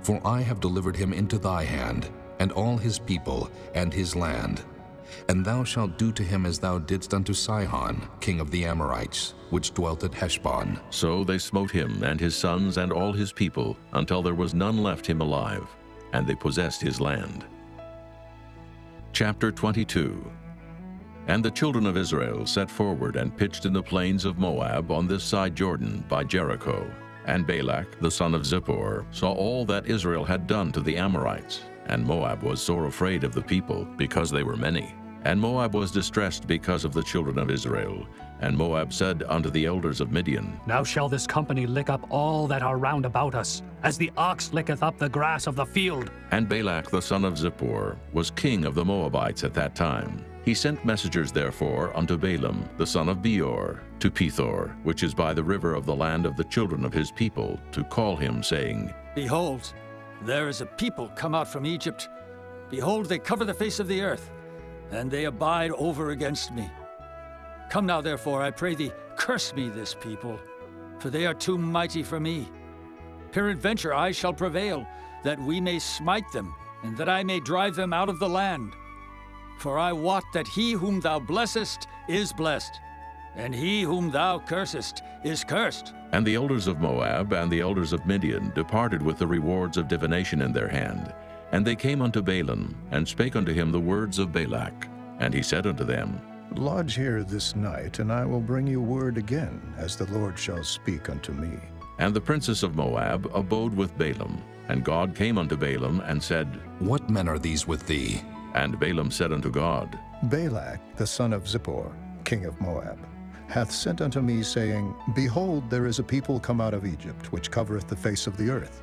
for I have delivered him into thy hand, and all his people, and his land. And thou shalt do to him as thou didst unto Sihon, king of the Amorites, which dwelt at Heshbon. So they smote him and his sons and all his people, until there was none left him alive, and they possessed his land. Chapter 22. And the children of Israel set forward and pitched in the plains of Moab on this side Jordan by Jericho. And Balak, the son of Zippor, saw all that Israel had done to the Amorites. And Moab was sore afraid of the people, because they were many. And Moab was distressed because of the children of Israel. And Moab said unto the elders of Midian, Now shall this company lick up all that are round about us, as the ox licketh up the grass of the field. And Balak the son of Zippor was king of the Moabites at that time. He sent messengers therefore unto Balaam the son of Beor, to Pethor, which is by the river of the land of the children of his people, to call him, saying, Behold, there is a people come out from Egypt. Behold, they cover the face of the earth, and they abide over against me. Come now, therefore, I pray thee, curse me this people, for they are too mighty for me. Peradventure I shall prevail, that we may smite them, and that I may drive them out of the land. For I wot that he whom thou blessest is blessed, and he whom thou cursest is cursed. And the elders of Moab and the elders of Midian departed with the rewards of divination in their hand. And they came unto Balaam, and spake unto him the words of Balak. And he said unto them, Lodge here this night, and I will bring you word again, as the Lord shall speak unto me. And the princess of Moab abode with Balaam. And God came unto Balaam, and said, What men are these with thee? And Balaam said unto God, Balak, the son of Zippor, king of Moab, hath sent unto me, saying, Behold, there is a people come out of Egypt, which covereth the face of the earth.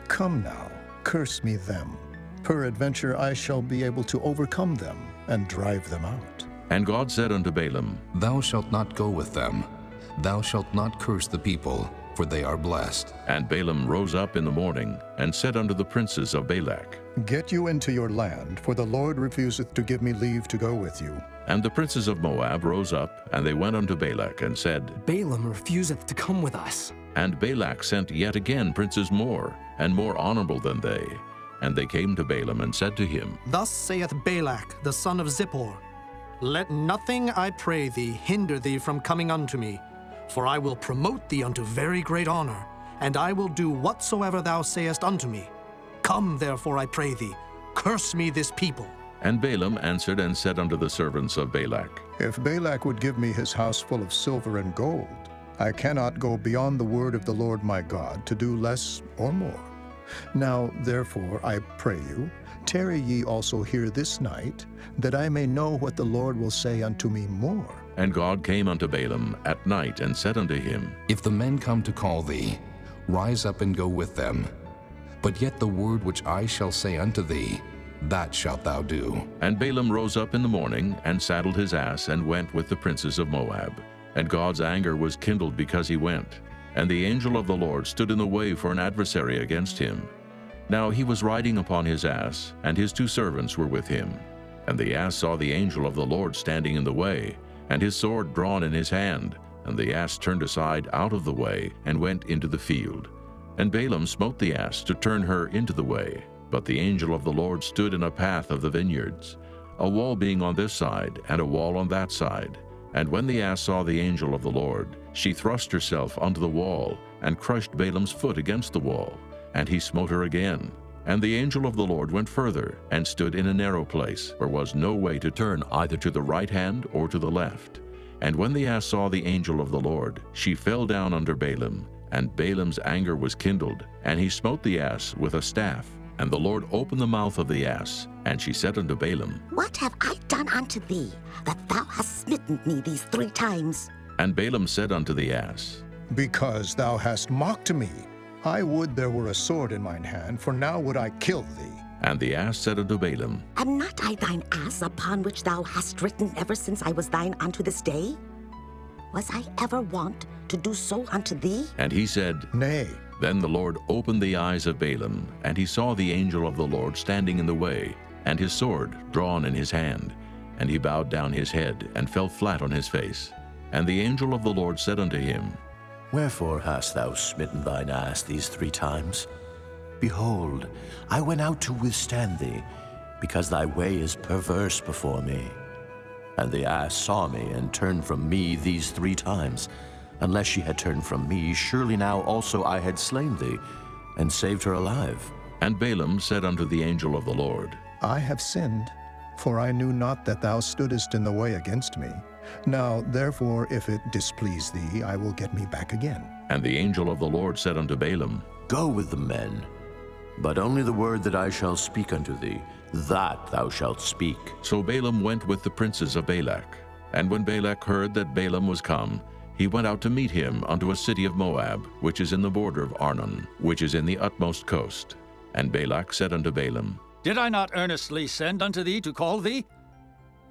Come now, curse me them. Peradventure I shall be able to overcome them, and drive them out. And God said unto Balaam, Thou shalt not go with them. Thou shalt not curse the people, for they are blessed. And Balaam rose up in the morning, and said unto the princes of Balak, Get you into your land, for the Lord refuseth to give me leave to go with you. And the princes of Moab rose up, and they went unto Balak, and said, Balaam refuseth to come with us. And Balak sent yet again princes more, and more honorable than they. And they came to Balaam, and said to him, Thus saith Balak, the son of Zippor, Let nothing, I pray thee, hinder thee from coming unto me, for I will promote thee unto very great honor, and I will do whatsoever thou sayest unto me. Come, therefore, I pray thee, curse me this people. And Balaam answered and said unto the servants of Balak, If Balak would give me his house full of silver and gold, I cannot go beyond the word of the Lord my God to do less or more. Now, therefore, I pray you, tarry ye also here this night, that I may know what the Lord will say unto me more. And God came unto Balaam at night, and said unto him, If the men come to call thee, rise up and go with them. But yet the word which I shall say unto thee, that shalt thou do. And Balaam rose up in the morning, and saddled his ass, and went with the princes of Moab. And God's anger was kindled because he went. And the angel of the Lord stood in the way for an adversary against him. Now he was riding upon his ass, and his 2 servants were with him. And the ass saw the angel of the Lord standing in the way, and his sword drawn in his hand. And the ass turned aside out of the way, and went into the field. And Balaam smote the ass to turn her into the way. But the angel of the Lord stood in a path of the vineyards, a wall being on this side and a wall on that side. And when the ass saw the angel of the Lord, she thrust herself onto the wall and crushed Balaam's foot against the wall, and he smote her again. And the angel of the Lord went further and stood in a narrow place, where was no way to turn either to the right hand or to the left. And when the ass saw the angel of the Lord, she fell down under Balaam, and Balaam's anger was kindled, and he smote the ass with a staff. And the Lord opened the mouth of the ass, and she said unto Balaam, What have I done unto thee, that thou hast smitten me these 3 times? And Balaam said unto the ass, Because thou hast mocked me. I would there were a sword in mine hand, for now would I kill thee. And the ass said unto Balaam, Am not I thine ass upon which thou hast ridden ever since I was thine unto this day? Was I ever wont to do so unto thee? And he said, Nay. Then the Lord opened the eyes of Balaam, and he saw the angel of the Lord standing in the way, and his sword drawn in his hand. And he bowed down his head, and fell flat on his face. And the angel of the Lord said unto him, Wherefore hast thou smitten thine ass these 3 times? Behold, I went out to withstand thee, because thy way is perverse before me. And the ass saw me, and turned from me these 3 times. Unless she had turned from me, surely now also I had slain thee, and saved her alive. And Balaam said unto the angel of the Lord, I have sinned, for I knew not that thou stoodest in the way against me. Now, therefore, if it displease thee, I will get me back again. And the angel of the Lord said unto Balaam, Go with the men, but only the word that I shall speak unto thee, that thou shalt speak. So Balaam went with the princes of Balak. And when Balak heard that Balaam was come, he went out to meet him unto a city of Moab, which is in the border of Arnon, which is in the utmost coast. And Balak said unto Balaam, Did I not earnestly send unto thee to call thee?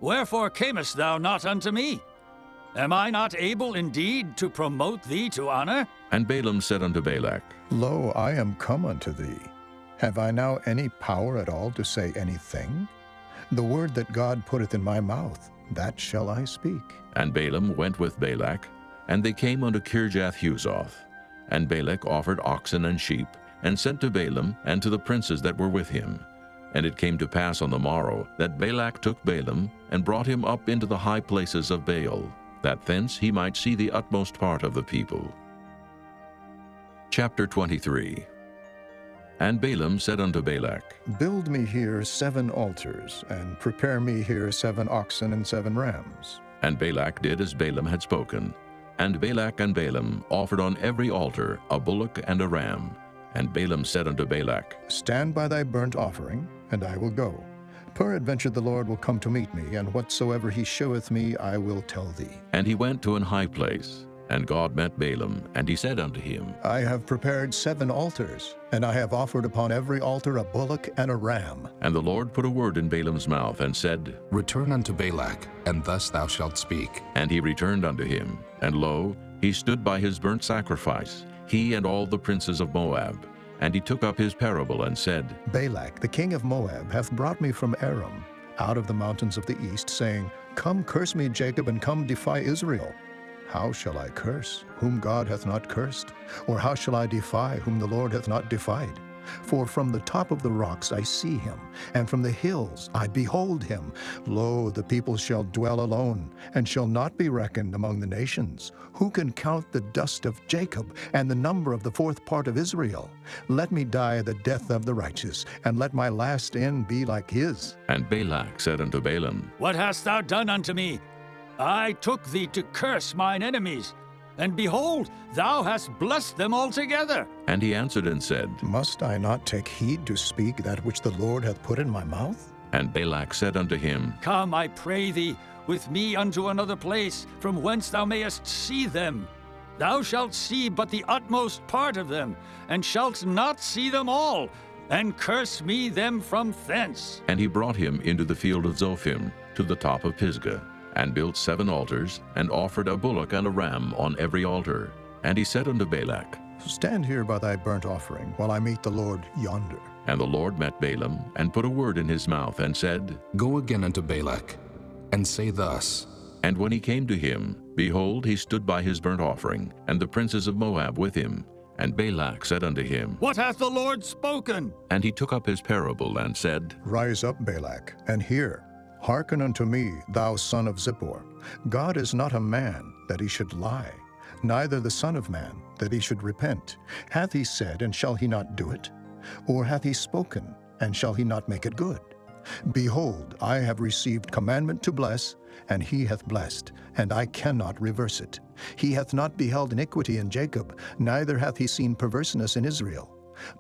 Wherefore camest thou not unto me? Am I not able indeed to promote thee to honor? And Balaam said unto Balak, Lo, I am come unto thee. Have I now any power at all to say anything? The word that God putteth in my mouth, that shall I speak. And Balaam went with Balak, and they came unto Kirjath-Huzoth. And Balak offered oxen and sheep, and sent to Balaam and to the princes that were with him. And it came to pass on the morrow that Balak took Balaam, and brought him up into the high places of Baal, that thence he might see the utmost part of the people. Chapter 23. And Balaam said unto Balak, Build me here 7 altars, and prepare me here 7 oxen and 7 rams. And Balak did as Balaam had spoken. And Balak and Balaam offered on every altar a bullock and a ram. And Balaam said unto Balak, Stand by thy burnt offering, and I will go. Peradventure the Lord will come to meet me, and whatsoever he showeth me I will tell thee. And he went to an high place. And God met Balaam, and he said unto him, I have prepared 7 altars, and I have offered upon every altar a bullock and a ram. And the Lord put a word in Balaam's mouth, and said, Return unto Balak, and thus thou shalt speak. And he returned unto him. And lo, he stood by his burnt sacrifice, he and all the princes of Moab. And he took up his parable, and said, Balak, the king of Moab, hath brought me from Aram, out of the mountains of the east, saying, Come curse me, Jacob, and come defy Israel. How shall I curse, whom God hath not cursed? Or how shall I defy, whom the Lord hath not defied? For from the top of the rocks I see him, and from the hills I behold him. Lo, the people shall dwell alone, and shall not be reckoned among the nations. Who can count the dust of Jacob, and the number of the 4th part of Israel? Let me die the death of the righteous, and let my last end be like his. And Balak said unto Balaam, What hast thou done unto me? I took thee to curse mine enemies, and behold, thou hast blessed them altogether. And he answered and said, Must I not take heed to speak that which the Lord hath put in my mouth? And Balak said unto him, Come, I pray thee, with me unto another place, from whence thou mayest see them. Thou shalt see but the utmost part of them, and shalt not see them all, and curse me them from thence. And he brought him into the field of Zophim, to the top of Pisgah, and built 7 altars, and offered a bullock and a ram on every altar. And he said unto Balak, Stand here by thy burnt offering, while I meet the Lord yonder. And the Lord met Balaam, and put a word in his mouth, and said, Go again unto Balak, and say thus. And when he came to him, behold, he stood by his burnt offering, and the princes of Moab with him. And Balak said unto him, What hath the Lord spoken? And he took up his parable and said, Rise up, Balak, and hear. Hearken unto me, thou son of Zippor. God is not a man, that he should lie, neither the Son of Man, that he should repent. Hath he said, and shall he not do it? Or hath he spoken, and shall he not make it good? Behold, I have received commandment to bless, and he hath blessed, and I cannot reverse it. He hath not beheld iniquity in Jacob, neither hath he seen perverseness in Israel.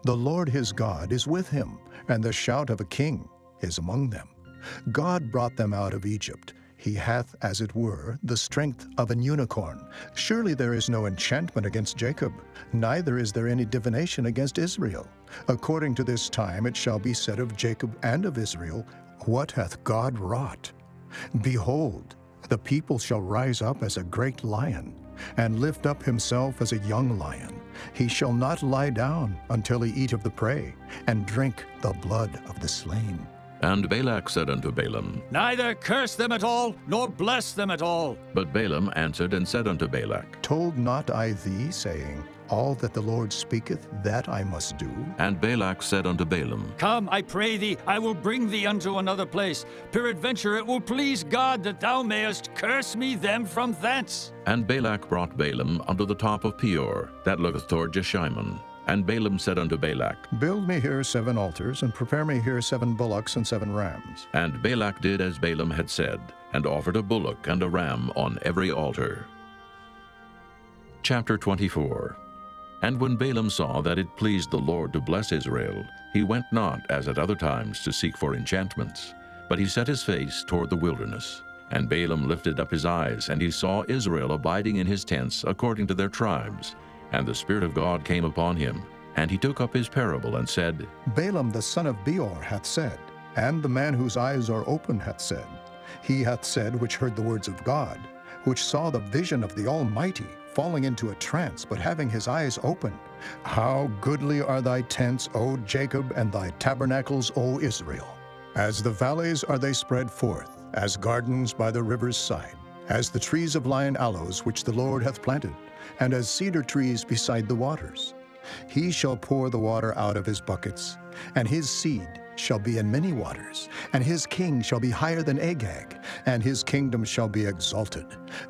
The Lord his God is with him, and the shout of a king is among them. God brought them out of Egypt. He hath, as it were, the strength of an unicorn. Surely there is no enchantment against Jacob, neither is there any divination against Israel. According to this time it shall be said of Jacob and of Israel, What hath God wrought? Behold, the people shall rise up as a great lion, and lift up himself as a young lion. He shall not lie down until he eat of the prey, and drink the blood of the slain. And Balak said unto Balaam, Neither curse them at all, nor bless them at all. But Balaam answered and said unto Balak, Told not I thee, saying, All that the Lord speaketh, that I must do? And Balak said unto Balaam, Come, I pray thee, I will bring thee unto another place. Peradventure it will please God that thou mayest curse me them from thence. And Balak brought Balaam unto the top of Peor, that looketh toward Jeshimon. And Balaam said unto Balak, Build me here 7 altars, and prepare me here 7 bullocks and 7 rams. And Balak did as Balaam had said, and offered a bullock and a ram on every altar. Chapter 24. And when Balaam saw that it pleased the Lord to bless Israel, he went not, as at other times, to seek for enchantments, but he set his face toward the wilderness. And Balaam lifted up his eyes, and he saw Israel abiding in his tents according to their tribes. And the Spirit of God came upon him, and he took up his parable and said, Balaam the son of Beor hath said, and the man whose eyes are open hath said, He hath said which heard the words of God, which saw the vision of the Almighty, falling into a trance, but having his eyes open. How goodly are thy tents, O Jacob, and thy tabernacles, O Israel! As the valleys are they spread forth, as gardens by the river's side, as the trees of lion aloes which the Lord hath planted, and as cedar trees beside the waters. He shall pour the water out of his buckets, and his seed shall be in many waters, and his king shall be higher than Agag, and his kingdom shall be exalted.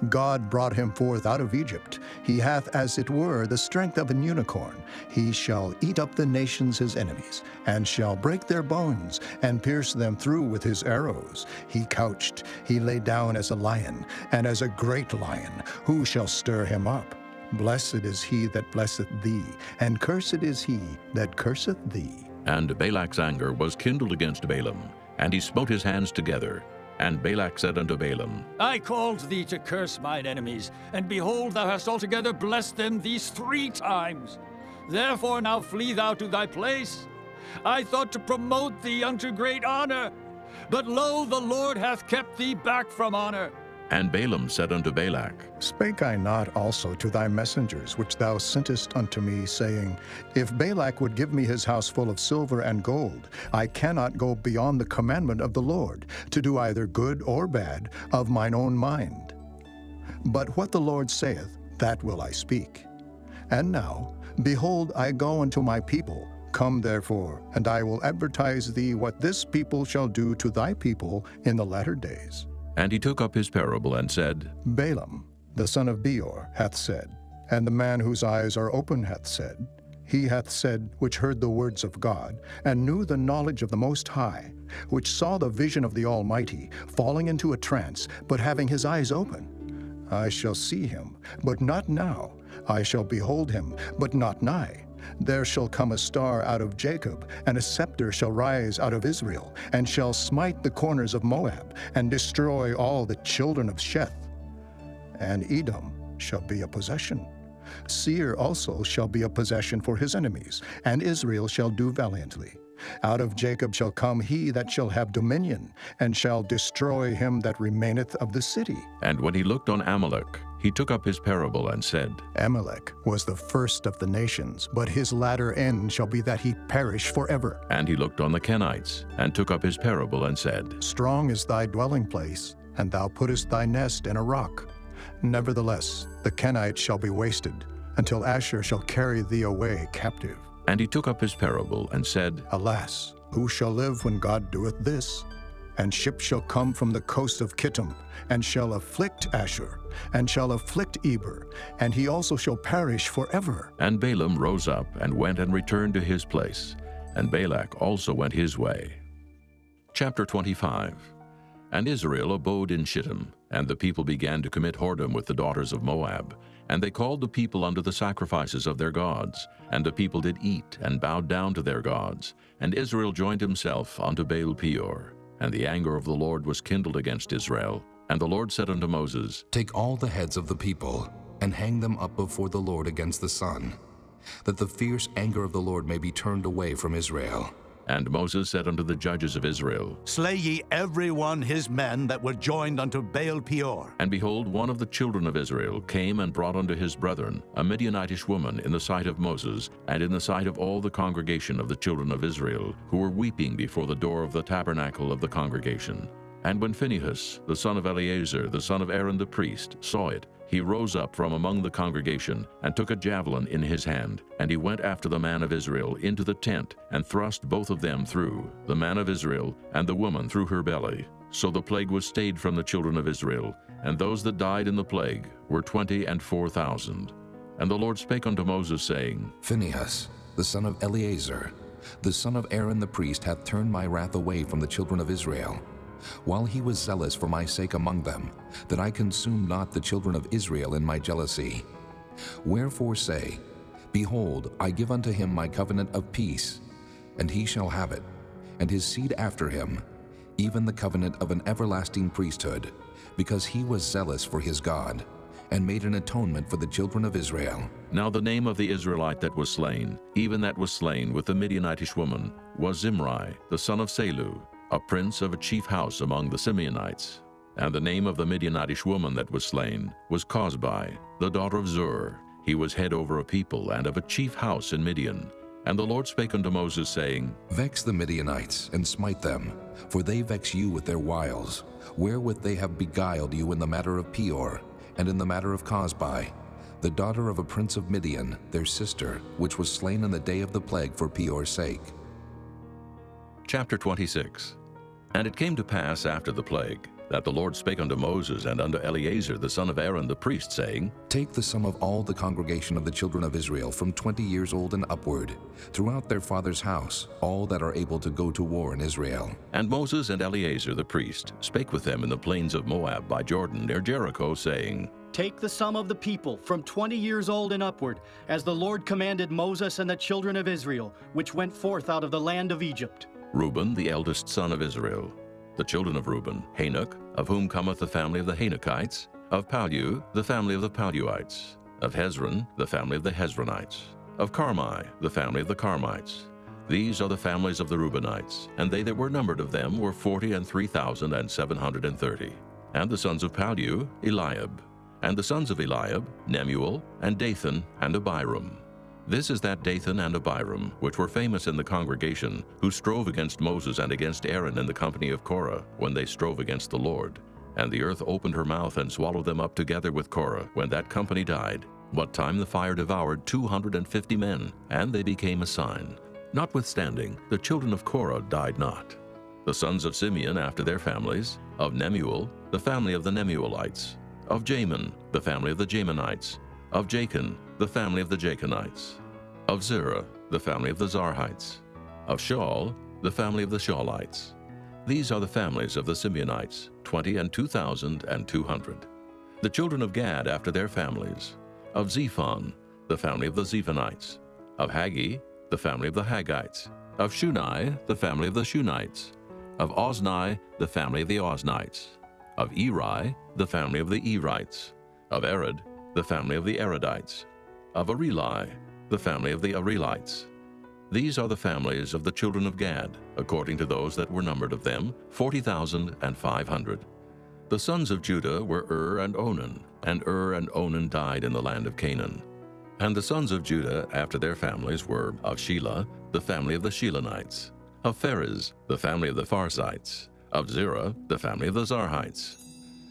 God brought him forth out of Egypt. He hath, as it were, the strength of an unicorn. He shall eat up the nations his enemies, and shall break their bones, and pierce them through with his arrows. He couched, he lay down as a lion, and as a great lion. Who shall stir him up? Blessed is he that blesseth thee, and cursed is he that curseth thee. And Balak's anger was kindled against Balaam, and he smote his hands together. And Balak said unto Balaam, I called thee to curse mine enemies, and behold, thou hast altogether blessed them these 3 times. Therefore now flee thou to thy place. I thought to promote thee unto great honor, but lo, the Lord hath kept thee back from honor. And Balaam said unto Balak, Spake I not also to thy messengers, which thou sentest unto me, saying, If Balak would give me his house full of silver and gold, I cannot go beyond the commandment of the Lord, to do either good or bad of mine own mind. But what the Lord saith, that will I speak. And now, behold, I go unto my people. Come therefore, and I will advertise thee what this people shall do to thy people in the latter days. And he took up his parable and said, Balaam, the son of Beor, hath said, and the man whose eyes are open hath said, He hath said, which heard the words of God, and knew the knowledge of the Most High, which saw the vision of the Almighty, falling into a trance, but having his eyes open. I shall see him, but not now. I shall behold him, but not nigh. There shall come a star out of Jacob, and a scepter shall rise out of Israel, and shall smite the corners of Moab, and destroy all the children of Sheth. And Edom shall be a possession. Seir also shall be a possession for his enemies, and Israel shall do valiantly. Out of Jacob shall come he that shall have dominion, and shall destroy him that remaineth of the city. And when he looked on Amalek, he took up his parable and said, Amalek was the first of the nations, but his latter end shall be that he perish forever. And he looked on the Kenites, and took up his parable and said, Strong is thy dwelling place, and thou puttest thy nest in a rock. Nevertheless, the Kenites shall be wasted, until Asher shall carry thee away captive. And he took up his parable and said, Alas, who shall live when God doeth this? And ships shall come from the coast of Shittim, and shall afflict Asher, and shall afflict Eber, and he also shall perish forever. And Balaam rose up and went and returned to his place, and Balak also went his way. Chapter 25. And Israel abode in Shittim, and the people began to commit whoredom with the daughters of Moab. And they called the people unto the sacrifices of their gods. And the people did eat, and bowed down to their gods. And Israel joined himself unto Baal Peor. And the anger of the Lord was kindled against Israel. And the Lord said unto Moses, Take all the heads of the people, and hang them up before the Lord against the sun, that the fierce anger of the Lord may be turned away from Israel. And Moses said unto the judges of Israel, Slay ye every one his men that were joined unto Baal Peor. And behold, one of the children of Israel came and brought unto his brethren a Midianitish woman in the sight of Moses, and in the sight of all the congregation of the children of Israel, who were weeping before the door of the tabernacle of the congregation. And when Phinehas, the son of Eleazar, the son of Aaron the priest, saw it, he rose up from among the congregation, and took a javelin in his hand, and he went after the man of Israel into the tent, and thrust both of them through, the man of Israel and the woman through her belly. So the plague was stayed from the children of Israel, and those that died in the plague were 24,000. And the Lord spake unto Moses, saying, Phinehas, the son of Eleazar, the son of Aaron the priest, hath turned my wrath away from the children of Israel, while he was zealous for my sake among them, that I consumed not the children of Israel in my jealousy. Wherefore say, Behold, I give unto him my covenant of peace, and he shall have it, and his seed after him, even the covenant of an everlasting priesthood, because he was zealous for his God, and made an atonement for the children of Israel. Now the name of the Israelite that was slain, even that was slain with the Midianitish woman, was Zimri, the son of Salu, a prince of a chief house among the Simeonites. And the name of the Midianitish woman that was slain was Cosbi, the daughter of Zur. He was head over a people and of a chief house in Midian. And the Lord spake unto Moses, saying, Vex the Midianites, and smite them, for they vex you with their wiles, wherewith they have beguiled you in the matter of Peor, and in the matter of Cosbi, the daughter of a prince of Midian, their sister, which was slain in the day of the plague for Peor's sake. Chapter 26. And it came to pass after the plague, that the Lord spake unto Moses and unto Eleazar the son of Aaron the priest, saying, Take the sum of all the congregation of the children of Israel from 20 years old and upward, throughout their father's house, all that are able to go to war in Israel. And Moses and Eleazar the priest spake with them in the plains of Moab by Jordan near Jericho, saying, Take the sum of the people from 20 years old and upward, as the Lord commanded Moses and the children of Israel, which went forth out of the land of Egypt. Reuben, the eldest son of Israel. The children of Reuben, Hanok, of whom cometh the family of the Hanokites. Of Palu, the family of the Paluites. Of Hezron, the family of the Hezronites. Of Carmi, the family of the Carmites. These are the families of the Reubenites, and they that were numbered of them were 43,730. And the sons of Palu, Eliab. And the sons of Eliab, Nemuel, and Dathan, and Abiram. This is that Dathan and Abiram, which were famous in the congregation, who strove against Moses and against Aaron in the company of Korah, when they strove against the Lord. And the earth opened her mouth and swallowed them up together with Korah, when that company died. What time the fire devoured 250 men, and they became a sign. Notwithstanding, the children of Korah died not. The sons of Simeon after their families, of Nemuel, the family of the Nemuelites. Of Jamin, the family of the Jaminites. Of Jachin, the family of the Jachinites. Of Zerah, the family of the Zarhites. Of Shaul, the family of the Shaulites. These are the families of the Simeonites, 22,200. The children of Gad after their families. Of Zephon, the family of the Zephonites. Of Haggi, the family of the Haggites. Of Shunai, the family of the Shunites. Of Ozni, the family of the Oznites. Of Eri, the family of the Erites. Of Arad, the family of the Aradites. Of Areli, the family of the Arelites. These are the families of the children of Gad, according to those that were numbered of them, 40,500. The sons of Judah were and Onan died in the land of Canaan. And the sons of Judah after their families were of Shelah, the family of the Shelonites. Of Pharez, the family of the Pharzites. Of Zerah, the family of the Zarhites.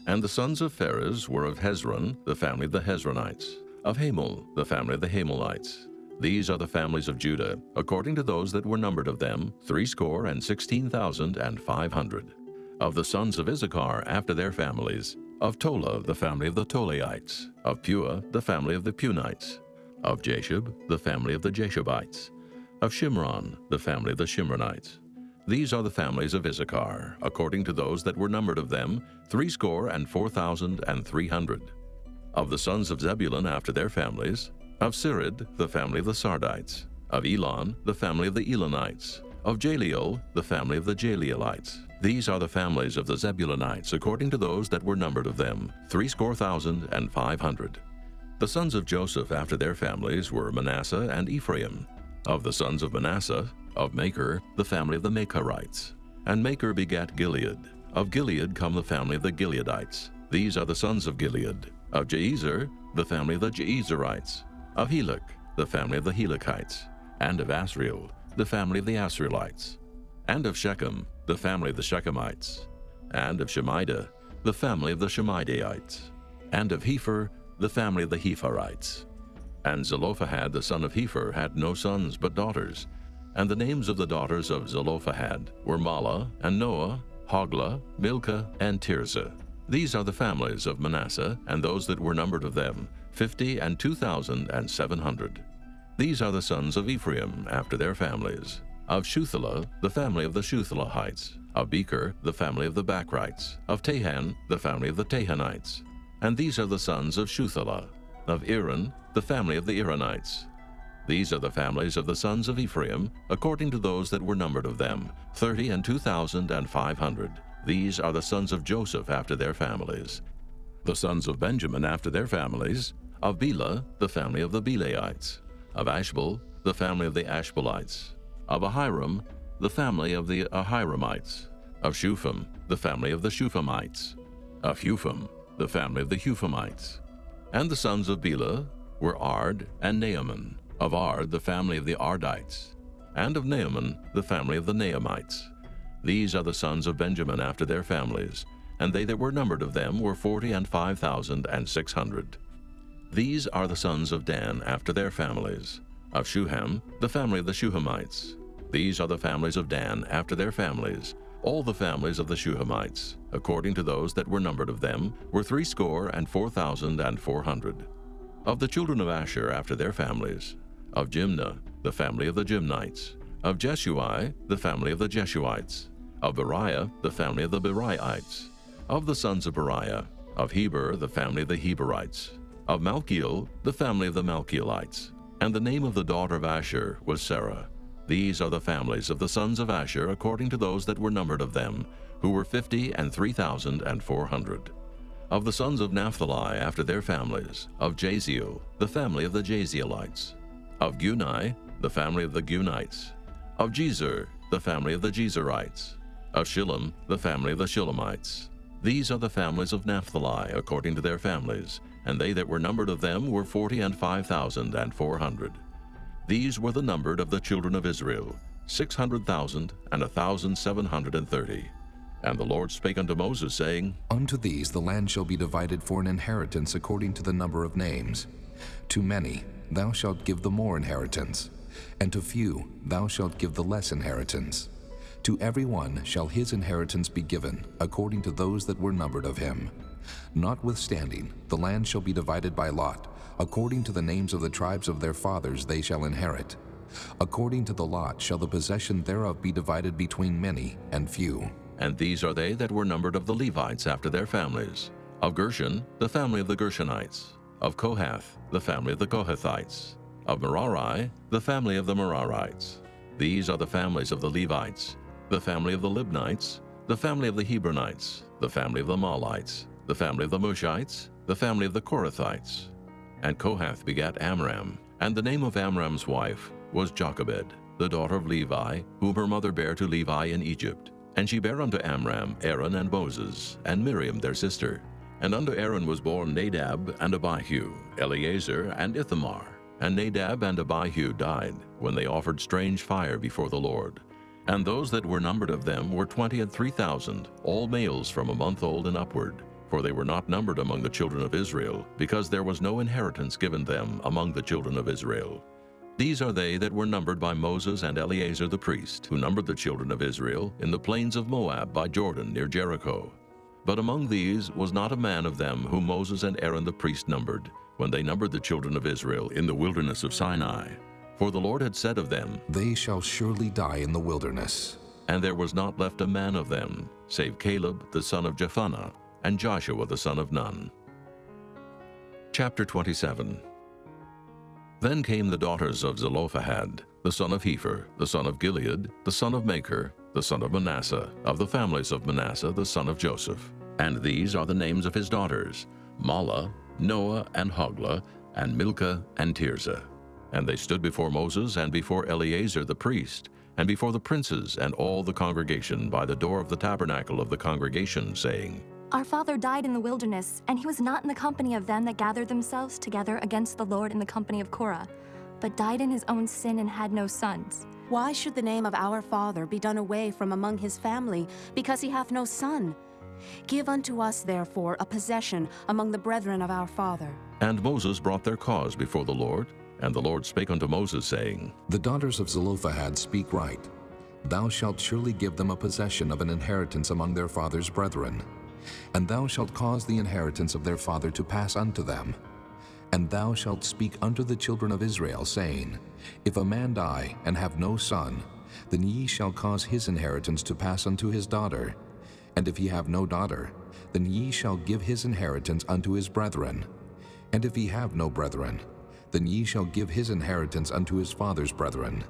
And the sons of Pharez were of Hezron, the family of the Hezronites. Of Hamul, the family of the Hamulites. These are the families of Judah, according to those that were numbered of them, 16,500. Of the sons of Issachar after their families, of Tola, the family of the Tolaites. Of Pua, the family of the Punites. Of Jashub, the family of the Jashubites. Of Shimron, the family of the Shimronites. These are the families of Issachar, according to those that were numbered of them, 64,400. Of the sons of Zebulun after their families, of Sirid, the family of the Sardites. Of Elon, the family of the Elonites. Of Jaleel, the family of the Jaleelites. These are the families of the Zebulunites, according to those that were numbered of them, 64,500. The sons of Joseph after their families were Manasseh and Ephraim. Of the sons of Manasseh, of Machir, the family of the Machirites. And Machir begat Gilead. Of Gilead come the family of the Gileadites. These are the sons of Gilead. Of Jeezer, the family of the Jeezerites. Of Helek, the family of the Helekites. And of Asriel, the family of the Asrielites. And of Shechem, the family of the Shechemites. And of Shemida, the family of the Shemidaites. And of Hepher, the family of the Hepherites. And Zelophehad the son of Hepher had no sons but daughters. And the names of the daughters of Zelophehad were Mala, and Noah, Hoglah, Milcah, and Tirzah. These are the families of Manasseh, and those that were numbered of them, 52,700. These are the sons of Ephraim after their families. Of Shuthelah, the family of the Shuthelahites. Of Becher, the family of the Bachrites. Of Tahan, the family of the Tahanites. And these are the sons of Shuthelah. Of Aaron, the family of the Aaronites. These are the families of the sons of Ephraim, according to those that were numbered of them, 32,500. These are the sons of Joseph after their families. The sons of Benjamin after their families, of Bela, the family of the Belaites. Of Ashbel, the family of the Ashbelites. Of Ahiram, the family of the Ahiramites. Of Shupham, the family of the Shuphamites. Of Hupham, the family of the Huphamites. And the sons of Bela were Ard and Naaman. Of Ard, the family of the Ardites. And of Naaman, the family of the Naamites. These are the sons of Benjamin after their families, and they that were numbered of them were 45,600. These are the sons of Dan after their families. Of Shuham, the family of the Shuhamites. These are the families of Dan after their families. All the families of the Shuhamites, according to those that were numbered of them, were 64,400. Of the children of Asher after their families, of Jimnah, the family of the Jimnites. Of Jeshui, the family of the Jeshuites. Of Beriah, the family of the Beriaites. Of the sons of Beriah, of Heber, the family of the Heberites. Of Malchiel, the family of the Malchielites. And the name of the daughter of Asher was Sarah. These are the families of the sons of Asher according to those that were numbered of them, who were 53,400. Of the sons of Naphtali after their families, of Jaziel, the family of the Jazielites. Of Gunai, the family of the Gunites. Of Jezer, the family of the Jezerites. Of Shillem, the family of the Shillemites. These are the families of Naphtali according to their families, and they that were numbered of them were 45,400. These were the numbered of the children of Israel, 600,1,730. And the Lord spake unto Moses, saying, Unto these the land shall be divided for an inheritance according to the number of names. To many thou shalt give the more inheritance, and to few thou shalt give the less inheritance. To every one shall his inheritance be given, according to those that were numbered of him. Notwithstanding, the land shall be divided by lot, according to the names of the tribes of their fathers they shall inherit. According to the lot shall the possession thereof be divided between many and few. And these are they that were numbered of the Levites after their families. Of Gershon, the family of the Gershonites. Of Kohath, the family of the Kohathites. Of Merari, the family of the Merarites. These are the families of the Levites. The family of the Libnites, the family of the Hebronites, the family of the Malites, the family of the Mushites, the family of the Korathites. And Kohath begat Amram, and the name of Amram's wife was Jochebed, the daughter of Levi, whom her mother bare to Levi in Egypt. And she bare unto Amram Aaron and Moses, and Miriam their sister. And unto Aaron was born Nadab and Abihu, Eleazar and Ithamar. And Nadab and Abihu died, when they offered strange fire before the Lord. And those that were numbered of them were 23,000, all males from a month old and upward. for they were not numbered among the children of Israel, because there was no inheritance given them among the children of Israel. These are they that were numbered by Moses and Eleazar the priest, who numbered the children of Israel in the plains of Moab by Jordan near Jericho. But among these was not a man of them whom Moses and Aaron the priest numbered, when they numbered the children of Israel in the wilderness of Sinai. For the Lord had said of them, They shall surely die in the wilderness. And there was not left a man of them, save Caleb the son of Jephunneh, and Joshua the son of Nun. Chapter 27. Then came the daughters of Zelophehad, the son of Hepher, the son of Gilead, the son of Machir, the son of Manasseh, of the families of Manasseh, the son of Joseph. And these are the names of his daughters, Mahlah, Noah, and Hoglah, and Milcah, and Tirzah. And they stood before Moses and before Eleazar the priest, and before the princes and all the congregation by the door of the tabernacle of the congregation, saying, Our father died in the wilderness, and he was not in the company of them that gathered themselves together against the Lord in the company of Korah, but died in his own sin and had no sons. Why should the name of our father be done away from among his family, because he hath no son? Give unto us, therefore, a possession among the brethren of our father. And Moses brought their cause before the Lord, and the Lord spake unto Moses, saying, The daughters of Zelophehad speak right. Thou shalt surely give them a possession of an inheritance among their father's brethren. And thou shalt cause the inheritance of their father to pass unto them. And thou shalt speak unto the children of Israel, saying, If a man die and have no son, then ye shall cause his inheritance to pass unto his daughter. And if he have no daughter, then ye shall give his inheritance unto his brethren. And if he have no brethren, then ye shall give his inheritance unto his father's brethren.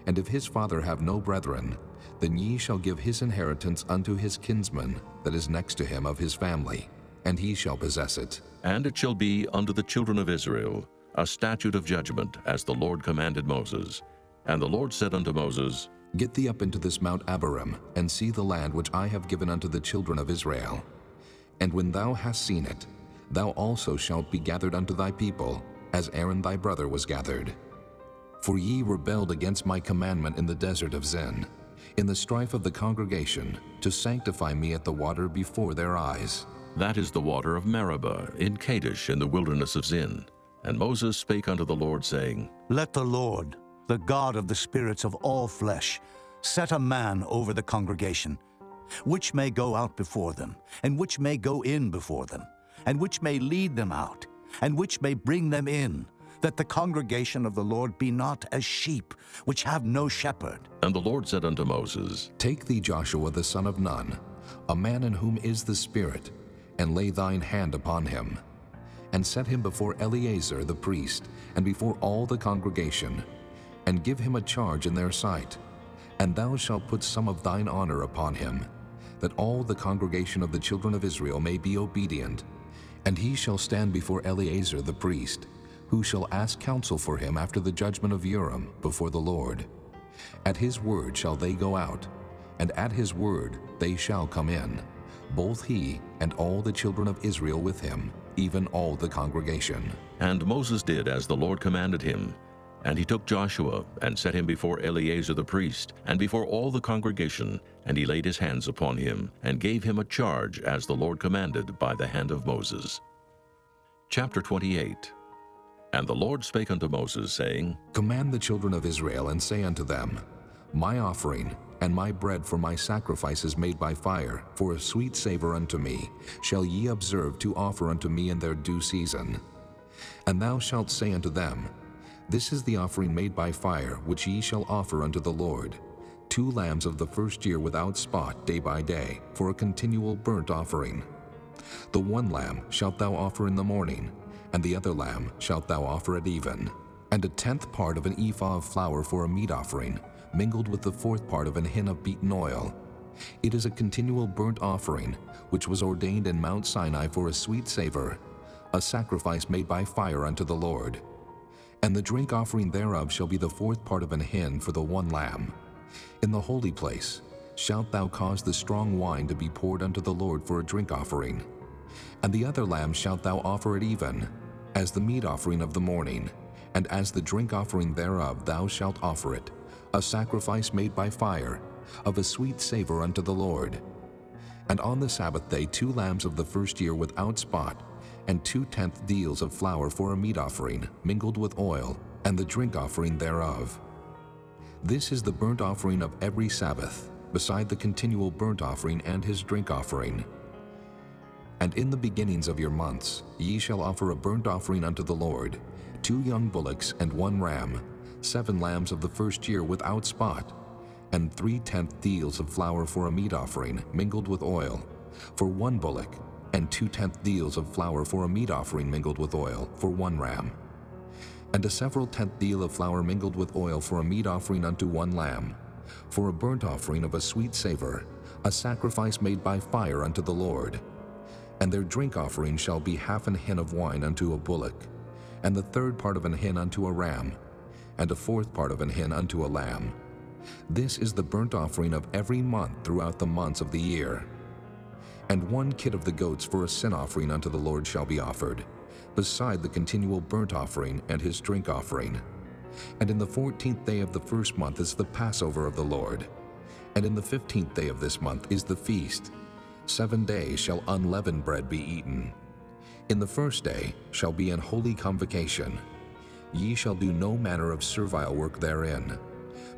And if his father have no brethren, then ye shall give his inheritance unto his kinsman that is next to him of his family, and he shall possess it. And it shall be unto the children of Israel a statute of judgment, as the Lord commanded Moses. And the Lord said unto Moses, Get thee up into this Mount Abarim, and see the land which I have given unto the children of Israel. And when thou hast seen it, thou also shalt be gathered unto thy people, as Aaron thy brother was gathered. For ye rebelled against my commandment in the desert of Zin, in the strife of the congregation, to sanctify me at the water before their eyes. That is the water of Meribah in Kadesh in the wilderness of Zin. And Moses spake unto the Lord, saying, Let the Lord, the God of the spirits of all flesh, set a man over the congregation, which may go out before them, and which may go in before them, and which may lead them out, and which may bring them in, that the congregation of the Lord be not as sheep, which have no shepherd. And the Lord said unto Moses, Take thee Joshua the son of Nun, a man in whom is the Spirit, and lay thine hand upon him, and set him before Eleazar the priest, and before all the congregation, and give him a charge in their sight. And thou shalt put some of thine honor upon him, that all the congregation of the children of Israel may be obedient. And he shall stand before Eleazar the priest, who shall ask counsel for him after the judgment of Urim before the Lord. At his word shall they go out, and at his word they shall come in, both he and all the children of Israel with him, even all the congregation. And Moses did as the Lord commanded him. And he took Joshua, and set him before Eleazar the priest, and before all the congregation, and he laid his hands upon him, and gave him a charge as the Lord commanded by the hand of Moses. Chapter 28. And the Lord spake unto Moses, saying, Command the children of Israel, and say unto them, My offering and my bread for my sacrifices made by fire, for a sweet savor unto me, shall ye observe to offer unto me in their due season. And thou shalt say unto them, This is the offering made by fire, which ye shall offer unto the Lord, 2 lambs of the first year without spot day by day, for a continual burnt offering. The 1 lamb shalt thou offer in the morning, and the other lamb shalt thou offer at even. And a 10th part of an ephah of flour for a meat offering, mingled with the 4th part of an hin of beaten oil. It is a continual burnt offering, which was ordained in Mount Sinai for a sweet savor, a sacrifice made by fire unto the Lord. And the drink offering thereof shall be the 4th part of an hin for the 1 lamb. In the holy place shalt thou cause the strong wine to be poured unto the Lord for a drink offering. And the other lamb shalt thou offer at even, as the meat offering of the morning, and as the drink offering thereof thou shalt offer it, a sacrifice made by fire, of a sweet savor unto the Lord. And on the Sabbath day 2 lambs of the first year without spot, and 2/10 deals of flour for a meat offering, mingled with oil, and the drink offering thereof. This is the burnt offering of every Sabbath, beside the continual burnt offering and his drink offering. And in the beginnings of your months ye shall offer a burnt offering unto the Lord, 2 young bullocks and 1 ram, 7 lambs of the first year without spot, and 3/10 deals of flour for a meat offering, mingled with oil, for 1 bullock, and 2/10 deals of flour for a meat offering mingled with oil, for 1 ram. And a several 10th deal of flour mingled with oil for a meat offering unto 1 lamb, for a burnt offering of a sweet savor, a sacrifice made by fire unto the Lord. And their drink offering shall be 1/2 hin of wine unto a bullock, and the 1/3 part of an hin unto a ram, and a 1/4 part of an hin unto a lamb. This is the burnt offering of every month throughout the months of the year. And 1 kid of the goats for a sin offering unto the Lord shall be offered, beside the continual burnt offering and his drink offering. And in the 14th day of the first month is the Passover of the Lord. And in the 15th day of this month is the feast. 7 days shall unleavened bread be eaten. In the first day shall be an holy convocation. Ye shall do no manner of servile work therein,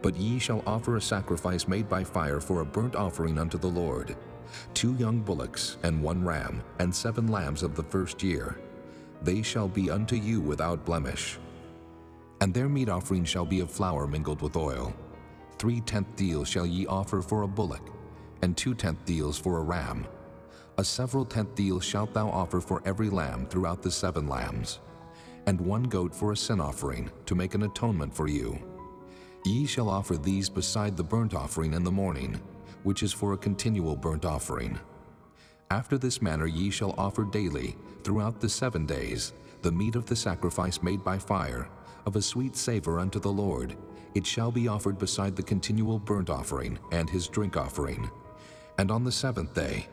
but ye shall offer a sacrifice made by fire for a burnt offering unto the Lord, 2 young bullocks and 1 ram, and 7 lambs of the first year. They shall be unto you without blemish. And their meat offering shall be of flour mingled with oil. 3/10 deals shall ye offer for a bullock, and 2/10 deals for a ram. A several 10th deal shalt thou offer for every lamb throughout the 7 lambs, and 1 goat for a sin offering, to make an atonement for you. Ye shall offer these beside the burnt offering in the morning, which is for a continual burnt offering. After this manner ye shall offer daily, throughout the 7 days, the meat of the sacrifice made by fire, of a sweet savor unto the Lord. It shall be offered beside the continual burnt offering and his drink offering. And on the 7th day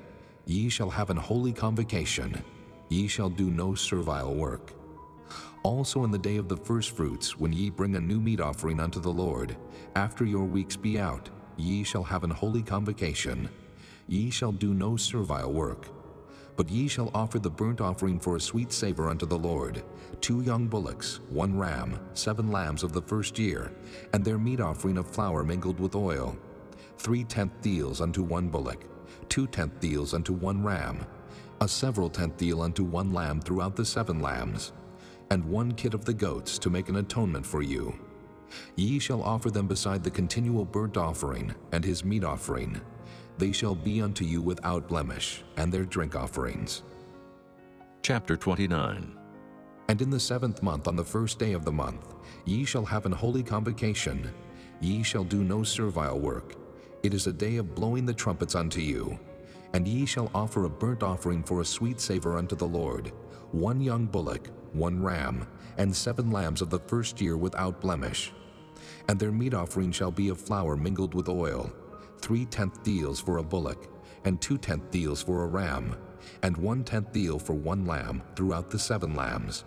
ye shall have an holy convocation. Ye shall do no servile work. Also in the day of the firstfruits, when ye bring a new meat offering unto the Lord, after your weeks be out, ye shall have an holy convocation. Ye shall do no servile work. But ye shall offer the burnt offering for a sweet savor unto the Lord, 2 young bullocks, 1 ram, 7 lambs of the first year, and their meat offering of flour mingled with oil, 3/10 deals unto 1 bullock, 2/10 deals unto 1 ram, a several 10th deal unto 1 lamb throughout the 7 lambs, and 1 kid of the goats to make an atonement for you. Ye shall offer them beside the continual burnt offering and his meat offering. They shall be unto you without blemish, and their drink offerings. Chapter 29. And in the 7th month, on the 1st day of the month, ye shall have an holy convocation. Ye shall do no servile work. It is a day of blowing the trumpets unto you. And ye shall offer a burnt offering for a sweet savor unto the Lord, 1 young bullock, 1 ram, and 7 lambs of the first year without blemish. And their meat offering shall be of flour mingled with oil, 3/10 deals for a bullock, and 2/10 deals for a ram, and 1/10 deal for 1 lamb throughout the 7 lambs,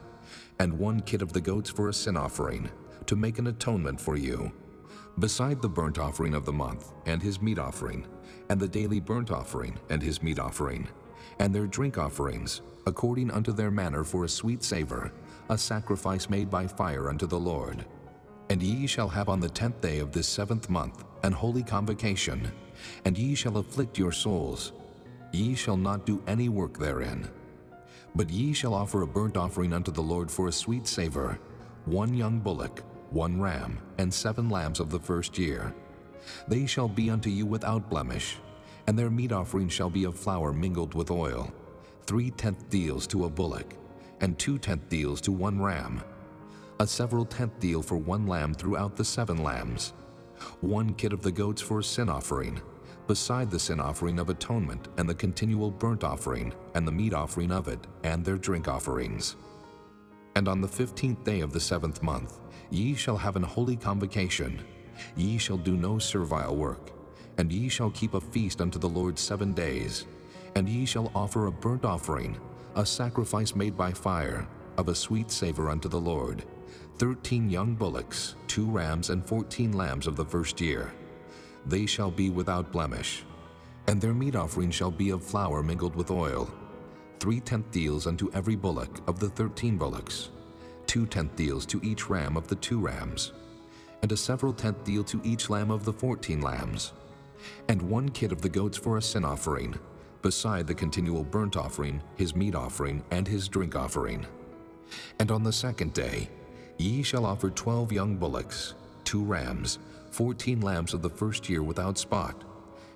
and 1 kid of the goats for a sin offering, to make an atonement for you, beside the burnt offering of the month, and his meat offering, and the daily burnt offering, and his meat offering, and their drink offerings, according unto their manner for a sweet savor, a sacrifice made by fire unto the Lord. And ye shall have on the 10th day of this 7th month an holy convocation, and ye shall afflict your souls. Ye shall not do any work therein. But ye shall offer a burnt offering unto the Lord for a sweet savor, 1 young bullock, 1 ram, and 7 lambs of the first year. They shall be unto you without blemish, and their meat offering shall be of flour mingled with oil, 3/10 deals to a bullock, and 2/10 deals to 1 ram, a several 10th deal for 1 lamb throughout the 7 lambs, 1 kid of the goats for a sin offering, beside the sin offering of atonement and the continual burnt offering and the meat offering of it and their drink offerings. And on the 15th day of the 7th month ye shall have an holy convocation. Ye shall do no servile work, and ye shall keep a feast unto the Lord 7 days, and ye shall offer a burnt offering, a sacrifice made by fire, of a sweet savor unto the Lord, 13 young bullocks, 2 rams, and 14 lambs of the first year. They shall be without blemish. And their meat offering shall be of flour mingled with oil, 3/10 deals unto every bullock of the 13 bullocks, 2/10 deals to each ram of the 2 rams, and a several tenth deal to each lamb of the 14 lambs, and 1 kid of the goats for a sin offering, beside the continual burnt offering, his meat offering, and his drink offering. And on the 2nd day ye shall offer 12 young bullocks, 2 rams, 14 lambs of the 1st year without spot,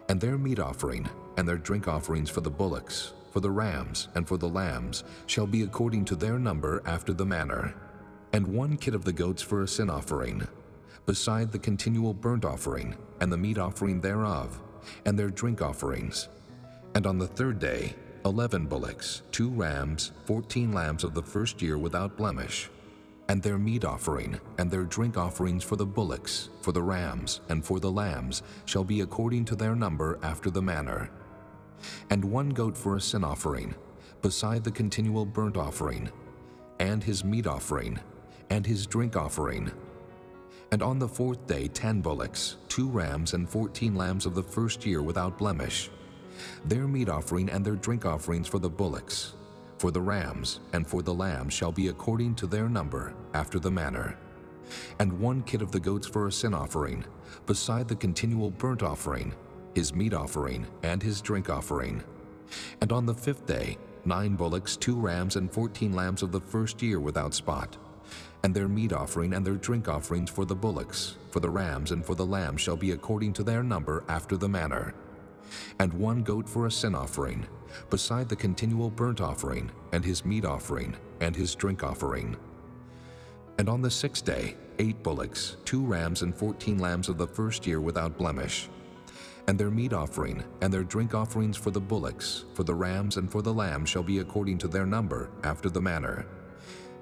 and their meat offering and their drink offerings for the bullocks, for the rams, and for the lambs shall be according to their number after the manner, and 1 kid of the goats for a sin offering, beside the continual burnt offering, and the meat offering thereof, and their drink offerings. And on the 3rd day 11 bullocks, 2 rams, 14 lambs of the 1st year without blemish, and their meat offering, and their drink offerings for the bullocks, for the rams, and for the lambs shall be according to their number after the manner. And 1 goat for a sin offering, beside the continual burnt offering, and his meat offering, and his drink offering. And on the 4th day 10 bullocks, 2 rams, and 14 lambs of the 1st year without blemish, their meat offering and their drink offerings for the bullocks, for the rams, and for the lambs shall be according to their number after the manner. And 1 kid of the goats for a sin offering, beside the continual burnt offering, his meat offering, and his drink offering. And on the 5th day 9 bullocks, 2 rams, and 14 lambs of the 1st year without spot, and their meat offering and their drink offerings for the bullocks, for the rams, and for the lambs shall be according to their number after the manner. And 1 goat for a sin offering, beside the continual burnt offering, and his meat offering, and his drink offering. And on the 6th day 8 bullocks, 2 rams, and 14 lambs of the 1st year without blemish, and their meat offering, and their drink offerings for the bullocks, for the rams, and for the lambs shall be according to their number after the manner.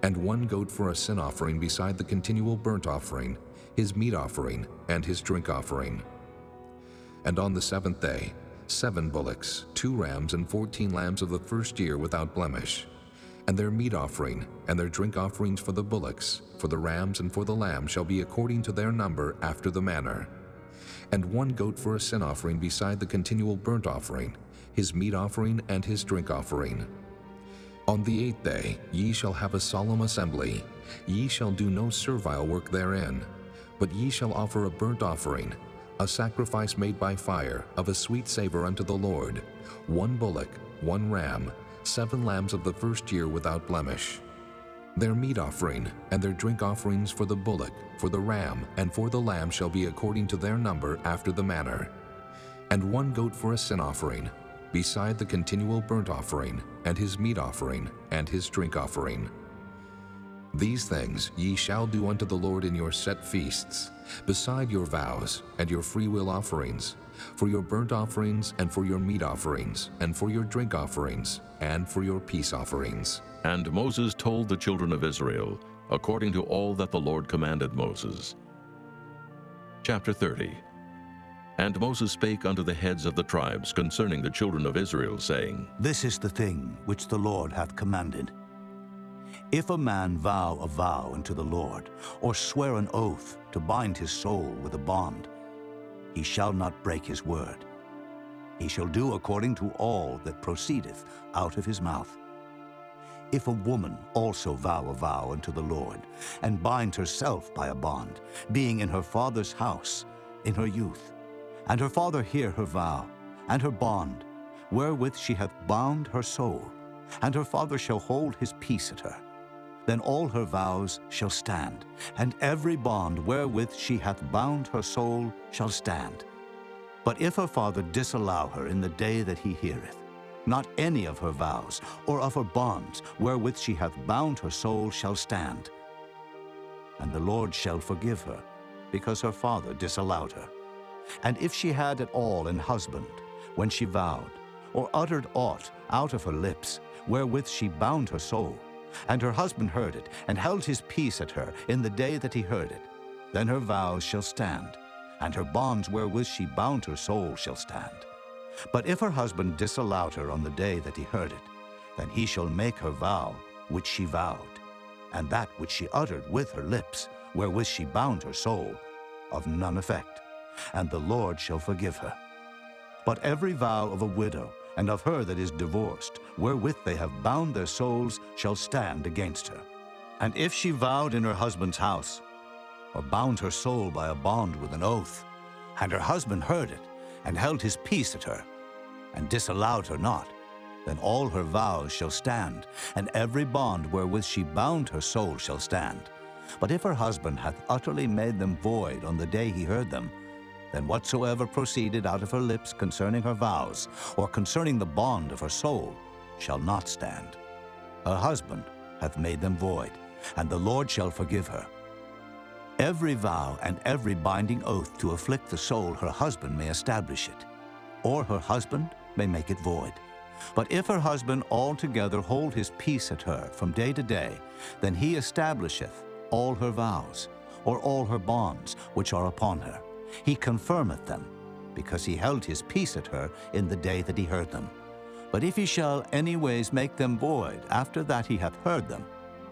And 1 goat for a sin offering beside the continual burnt offering, his meat offering, and his drink offering. And on the 7th day 7 bullocks, 2 rams, and 14 lambs of the 1st year without blemish, and their meat offering, and their drink offerings for the bullocks, for the rams, and for the lambs shall be according to their number after the manner. And 1 goat for a sin offering beside the continual burnt offering, his meat offering, and his drink offering. On the 8th day ye shall have a solemn assembly. Ye shall do no servile work therein, but ye shall offer a burnt offering, a sacrifice made by fire, of a sweet savor unto the Lord, 1 bullock, 1 ram, 7 lambs of the 1st year without blemish. Their meat offering and their drink offerings for the bullock, for the ram, and for the lamb shall be according to their number after the manner. And 1 goat for a sin offering, beside the continual burnt offering, and his meat offering, and his drink offering. These things ye shall do unto the Lord in your set feasts, beside your vows and your freewill offerings, for your burnt offerings, and for your meat offerings, and for your drink offerings, and for your peace offerings. And Moses told the children of Israel, according to all that the Lord commanded Moses. Chapter 30. And Moses spake unto the heads of the tribes concerning the children of Israel, saying, This is the thing which the Lord hath commanded. If a man vow a vow unto the Lord, or swear an oath to bind his soul with a bond, he shall not break his word. He shall do according to all that proceedeth out of his mouth. If a woman also vow a vow unto the Lord, and bind herself by a bond, being in her father's house in her youth, and her father hear her vow, and her bond, wherewith she hath bound her soul, and her father shall hold his peace at her, then all her vows shall stand, and every bond wherewith she hath bound her soul shall stand. But if her father disallow her in the day that he heareth, not any of her vows or of her bonds wherewith she hath bound her soul shall stand. And the Lord shall forgive her, because her father disallowed her. And if she had at all an husband, when she vowed, or uttered aught out of her lips, wherewith she bound her soul, and her husband heard it, and held his peace at her in the day that he heard it, then her vows shall stand, and her bonds wherewith she bound her soul shall stand. But if her husband disallowed her on the day that he heard it, then he shall make her vow which she vowed, and that which she uttered with her lips, wherewith she bound her soul, of none effect, and the Lord shall forgive her. But every vow of a widow and of her that is divorced, wherewith they have bound their souls, shall stand against her. And if she vowed in her husband's house, or bound her soul by a bond with an oath, and her husband heard it, and held his peace at her, and disallowed her not, then all her vows shall stand, and every bond wherewith she bound her soul shall stand. But if her husband hath utterly made them void on the day he heard them, then whatsoever proceeded out of her lips concerning her vows, or concerning the bond of her soul, shall not stand. Her husband hath made them void, and the Lord shall forgive her. Every vow and every binding oath to afflict the soul her husband may establish it, or her husband may make it void. But if her husband altogether hold his peace at her from day to day, then he establisheth all her vows, or all her bonds which are upon her. He confirmeth them, because he held his peace at her in the day that he heard them. But if he shall any ways make them void after that he hath heard them,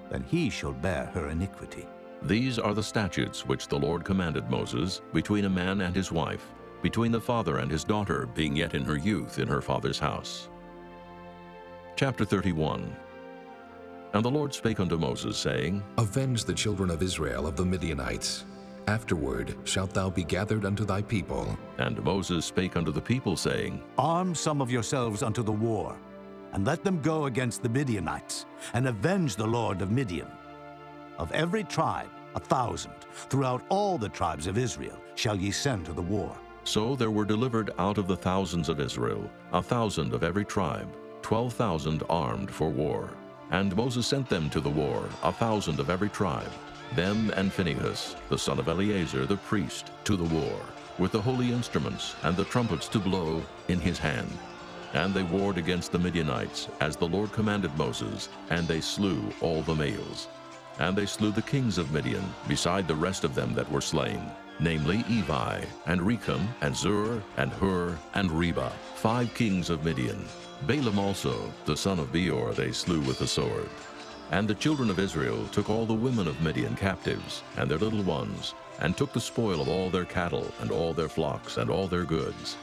then he shall bear her iniquity. These are the statutes which the Lord commanded Moses between a man and his wife, between the father and his daughter, being yet in her youth in her father's house. Chapter 31. And the Lord spake unto Moses, saying, Avenge the children of Israel of the Midianites. Afterward shalt thou be gathered unto thy people. And Moses spake unto the people, saying, Arm some of yourselves unto the war, and let them go against the Midianites, and avenge the Lord of Midian. Of every tribe 1,000, throughout all the tribes of Israel, shall ye send to the war. So there were delivered out of the thousands of Israel 1,000 of every tribe, 12,000 armed for war. And Moses sent them to the war, 1,000 of every tribe, them and Phinehas, the son of Eleazar the priest, to the war, with the holy instruments and the trumpets to blow in his hand. And they warred against the Midianites, as the Lord commanded Moses, and they slew all the males. And they slew the kings of Midian, beside the rest of them that were slain, namely Evi, and Recham, and Zur, and Hur, and Reba, 5 kings of Midian. Balaam also, the son of Beor, they slew with the sword. And the children of Israel took all the women of Midian captives, and their little ones, and took the spoil of all their cattle, and all their flocks, and all their goods.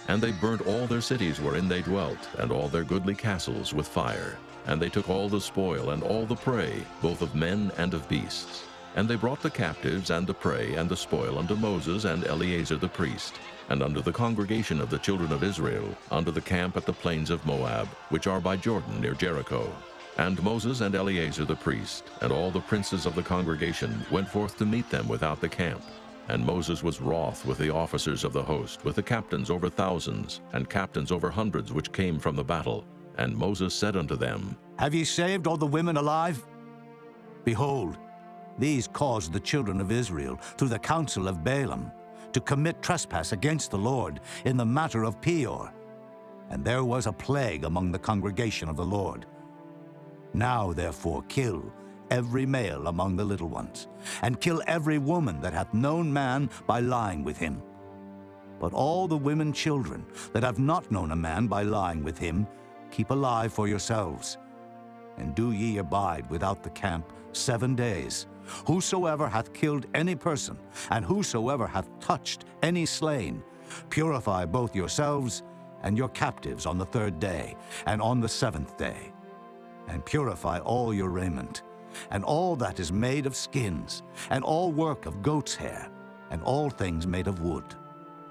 And they burnt all their cities wherein they dwelt, and all their goodly castles with fire. And they took all the spoil and all the prey, both of men and of beasts. And they brought the captives and the prey and the spoil unto Moses and Eleazar the priest, and unto the congregation of the children of Israel, unto the camp at the plains of Moab, which are by Jordan near Jericho. And Moses and Eleazar the priest, and all the princes of the congregation, went forth to meet them without the camp. And Moses was wroth with the officers of the host, with the captains over thousands, and captains over hundreds which came from the battle. And Moses said unto them, Have ye saved all the women alive? Behold, these caused the children of Israel, through the counsel of Balaam, to commit trespass against the Lord in the matter of Peor. And there was a plague among the congregation of the Lord. Now therefore kill every male among the little ones, and kill every woman that hath known man by lying with him. But all the women children that have not known a man by lying with him, keep alive for yourselves. And do ye abide without the camp 7 days. Whosoever hath killed any person, and whosoever hath touched any slain, purify both yourselves and your captives on the 3rd day, and on the 7th day. And purify all your raiment, and all that is made of skins, and all work of goat's hair, and all things made of wood.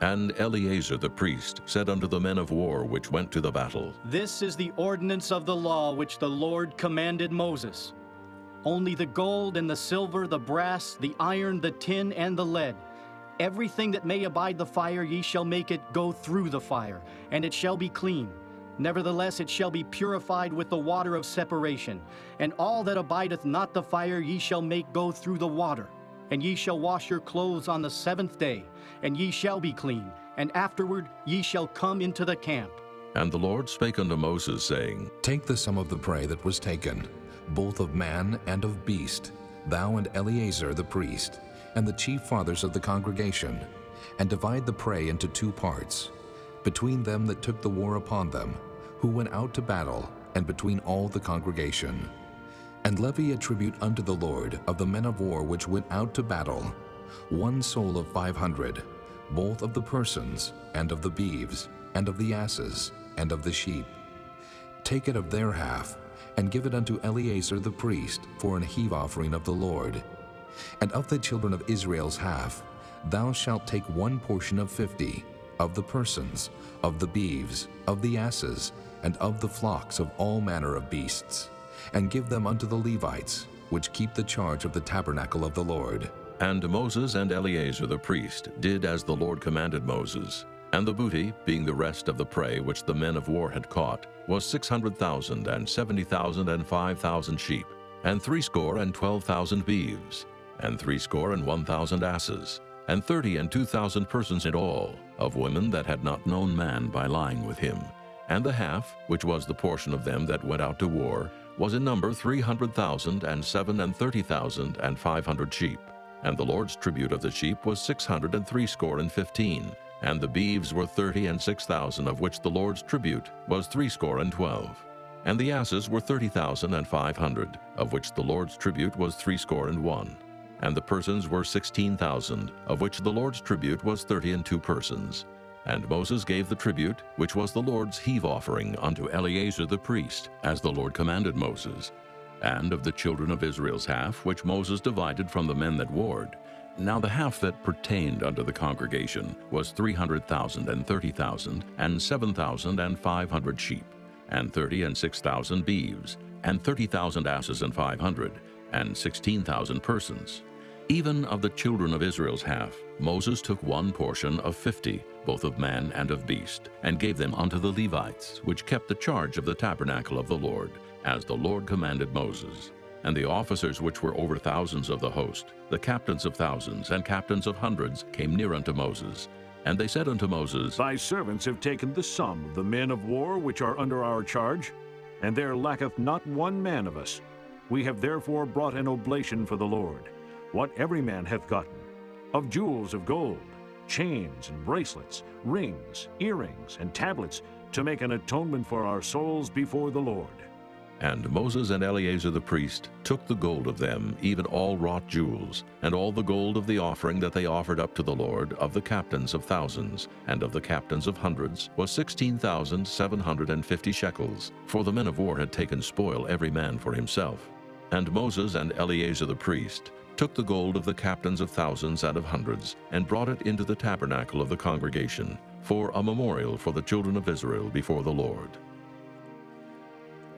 And Eleazar the priest said unto the men of war which went to the battle, This is the ordinance of the law which the Lord commanded Moses. Only the gold and the silver, the brass, the iron, the tin, and the lead, everything that may abide the fire, ye shall make it go through the fire, and it shall be clean. Nevertheless it shall be purified with the water of separation. And all that abideth not the fire ye shall make go through the water. And ye shall wash your clothes on the 7th day, and ye shall be clean, and afterward ye shall come into the camp. And the Lord spake unto Moses, saying, Take the sum of the prey that was taken, both of man and of beast, thou and Eleazar the priest, and the chief fathers of the congregation, and divide the prey into 2 parts, between them that took the war upon them, who went out to battle, and between all the congregation. And levy a tribute unto the Lord of the men of war which went out to battle, 1 soul of 500, both of the persons and of the beeves. and of the asses, and of the sheep. Take it of their half, and give it unto Eleazar the priest for an heave offering of the Lord. And of the children of Israel's half, thou shalt take one portion of 50, of the persons, of the beeves, of the asses, and of the flocks of all manner of beasts, and give them unto the Levites, which keep the charge of the tabernacle of the Lord. And Moses and Eleazar the priest did as the Lord commanded Moses. And the booty, being the rest of the prey which the men of war had caught, was 600,000, and 70,000, and 5,000 sheep, and 12,000 beeves, and 1,000 asses, and 30 and 2,000 persons in all, of women that had not known man by lying with him. And the half, which was the portion of them that went out to war, was in number 300,000, and 30,000, and 500 sheep. And the Lord's tribute of the sheep was 615. And the beeves were 30 and 6,000, of which the Lord's tribute was 12. And the asses were 30,500, of which the Lord's tribute was 61. And the persons were 16,000, of which the Lord's tribute was 32 persons. And Moses gave the tribute, which was the Lord's heave offering, unto Eleazar the priest, as the Lord commanded Moses. And of the children of Israel's half, which Moses divided from the men that warred, now the half that pertained unto the congregation was 300,000, and 30,000, and 7,500 sheep, and 30 and 6,000 beeves, and 30,000 asses and 500, and 16,000 persons. Even of the children of Israel's half, Moses took one portion of 50, both of man and of beast, and gave them unto the Levites, which kept the charge of the tabernacle of the Lord, as the Lord commanded Moses. And the officers which were over thousands of the host, the captains of thousands and captains of hundreds, came near unto Moses. And they said unto Moses, Thy servants have taken the sum of the men of war which are under our charge, and there lacketh not one man of us. We have therefore brought an oblation for the Lord, what every man hath gotten, of jewels of gold, chains and bracelets, rings, earrings, and tablets, to make an atonement for our souls before the Lord. And Moses and Eleazar the priest took the gold of them, even all wrought jewels, and all the gold of the offering that they offered up to the Lord, of the captains of thousands, and of the captains of hundreds, was 16,750 shekels, for the men of war had taken spoil every man for himself. And Moses and Eleazar the priest took the gold of the captains of thousands and of hundreds, and brought it into the tabernacle of the congregation, for a memorial for the children of Israel before the Lord.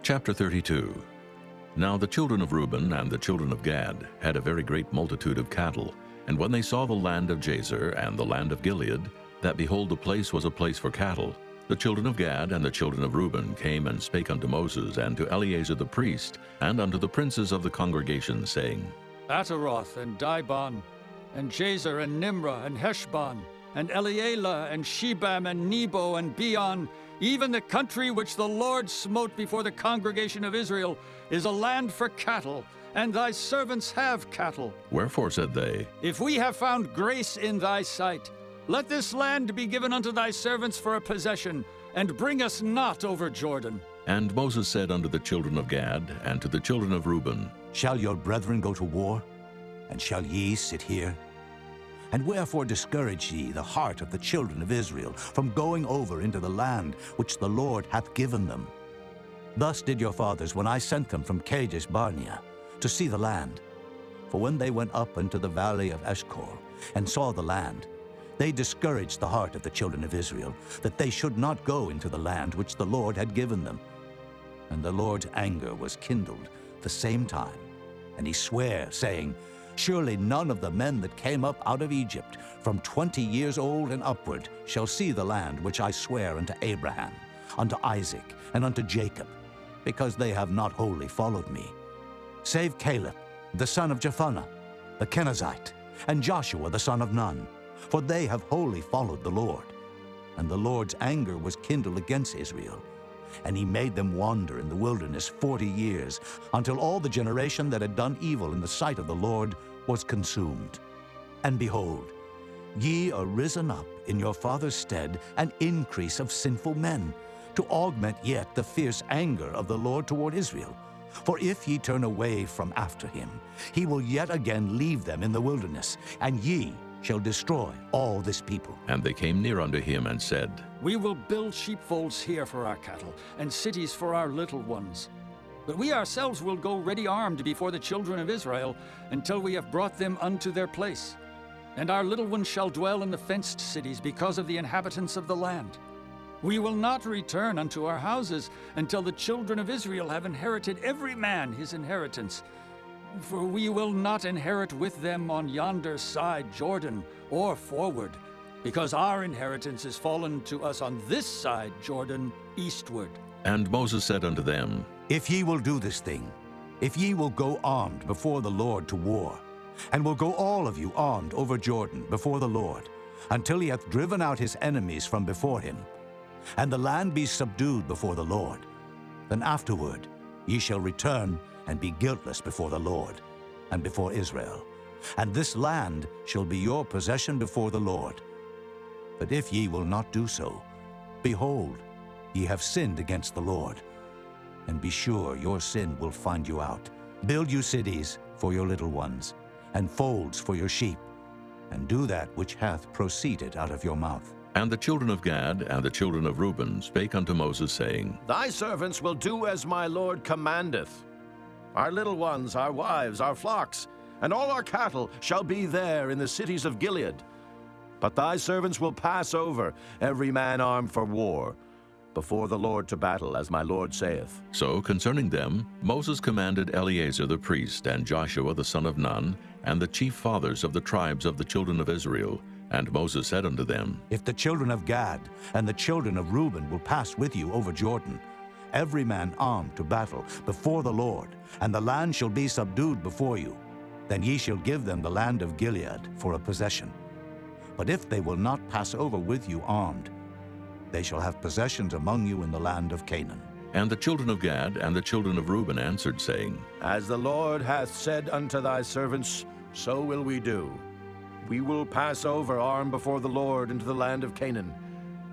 Chapter 32. Now the children of Reuben and the children of Gad had a very great multitude of cattle. And when they saw the land of Jazer and the land of Gilead, that behold, the place was a place for cattle, the children of Gad and the children of Reuben came and spake unto Moses and to Eleazar the priest, and unto the princes of the congregation, saying, Ataroth and Dibon, and Jazer and Nimrah and Heshbon, and Elealeh and Shebam and Nebo and Beon, even the country which the Lord smote before the congregation of Israel, is a land for cattle, and thy servants have cattle. Wherefore, said they, If we have found grace in thy sight, let this land be given unto thy servants for a possession, and bring us not over Jordan. And Moses said unto the children of Gad and to the children of Reuben, Shall your brethren go to war, and shall ye sit here? And wherefore discourage ye the heart of the children of Israel from going over into the land which the Lord hath given them? Thus did your fathers when I sent them from Kadesh Barnea to see the land. For when they went up into the valley of Eshcol and saw the land, they discouraged the heart of the children of Israel, that they should not go into the land which the Lord had given them. And the Lord's anger was kindled the same time, and he sware, saying, Surely none of the men that came up out of Egypt from 20 years old and upward shall see the land which I swear unto Abraham, unto Isaac, and unto Jacob, because they have not wholly followed me, save Caleb, the son of Jephunneh, the Kenizzite, and Joshua the son of Nun, for they have wholly followed the Lord. And the Lord's anger was kindled against Israel, and he made them wander in the wilderness 40 years, until all the generation that had done evil in the sight of the Lord was consumed. And behold, ye are risen up in your father's stead an increase of sinful men, to augment yet the fierce anger of the Lord toward Israel. For if ye turn away from after him, he will yet again leave them in the wilderness, and ye shall destroy all this people. And they came near unto him and said, We will build sheepfolds here for our cattle, and cities for our little ones. But we ourselves will go ready armed before the children of Israel, until we have brought them unto their place. And our little ones shall dwell in the fenced cities, because of the inhabitants of the land. We will not return unto our houses, until the children of Israel have inherited every man his inheritance. For we will not inherit with them on yonder side Jordan, or forward, because our inheritance is fallen to us on this side Jordan, eastward. And Moses said unto them, If ye will do this thing, if ye will go armed before the Lord to war, and will go all of you armed over Jordan before the Lord, until he hath driven out his enemies from before him, and the land be subdued before the Lord, then afterward ye shall return and be guiltless before the Lord and before Israel, and this land shall be your possession before the Lord. But if ye will not do so, behold, ye have sinned against the Lord. And be sure your sin will find you out. Build you cities for your little ones, and folds for your sheep, and do that which hath proceeded out of your mouth. And the children of Gad and the children of Reuben spake unto Moses, saying, Thy servants will do as my Lord commandeth. Our little ones, our wives, our flocks, and all our cattle shall be there in the cities of Gilead. But thy servants will pass over, every man armed for war, before the Lord to battle, as my Lord saith. So concerning them Moses commanded Eleazar the priest, and Joshua the son of Nun, and the chief fathers of the tribes of the children of Israel. And Moses said unto them, If the children of Gad and the children of Reuben will pass with you over Jordan, every man armed to battle before the Lord, and the land shall be subdued before you, then ye shall give them the land of Gilead for a possession. But if they will not pass over with you armed, they shall have possessions among you in the land of Canaan. And the children of Gad and the children of Reuben answered, saying, As the Lord hath said unto thy servants, so will we do. We will pass over armed before the Lord into the land of Canaan,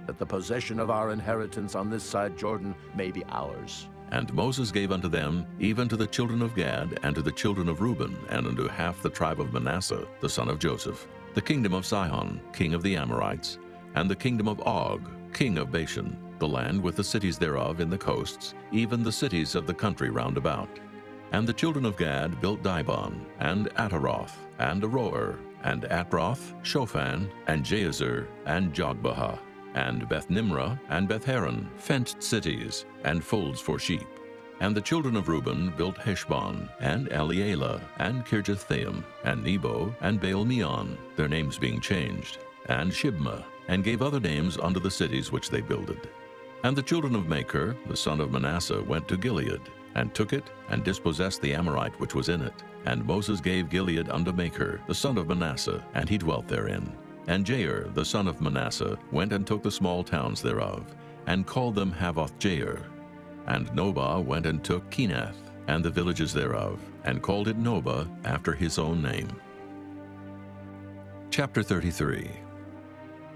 that the possession of our inheritance on this side Jordan may be ours. And Moses gave unto them, even to the children of Gad, and to the children of Reuben, and unto half the tribe of Manasseh, the son of Joseph, the kingdom of Sihon, king of the Amorites, and the kingdom of Og, king of Bashan, the land with the cities thereof in the coasts, even the cities of the country round about. And the children of Gad built Dibon, and Ataroth, and Aroer, and Atroth, Shophan, and Jazer, and Jogbehah, and Beth-nimrah, and Beth-haran, fenced cities, and folds for sheep. And the children of Reuben built Heshbon, and Elealeh, and Kirjathaim, and Nebo, and Baal-meon, their names being changed, and Shibmah, and gave other names unto the cities which they builded. And the children of Machir, the son of Manasseh, went to Gilead, and took it, and dispossessed the Amorite which was in it. And Moses gave Gilead unto Machir, the son of Manasseh, and he dwelt therein. And Jair, the son of Manasseh, went and took the small towns thereof, and called them Havoth-jair. And Nobah went and took Kenath, and the villages thereof, and called it Nobah after his own name. Chapter 33.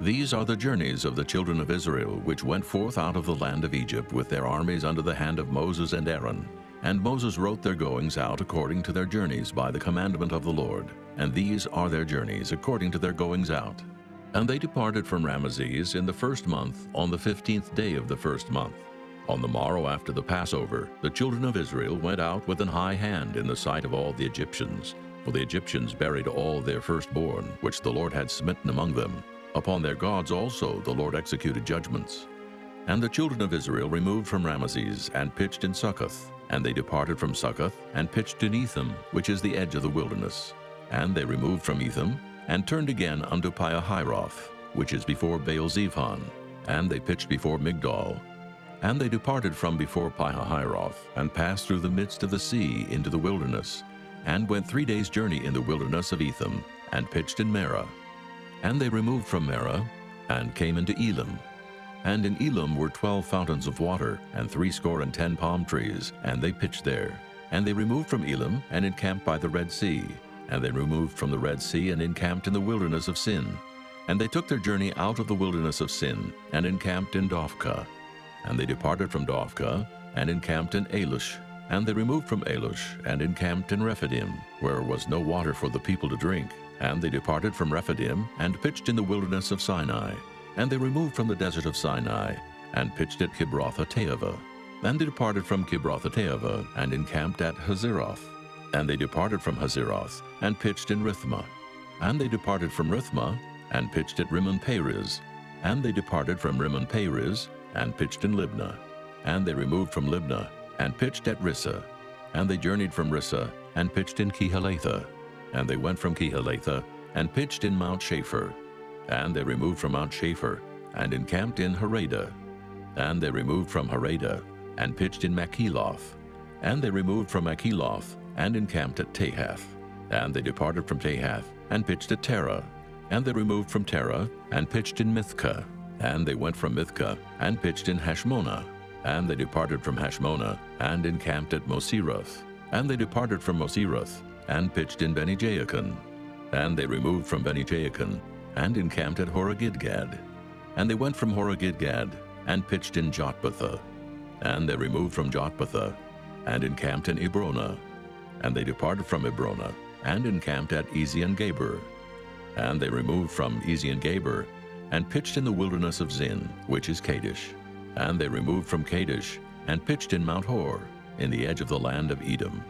These are the journeys of the children of Israel, which went forth out of the land of Egypt with their armies under the hand of Moses and Aaron. And Moses wrote their goings out according to their journeys by the commandment of the Lord. And these are their journeys according to their goings out. And they departed from Ramesses in the first month, on the 15th day of the first month. On the morrow after the Passover, the children of Israel went out with an high hand in the sight of all the Egyptians. For the Egyptians buried all their firstborn, which the Lord had smitten among them. Upon their gods also the Lord executed judgments. And the children of Israel removed from Ramesses, and pitched in Succoth. And they departed from Succoth, and pitched in Etham, which is the edge of the wilderness. And they removed from Etham, and turned again unto Piahiroth, which is before Baal-zephon. And they pitched before Migdol. And they departed from before Piahiroth, and passed through the midst of the sea into the wilderness, and went 3 days' journey in the wilderness of Etham, and pitched in Marah. And they removed from Marah, and came into Elim. And in Elim were 12 fountains of water, and 70 palm trees, and they pitched there. And they removed from Elim, and encamped by the Red Sea. And they removed from the Red Sea, and encamped in the wilderness of Sin. And they took their journey out of the wilderness of Sin, and encamped in Dophkah. And they departed from Dophkah, and encamped in Alush. And they removed from Alush, and encamped in Rephidim, where was no water for the people to drink. And they departed from Rephidim, and pitched in the wilderness of Sinai. And they removed from the desert of Sinai, and pitched at Kibroth-Hattaavah. And they departed from Kibroth-Hattaavah, and encamped at Hazeroth. And they departed from Hazeroth, and pitched in Rithmah. And they departed from Rithmah, and pitched at Rimmon-Perez. And they departed from Rimmon-Perez, and pitched in Libnah. And they removed from Libnah, and pitched at Rissah. And they journeyed from Rissah, and pitched in Kehelathah. And they went from Kehelathah, and pitched in Mount Shapher. And they removed from Mount Shapher, and encamped in Haradah. And they removed from Haradah, and pitched in Makheloth. And they removed from Makheloth, and encamped at Tahath. And they departed from Tahath, and pitched at Terah. And they removed from Terah, and pitched in Mithkah. And they went from Mithkah, and pitched in Hashmonah. And they departed from Hashmonah, and encamped at Moseroth. And they departed from Moseroth, and pitched in Beni-Jaakon. And they removed from Beni-Jaakon, and encamped at Horah-Gidgad. And they went from Horah-Gidgad, and pitched in Jotbathah. And they removed from Jotbathah, and encamped in Ebronah. And they departed from Ebronah, and encamped at Ezion-Geber. And they removed from Ezion-Geber, and pitched in the wilderness of Zin, which is Kadesh. And they removed from Kadesh, and pitched in Mount Hor, in the edge of the land of Edom.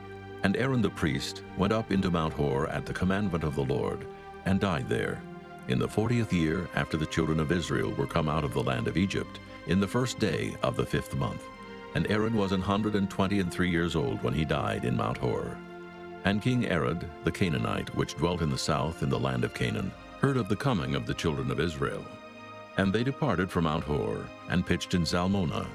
And Aaron the priest went up into Mount Hor at the commandment of the Lord, and died there, in the 40th year after the children of Israel were come out of the land of Egypt, in the first day of the 5th month. And Aaron was 123 years old when he died in Mount Hor. And King Arad the Canaanite, which dwelt in the south in the land of Canaan, heard of the coming of the children of Israel. And they departed from Mount Hor, and pitched in Zalmonah.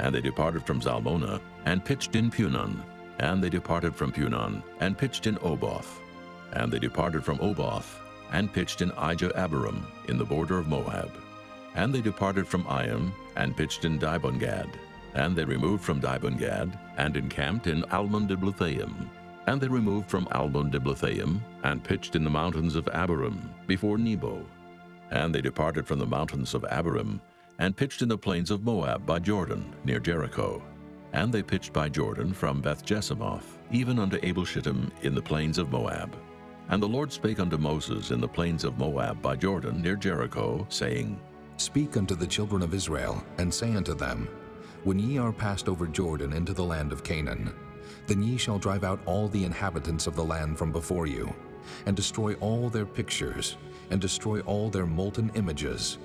And they departed from Zalmonah, and pitched in Punon. And they departed from Punon, and pitched in Oboth. And they departed from Oboth, and pitched in Ijah-Abarim, in the border of Moab. And they departed from Iam, and pitched in Dibon-Gad. And they removed from Dibon-Gad, and encamped in Almon-Diblathaim. And they removed from Almon-Diblathaim, and pitched in the mountains of Abarim, before Nebo. And they departed from the mountains of Abarim, and pitched in the plains of Moab by Jordan, near Jericho. And they pitched by Jordan from Beth-Jesimoth, even unto Abel-Shittim in the plains of Moab. And the Lord spake unto Moses in the plains of Moab by Jordan, near Jericho, saying, Speak unto the children of Israel, and say unto them, When ye are passed over Jordan into the land of Canaan, then ye shall drive out all the inhabitants of the land from before you, and destroy all their pictures, and destroy all their molten images,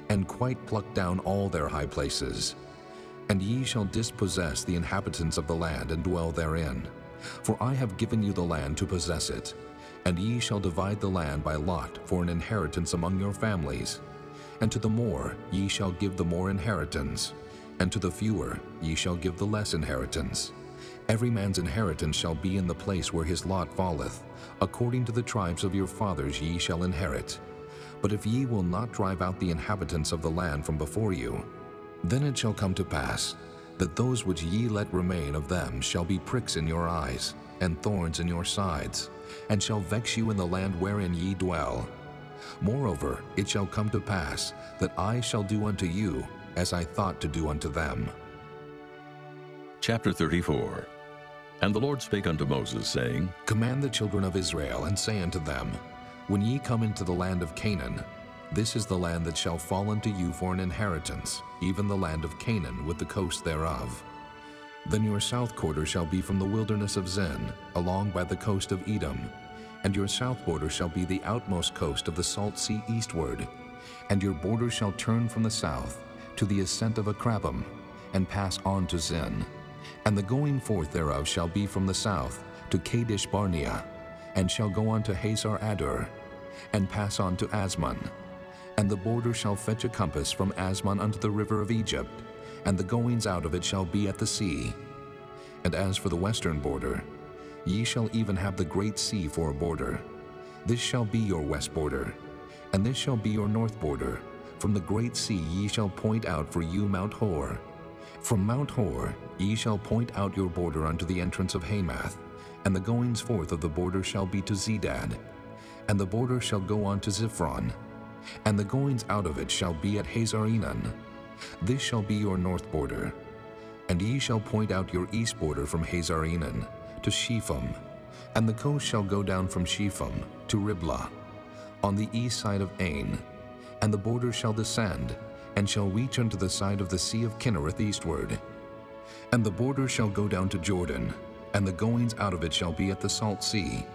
and quite pluck down all their high places. And ye shall dispossess the inhabitants of the land, and dwell therein. For I have given you the land to possess it, and ye shall divide the land by lot for an inheritance among your families. And to the more ye shall give the more inheritance, and to the fewer ye shall give the less inheritance. Every man's inheritance shall be in the place where his lot falleth. According to the tribes of your fathers ye shall inherit. But if ye will not drive out the inhabitants of the land from before you, then it shall come to pass that those which ye let remain of them shall be pricks in your eyes, and thorns in your sides, and shall vex you in the land wherein ye dwell. Moreover, it shall come to pass that I shall do unto you as I thought to do unto them. Chapter 34. And the Lord spake unto Moses, saying, Command the children of Israel, and say unto them, When ye come into the land of Canaan, this is the land that shall fall unto you for an inheritance, even the land of Canaan with the coast thereof. Then your south quarter shall be from the wilderness of Zin, along by the coast of Edom, and your south border shall be the outmost coast of the salt sea eastward, and your border shall turn from the south to the ascent of Akrabim, and pass on to Zin. And the going forth thereof shall be from the south to Kadesh Barnea, and shall go on to Hazar Adur, and pass on to Asmon. And the border shall fetch a compass from Asmon unto the river of Egypt, and the goings out of it shall be at the sea. And as for the western border, ye shall even have the great sea for a border. This shall be your west border, and this shall be your north border. From the great sea ye shall point out for you Mount Hor. From Mount Hor ye shall point out your border unto the entrance of Hamath, and the goings forth of the border shall be to Zedad, and the border shall go on to Ziphron, and the goings out of it shall be at Hazar-Enan. This shall be your north border. And ye shall point out your east border from Hazar-Enan to Shepham, and the coast shall go down from Shepham to Riblah, on the east side of Ain, and the border shall descend, and shall reach unto the side of the sea of Kinnereth eastward. And the border shall go down to Jordan, and the goings out of it shall be at the salt sea.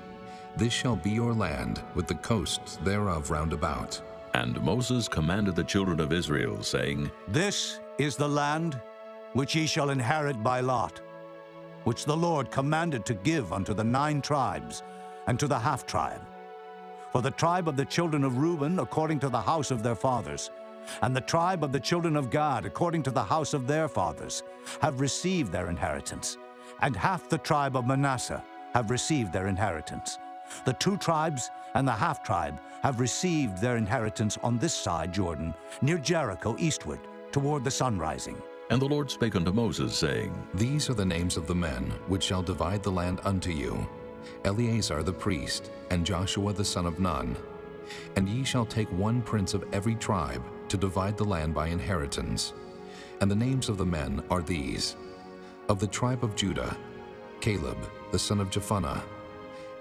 This shall be your land, with the coasts thereof round about. And Moses commanded the children of Israel, saying, This is the land which ye shall inherit by lot, which the Lord commanded to give unto the 9 tribes, and to the half-tribe. For the tribe of the children of Reuben according to the house of their fathers, and the tribe of the children of Gad according to the house of their fathers, have received their inheritance, and half the tribe of Manasseh have received their inheritance. The 2 tribes and the half-tribe have received their inheritance on this side Jordan, near Jericho eastward, toward the sunrising. And the Lord spake unto Moses, saying, These are the names of the men which shall divide the land unto you, Eleazar the priest, and Joshua the son of Nun. And ye shall take 1 prince of every tribe to divide the land by inheritance. And the names of the men are these: of the tribe of Judah, Caleb the son of Jephunneh;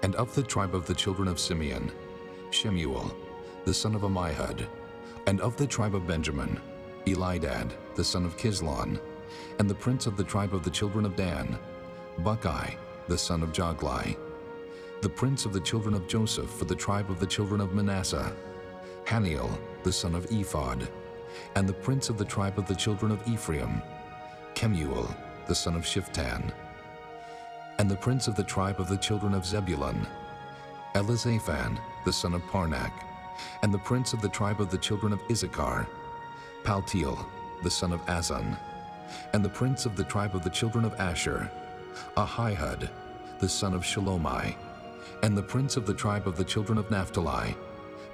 and of the tribe of the children of Simeon, Shemuel the son of Ammihud; and of the tribe of Benjamin, Elidad the son of Kislon; and the prince of the tribe of the children of Dan, Buckai the son of Joglai; the prince of the children of Joseph for the tribe of the children of Manasseh, Haniel the son of Ephod; and the prince of the tribe of the children of Ephraim, Kemuel the son of Shiftan; and the prince of the tribe of the children of Zebulun, Elizaphan the son of Parnak; and the prince of the tribe of the children of Issachar, Paltiel the son of Azan; and the prince of the tribe of the children of Asher, Ahihud the son of Shalomai; and the prince of the tribe of the children of Naphtali,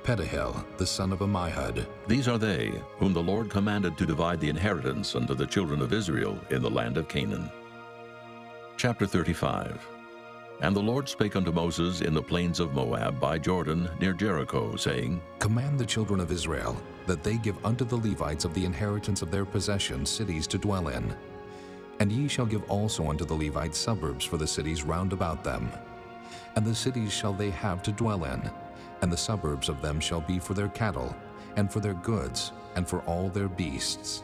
Pedahel the son of Ammihud. These are they whom the Lord commanded to divide the inheritance unto the children of Israel in the land of Canaan. Chapter 35. And the Lord spake unto Moses in the plains of Moab by Jordan near Jericho, saying, Command the children of Israel that they give unto the Levites of the inheritance of their possession cities to dwell in. And ye shall give also unto the Levites suburbs for the cities round about them. And the cities shall they have to dwell in, and the suburbs of them shall be for their cattle, and for their goods, and for all their beasts.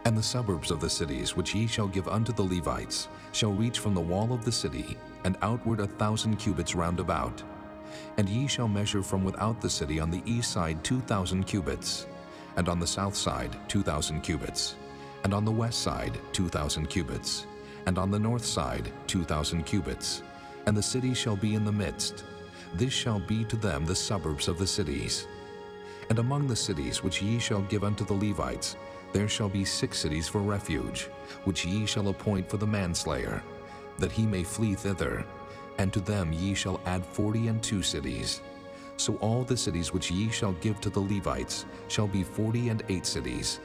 And the suburbs of the cities which ye shall give unto the Levites shall reach from the wall of the city, and outward 1,000 cubits round about. And ye shall measure from without the city on the east side 2,000 cubits, and on the south side 2,000 cubits, and on the west side 2,000 cubits, and on the north side 2,000 cubits. And the city shall be in the midst. This shall be to them the suburbs of the cities. And among the cities which ye shall give unto the Levites, there shall be 6 cities for refuge, which ye shall appoint for the manslayer, that he may flee thither. And to them ye shall add 42 cities. So all the cities which ye shall give to the Levites shall be 48 cities.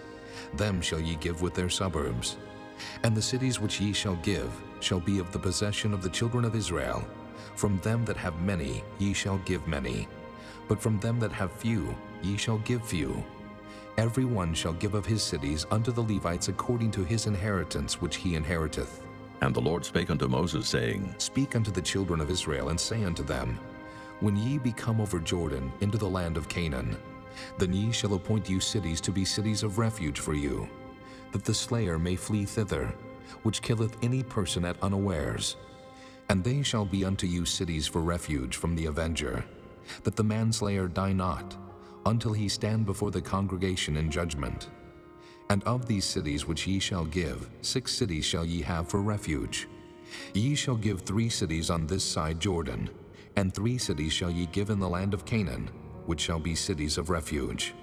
Them shall ye give with their suburbs. And the cities which ye shall give shall be of the possession of the children of Israel. From them that have many ye shall give many, but from them that have few ye shall give few. Every one shall give of his cities unto the Levites according to his inheritance which he inheriteth. And the Lord spake unto Moses, saying, Speak unto the children of Israel, and say unto them, When ye be come over Jordan into the land of Canaan, then ye shall appoint you cities to be cities of refuge for you, that the slayer may flee thither, which killeth any person at unawares. And they shall be unto you cities for refuge from the avenger, that the manslayer die not, until he stand before the congregation in judgment. And of these cities which ye shall give, 6 cities shall ye have for refuge. Ye shall give 3 cities on this side Jordan, and 3 cities shall ye give in the land of Canaan, which shall be cities of refuge.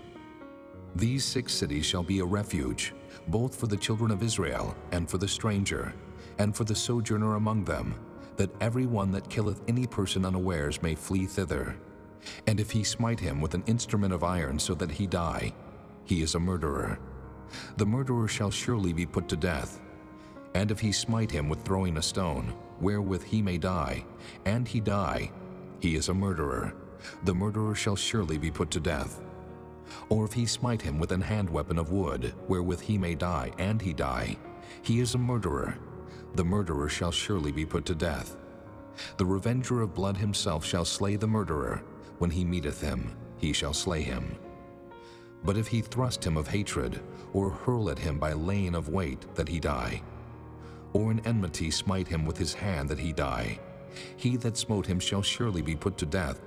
These 6 cities shall be a refuge, both for the children of Israel, and for the stranger, and for the sojourner among them, that every one that killeth any person unawares may flee thither. And if he smite him with an instrument of iron so that he die, he is a murderer. The murderer shall surely be put to death. And if he smite him with throwing a stone, wherewith he may die, and he die, he is a murderer. The murderer shall surely be put to death. Or if he smite him with an hand weapon of wood, wherewith he may die, and he die, He is a murderer. The murderer shall surely be put to death. The revenger of blood himself shall slay the murderer. When he meeteth him, he shall slay him. But if he thrust him of hatred, or hurl at him by laying of weight, that he die, or in enmity smite him with his hand, that he die, he that smote him shall surely be put to death,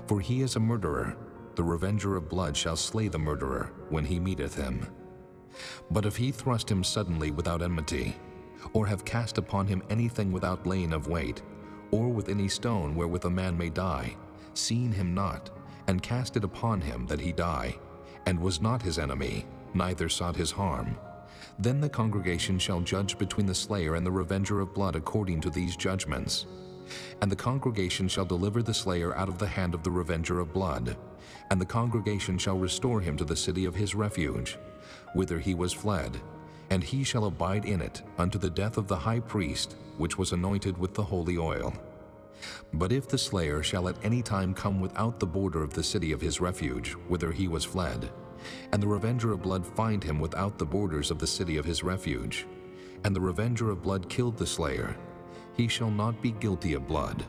for he is a murderer. The revenger of blood shall slay the murderer when he meeteth him. But if he thrust him suddenly without enmity, or have cast upon him anything without laying of weight, or with any stone wherewith a man may die, seeing him not, and cast it upon him that he die, and was not his enemy, neither sought his harm, then the congregation shall judge between the slayer and the revenger of blood according to these judgments. And the congregation shall deliver the slayer out of the hand of the revenger of blood, and the congregation shall restore him to the city of his refuge, whither he was fled, and he shall abide in it unto the death of the high priest, which was anointed with the holy oil. But if the slayer shall at any time come without the border of the city of his refuge, whither he was fled, and the revenger of blood find him without the borders of the city of his refuge, and the revenger of blood killed the slayer, he shall not be guilty of blood,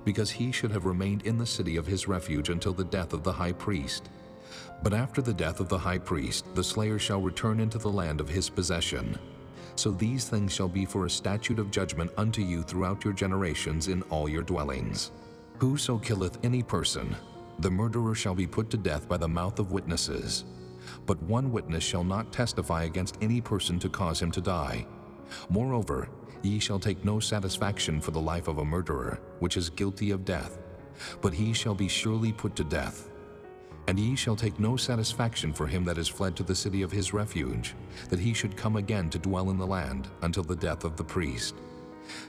because he should have remained in the city of his refuge until the death of the high priest. But after the death of the high priest, the slayer shall return into the land of his possession. So these things shall be for a statute of judgment unto you throughout your generations in all your dwellings. Whoso killeth any person, the murderer shall be put to death by the mouth of witnesses. But one witness shall not testify against any person to cause him to die. Moreover, ye shall take no satisfaction for the life of a murderer, which is guilty of death, but he shall be surely put to death. And ye shall take no satisfaction for him that is fled to the city of his refuge, that he should come again to dwell in the land until the death of the priest.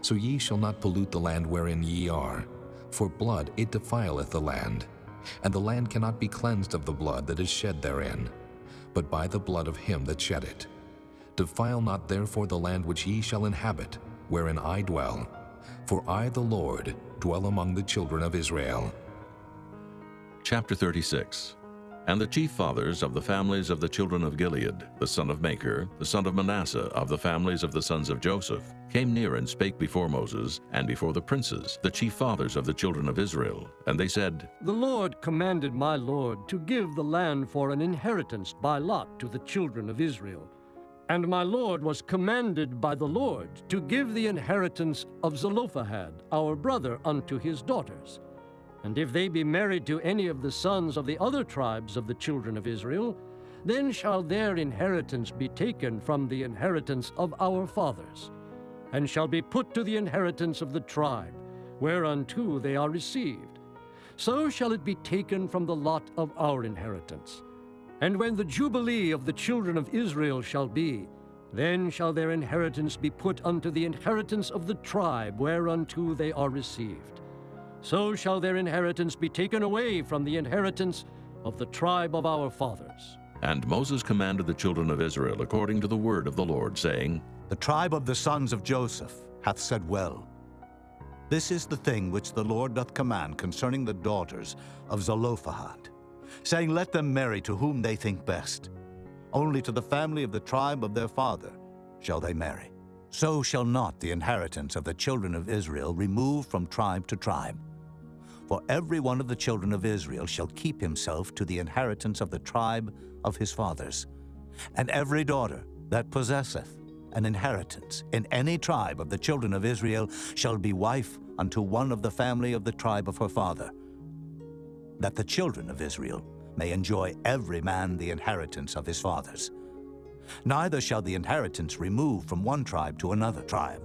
So ye shall not pollute the land wherein ye are, for blood it defileth the land, and the land cannot be cleansed of the blood that is shed therein, but by the blood of him that shed it. Defile not therefore the land which ye shall inhabit, wherein I dwell, for I the Lord dwell among the children of Israel. Chapter 36. And the chief fathers of the families of the children of Gilead, the son of Machir, the son of Manasseh, of the families of the sons of Joseph, came near and spake before Moses, and before the princes, the chief fathers of the children of Israel. And they said, The Lord commanded my Lord to give the land for an inheritance by lot to the children of Israel. And my Lord was commanded by the Lord to give the inheritance of Zelophehad, our brother, unto his daughters. And if they be married to any of the sons of the other tribes of the children of Israel, then shall their inheritance be taken from the inheritance of our fathers, and shall be put to the inheritance of the tribe, whereunto they are received. So shall it be taken from the lot of our inheritance. And when the jubilee of the children of Israel shall be, then shall their inheritance be put unto the inheritance of the tribe, whereunto they are received. So shall their inheritance be taken away from the inheritance of the tribe of our fathers. And Moses commanded the children of Israel according to the word of the Lord, saying, The tribe of the sons of Joseph hath said well. This is the thing which the Lord doth command concerning the daughters of Zelophehad, saying, Let them marry to whom they think best. Only to the family of the tribe of their father shall they marry. So shall not the inheritance of the children of Israel remove from tribe to tribe. For every one of the children of Israel shall keep himself to the inheritance of the tribe of his fathers. And every daughter that possesseth an inheritance in any tribe of the children of Israel shall be wife unto one of the family of the tribe of her father, that the children of Israel may enjoy every man the inheritance of his fathers. Neither shall the inheritance remove from one tribe to another tribe,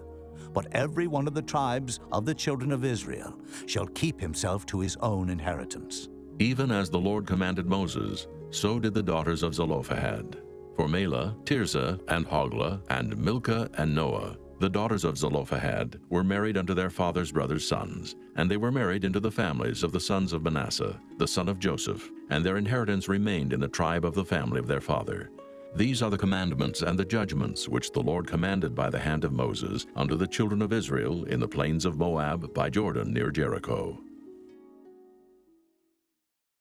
but every one of the tribes of the children of Israel shall keep himself to his own inheritance. Even as the Lord commanded Moses, so did the daughters of Zelophehad. For Mela, Tirzah, and Hoglah, and Milcah, and Noah, the daughters of Zelophehad, were married unto their father's brothers' sons, and they were married into the families of the sons of Manasseh, the son of Joseph, and their inheritance remained in the tribe of the family of their father. These are the commandments and the judgments which the Lord commanded by the hand of Moses unto the children of Israel in the plains of Moab by Jordan near Jericho.